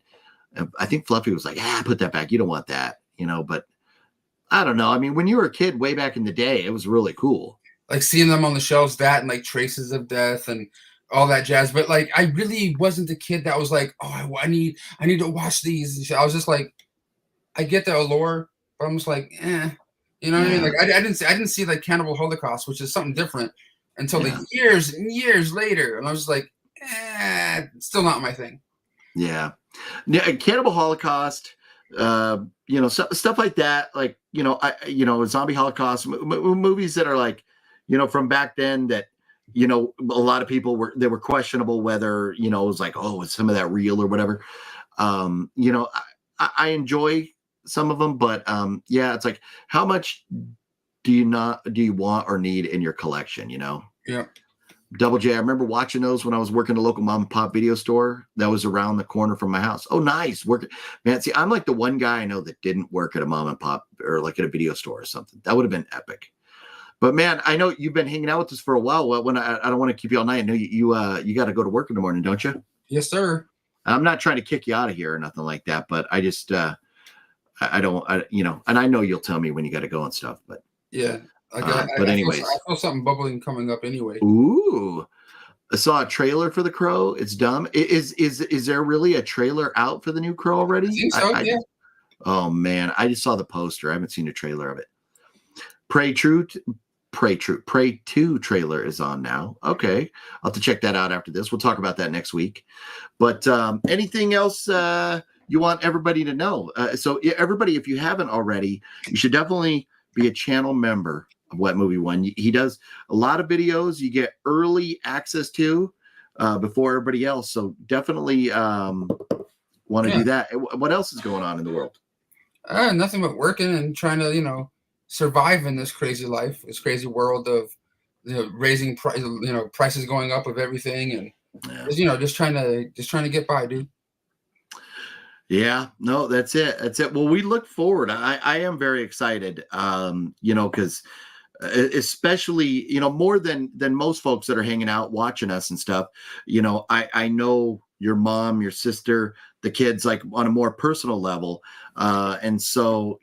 and I think Fluffy was like, put that back, you don't want that, but I don't know. I mean, when you were a kid way back in the day, it was really cool, like seeing them on the shelves, that and like Traces of Death and all that jazz. But like, I really wasn't the kid that was like, oh, I need to watch these and shit. I was just like, I get the allure, but I'm just like, you know what I mean? Like, I didn't see like Cannibal Holocaust, which is something different, until like years and years later, and I was just like, still not my thing. Yeah, Cannibal Holocaust, stuff like that, like Zombie Holocaust movies that are like, from back then that. A lot of people were questionable whether, it was like, is some of that real or whatever. I enjoy some of them, but it's like, how much do you want or need in your collection? Yeah. Double J, I remember watching those when I was working at a local mom and pop video store that was around the corner from my house. Oh, nice. Man, see, I'm like the one guy I know that didn't work at a mom and pop or like at a video store or something. That would have been epic. But man, I know you've been hanging out with us for a while. When I don't want to keep you all night. I know you got to go to work in the morning, don't you? Yes, sir. I'm not trying to kick you out of here or nothing like that, but I just I don't, and I know you'll tell me when you got to go and stuff. But yeah, but anyways, I feel something bubbling coming up anyway. Ooh, I saw a trailer for The Crow. It's dumb. Is there really a trailer out for the new Crow already? I think so. Yeah. Oh man, I just saw the poster. I haven't seen a trailer of it. Prey 2 trailer is on now. Okay, I'll have to check that out after this. We'll talk about that next week. But anything else you want everybody to know? So everybody, if you haven't already, you should definitely be a channel member of What Movie One. He does a lot of videos you get early access to before everybody else. So definitely want to do that. What else is going on in the world? Nothing but working and trying to, survive in this crazy life, this crazy world of raising prices going up of everything, and just trying to get by, dude. Yeah, no, that's it. Well, we look forward. I am very excited, because especially, more than most folks that are hanging out watching us and stuff, I know your mom, your sister, the kids, like on a more personal level. And so,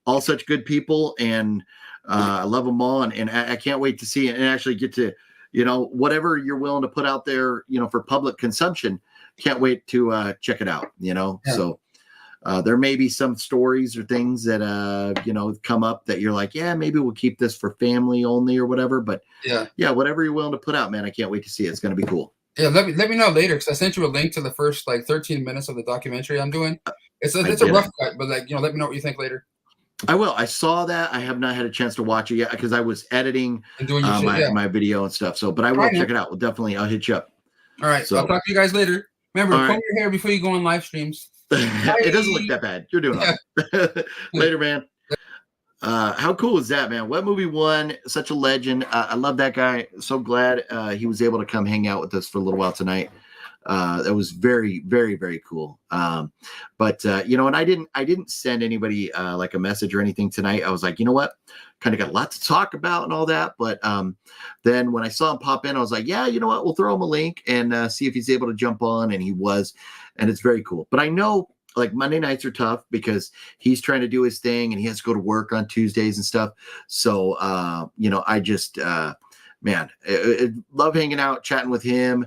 all such good people, and I love them all. And I can't wait to see it and actually get to, whatever you're willing to put out there, for public consumption. Can't wait to check it out, Yeah. So there may be some stories or things that, come up that you're like, maybe we'll keep this for family only or whatever. But whatever you're willing to put out, man, I can't wait to see it. It's going to be cool. Yeah, let me know later, because I sent you a link to the first 13 minutes of the documentary I'm doing. It's a rough cut, but let me know what you think later. I will. I saw that. I have not had a chance to watch it yet because I was editing and doing my video and stuff. So, but I will check it out. I'll hit you up. All right. So I'll talk to you guys later. Remember, comb your hair before you go on live streams. It doesn't look that bad. You're doing all right. Later, man. How cool is that, man? What Movie One? Such a legend. I love that guy. So glad he was able to come hang out with us for a little while tonight. That was very, very, very cool. But and I didn't send anybody like a message or anything tonight. I was like, you know what? Kind of got a lot to talk about and all that. But then when I saw him pop in, I was like, yeah, you know what? We'll throw him a link and see if he's able to jump on. And he was, and it's very cool. But I know like Monday nights are tough because he's trying to do his thing and he has to go to work on Tuesdays and stuff. So, I just, love hanging out, chatting with him,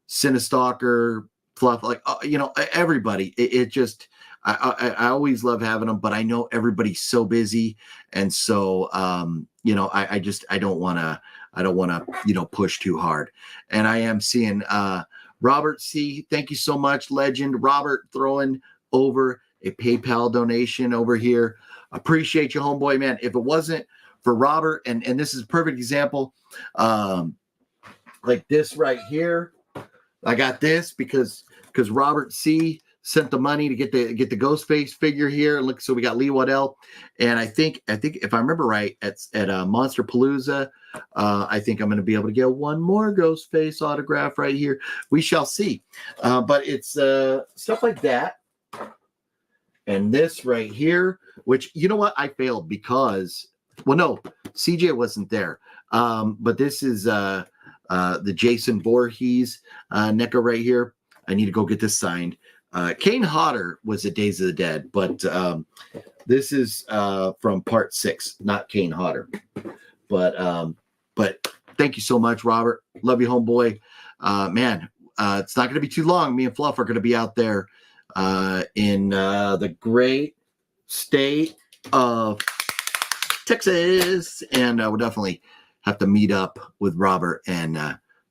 Cinestalker, Fluff, like, everybody. I always love having them, but I know everybody's so busy. And so, I don't want to, push too hard. And I am seeing, Robert C. Thank you so much, legend. Robert throwing over a PayPal donation over here. Appreciate you, homeboy, man. If it wasn't for Robert, and this is a perfect example, like this right here, I got this because Robert C. sent the money to get the Ghostface figure here. Look, so we got Lee Waddell, and I think if I remember right, at Monster Palooza, I think I'm going to be able to get one more Ghostface autograph right here. We shall see. But it's stuff like that, and this right here, which you know what, I failed because no, CJ wasn't there. But this is the Jason Voorhees NECA right here. I need to go get this signed. Kane Hodder was at Days of the Dead, but this is from part 6, not Kane Hodder. But thank you so much, Robert. Love you, homeboy. It's not going to be too long. Me and Fluff are going to be out there in the great state of Texas, and we'll definitely have to meet up with Robert and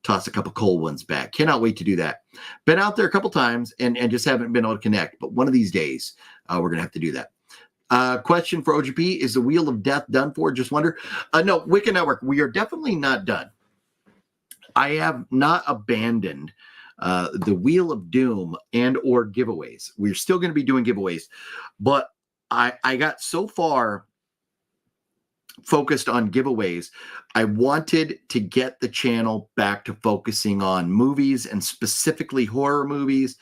toss a couple cold ones back. Cannot wait to do that. Been out there a couple times and just haven't been able to connect, but one of these days we're going to have to do that. Question for OGP, is the Wheel of Death done for? Just wonder. No, Wicca Network, we are definitely not done. I have not abandoned the Wheel of Doom and or giveaways. We're still going to be doing giveaways, but I got so far focused on giveaways. I wanted to get the channel back to focusing on movies, and specifically horror movies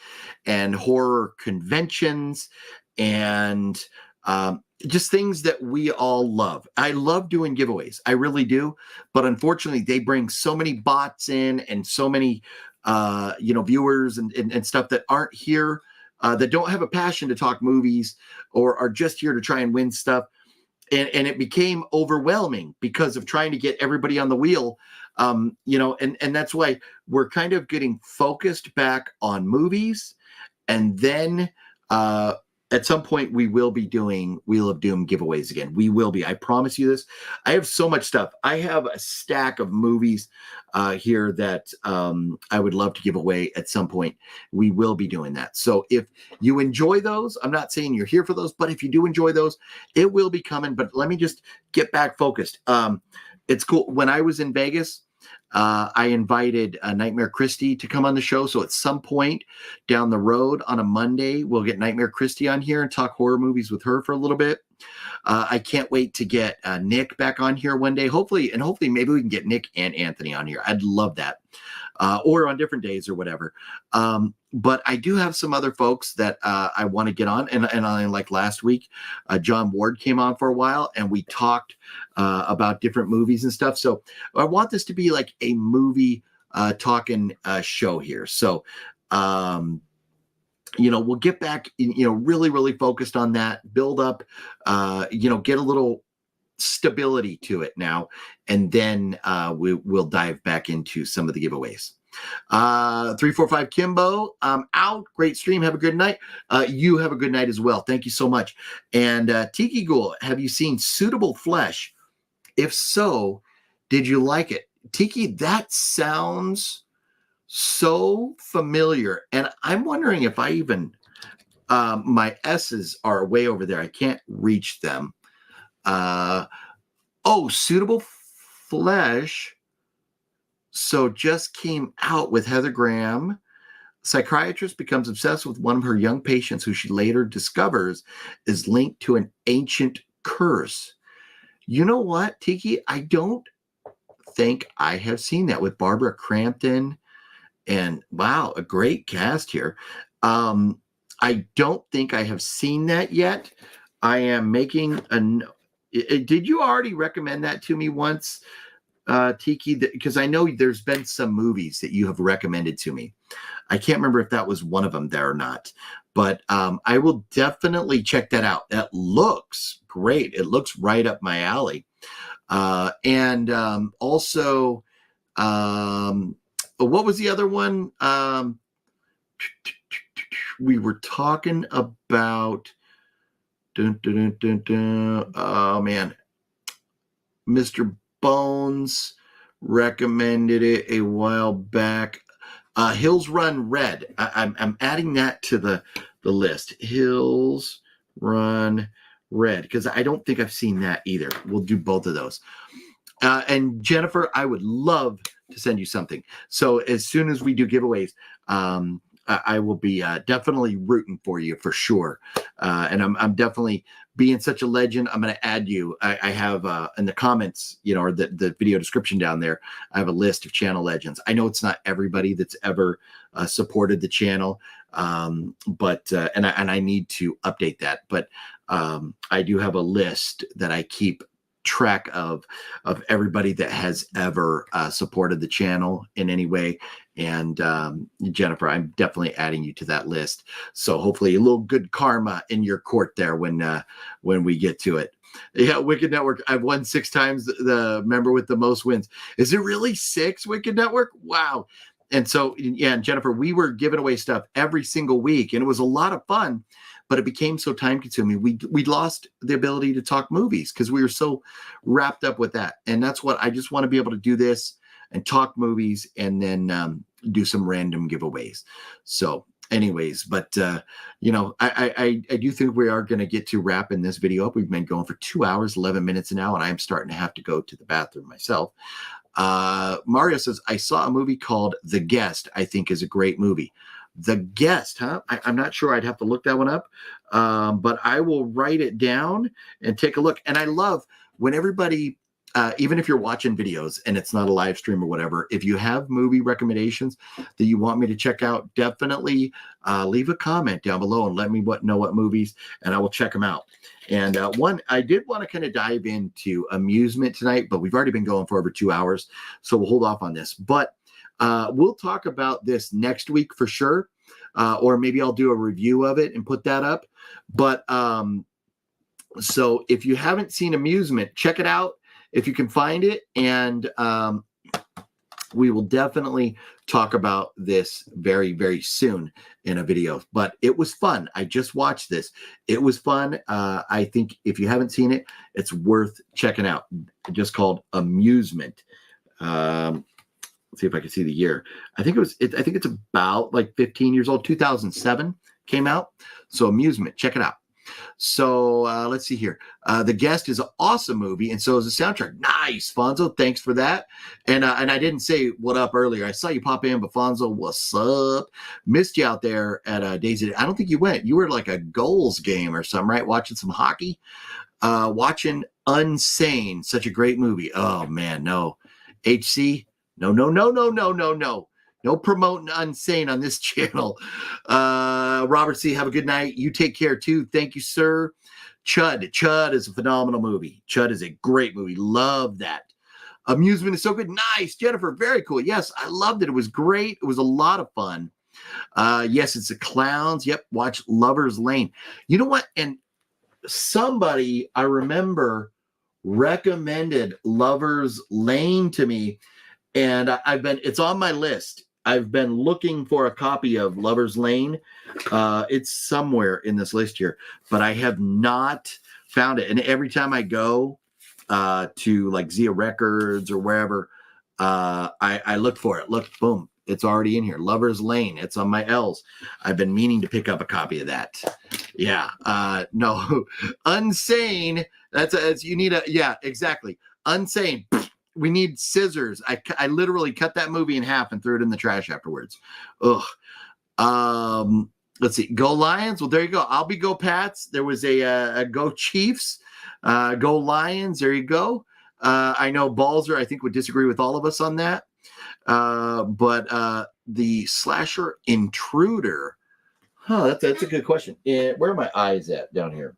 and horror conventions, and just things that we all love. I love doing giveaways. I really do. But unfortunately, they bring so many bots in and so many viewers and stuff that aren't here, that don't have a passion to talk movies or are just here to try and win stuff. And it became overwhelming because of trying to get everybody on the wheel, and that's why we're kind of getting focused back on movies. And then at some point we will be doing Wheel of Doom giveaways again. We will be. I promise you this. I have so much stuff. I have a stack of movies here that I would love to give away at some point. We will be doing that. So if you enjoy those, I'm not saying you're here for those, but if you do enjoy those, it will be coming. But let me just get back focused. It's cool. When I was in Vegas, I invited Nightmare Christie to come on the show. So at some point down the road on a Monday, we'll get Nightmare Christie on here and talk horror movies with her for a little bit. I can't wait to get Nick back on here one day. Hopefully maybe we can get Nick and Anthony on here. I'd love that. Or on different days or whatever. But I do have some other folks that I want to get on. And I, like last week, John Ward came on for a while and we talked about different movies and stuff. So I want this to be like a movie talking show here. So, we'll get back, really, really focused on that, build up, get a little stability to it now. And then we'll dive back into some of the giveaways. 345 Kimbo, I'm out. Great stream. Have a good night. You have a good night as well. Thank you so much. And Tiki Ghoul, have you seen Suitable Flesh? If so, did you like it? Tiki, that sounds so familiar. And I'm wondering if I even, my S's are way over there. I can't reach them. Suitable Flesh. So just came out with Heather Graham. Psychiatrist becomes obsessed with one of her young patients who she later discovers is linked to an ancient curse. You know what, Tiki? I don't think I have seen that, with Barbara Crampton. And wow, a great cast here. I don't think I have seen that yet. I am making did you already recommend that to me once? Tiki, because I know there's been some movies that you have recommended to me. I can't remember if that was one of them there or not, but I will definitely check that out. That looks great. It looks right up my alley. And also, what was the other one? We were talking about, oh man, Mr. Bones recommended it a while back. Hills Run Red. I'm adding that to the list. Hills Run Red, because I don't think I've seen that either. We'll do both of those. And Jennifer, I would love to send you something. So as soon as we do giveaways, I will be definitely rooting for you for sure. And I'm definitely, being such a legend, I'm going to add you. I have in the comments, or the video description down there, I have a list of channel legends. I know it's not everybody that's ever supported the channel, but I need to update that. But I do have a list that I keep track of everybody that has ever supported the channel in any way. And Jennifer, I'm definitely adding you to that list. So hopefully a little good karma in your court there when we get to it. Yeah, Wicked Network. I've won 6 times, the member with the most wins. Is it really 6, Wicked Network? Wow. And so, yeah, and Jennifer, we were giving away stuff every single week, and it was a lot of fun, but it became so time consuming. We lost the ability to talk movies because we were so wrapped up with that. And that's what I just want to be able to do, this and talk movies, and then do some random giveaways. So anyways, but I do think we are going to get to wrapping this video up. We've been going for 2 hours, 11 minutes now, and I'm starting to have to go to the bathroom myself. Mario says, I saw a movie called The Guest. I think is a great movie. The Guest, huh? I'm not sure. I'd have to look that one up. But I will write it down and take a look. And I love when everybody, even if you're watching videos and it's not a live stream or whatever, if you have movie recommendations that you want me to check out, definitely leave a comment down below and let me know what movies, and I will check them out. And one, I did want to kind of dive into amusement tonight, but we've already been going for over 2 hours, so we'll hold off on this. But we'll talk about this next week for sure, or maybe I'll do a review of it and put that up. But so if you haven't seen Amusement, check it out if you can find it, and we will definitely talk about this very, very soon in a video. But it was fun. I just watched this. It was fun. I think if you haven't seen it, it's worth checking out. Just called Amusement. Let's see if I can see the year. I think it's about like 15 years old. 2007 came out. So Amusement, check it out. So let's see here. The Guest is an awesome movie, and so is the soundtrack. Nice, Fonzo. Thanks for that. And I didn't say what up earlier. I saw you pop in, but Fonzo, what's up? Missed you out there at Daisy. I don't think you went. You were like a goals game or something, right? Watching some hockey. Watching Unsane, such a great movie. Oh man, no. HC, no. No promoting Unsane on this channel. Robert C., have a good night. You take care too. Thank you, sir. Chud is a phenomenal movie. Chud is a great movie. Love that. Amusement is so good. Nice. Jennifer, very cool. Yes, I loved it. It was great. It was a lot of fun. Yes, it's the clowns. Yep, watch Lover's Lane. You know what? And somebody, I remember, recommended Lover's Lane to me, and it's on my list. I've been looking for a copy of Lover's Lane. It's somewhere in this list here, but I have not found it. And every time I go to like Zia Records or wherever, I look for it. Look, boom, it's already in here. Lover's Lane. It's on my L's. I've been meaning to pick up a copy of that. Yeah. No, Unsane. That's you need yeah, exactly. Unsane. We need scissors. I literally cut that movie in half and threw it in the trash afterwards. Ugh. Let's see. Go Lions. Well, there you go. I'll be Go Pats. There was a Go Chiefs. Go Lions. There you go. I know Balzer, I think, would disagree with all of us on that. But the slasher Intruder. Huh, that's a good question. Where are my eyes at down here?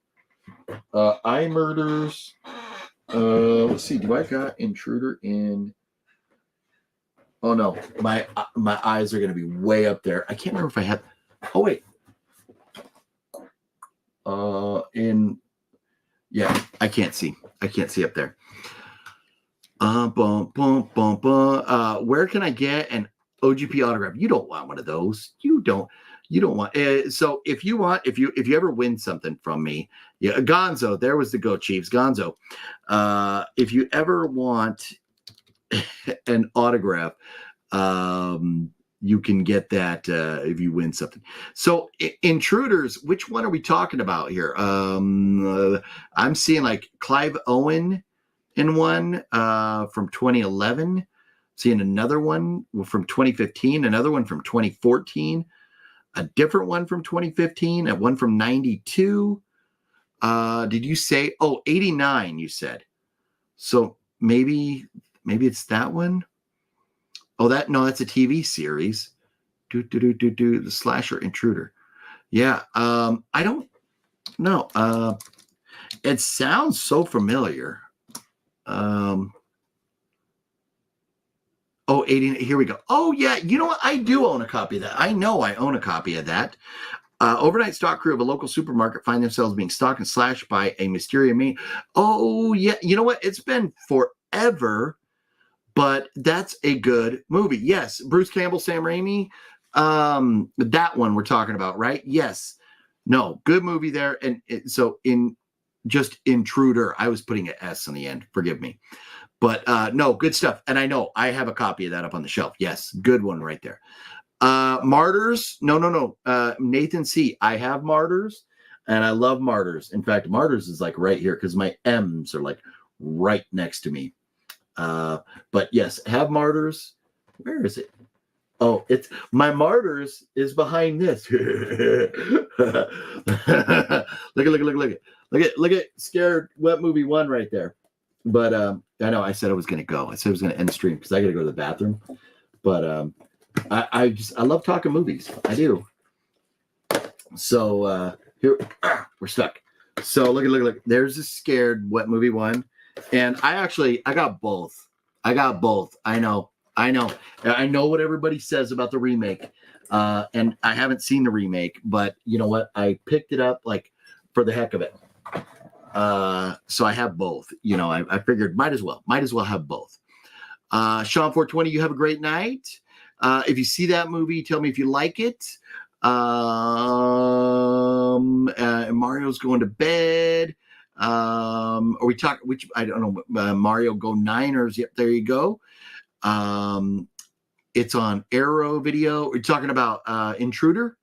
Eye Murders. Let's see. Do I got Intruder in Oh no, my eyes are going to be way up there. I can't remember if I had. Oh wait. Yeah, I can't see. I can't see up there. Where can I get an OGP autograph? You don't want one of those. You don't want. So if you ever win something from me, yeah, Gonzo. There was the Go Chiefs, Gonzo. If you ever want an autograph, you can get that if you win something. So intruders, which one are we talking about here? I'm seeing like Clive Owen in one from 2011, seeing another one from 2015, another one from 2014, a different one from 2015, and one from 92. Did you say 89 you said? So maybe it's that one. Oh, that's a TV series. The slasher intruder. Yeah. I don't know. It sounds so familiar. 80. Here we go. Oh yeah. You know what? I do own a copy of that. I know I own a copy of that. Overnight stock crew of a local supermarket find themselves being stalked and slashed by a mysterious man. Oh yeah. You know what? It's been forever. But that's a good movie. Yes, Bruce Campbell, Sam Raimi. That one we're talking about, right? Yes. No, good movie there. And so in just Intruder, I was putting an S on the end. Forgive me. But no, good stuff. And I know I have a copy of that up on the shelf. Yes, good one right there. Martyrs. No. Nathan C. I have Martyrs, and I love Martyrs. In fact, Martyrs is like right here because my M's are like right next to me. But yes, have Martyrs. Where is it? Oh, it's my Martyrs is behind this. Look at Scared Wet Movie 1 right there. But I know I said I was gonna go. I said I was gonna end the stream because I gotta go to the bathroom. But I love talking movies. I do. So here we're stuck. So look. There's a Scared Wet Movie 1. And I got both. I know what everybody says about the remake. And I haven't seen the remake, but you know what? I picked it up like for the heck of it. So I have both. You know, I figured might as well have both. Sean 420, you have a great night. If you see that movie, tell me if you like it. Mario's going to bed. Are we talking which I don't know, Mario Go Niners? Yep, there you go. It's on Arrow Video. We're talking about Intruder.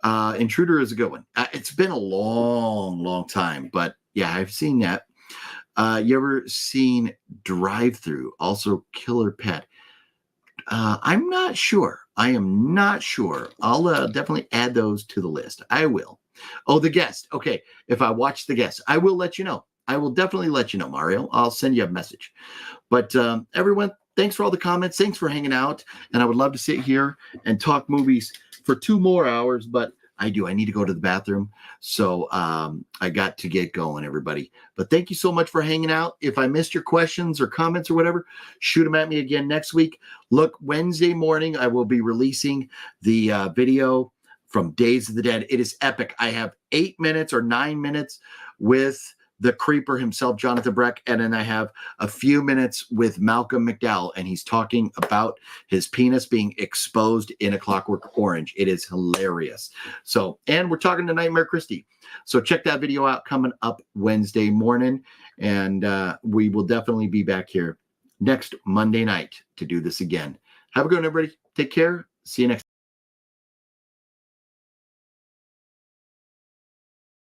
Intruder is a good one. It's been a long time, but yeah, I've seen that. You ever seen Drive Through? Also Killer Pet. I'm not sure. I am not sure. I'll definitely add those to the list. I will. Oh, The Guest. Okay. If I watch The Guest, I will let you know. I will definitely let you know, Mario. I'll send you a message. But everyone, thanks for all the comments. Thanks for hanging out. And I would love to sit here and talk movies for 2 more hours, but I need to go to the bathroom. So I got to get going, everybody. But thank you so much for hanging out. If I missed your questions or comments or whatever, shoot them at me again next week. Look, Wednesday morning, I will be releasing the video from Days of the Dead. It is epic. I have 8 minutes or 9 minutes with the creeper himself, Jonathan Breck, and then I have a few minutes with Malcolm McDowell, and he's talking about his penis being exposed in A Clockwork Orange. It is hilarious. So, and we're talking to Nightmare Christie. So check that video out coming up Wednesday morning, and we will definitely be back here next Monday night to do this again. Have a good one, everybody. Take care. See you next time.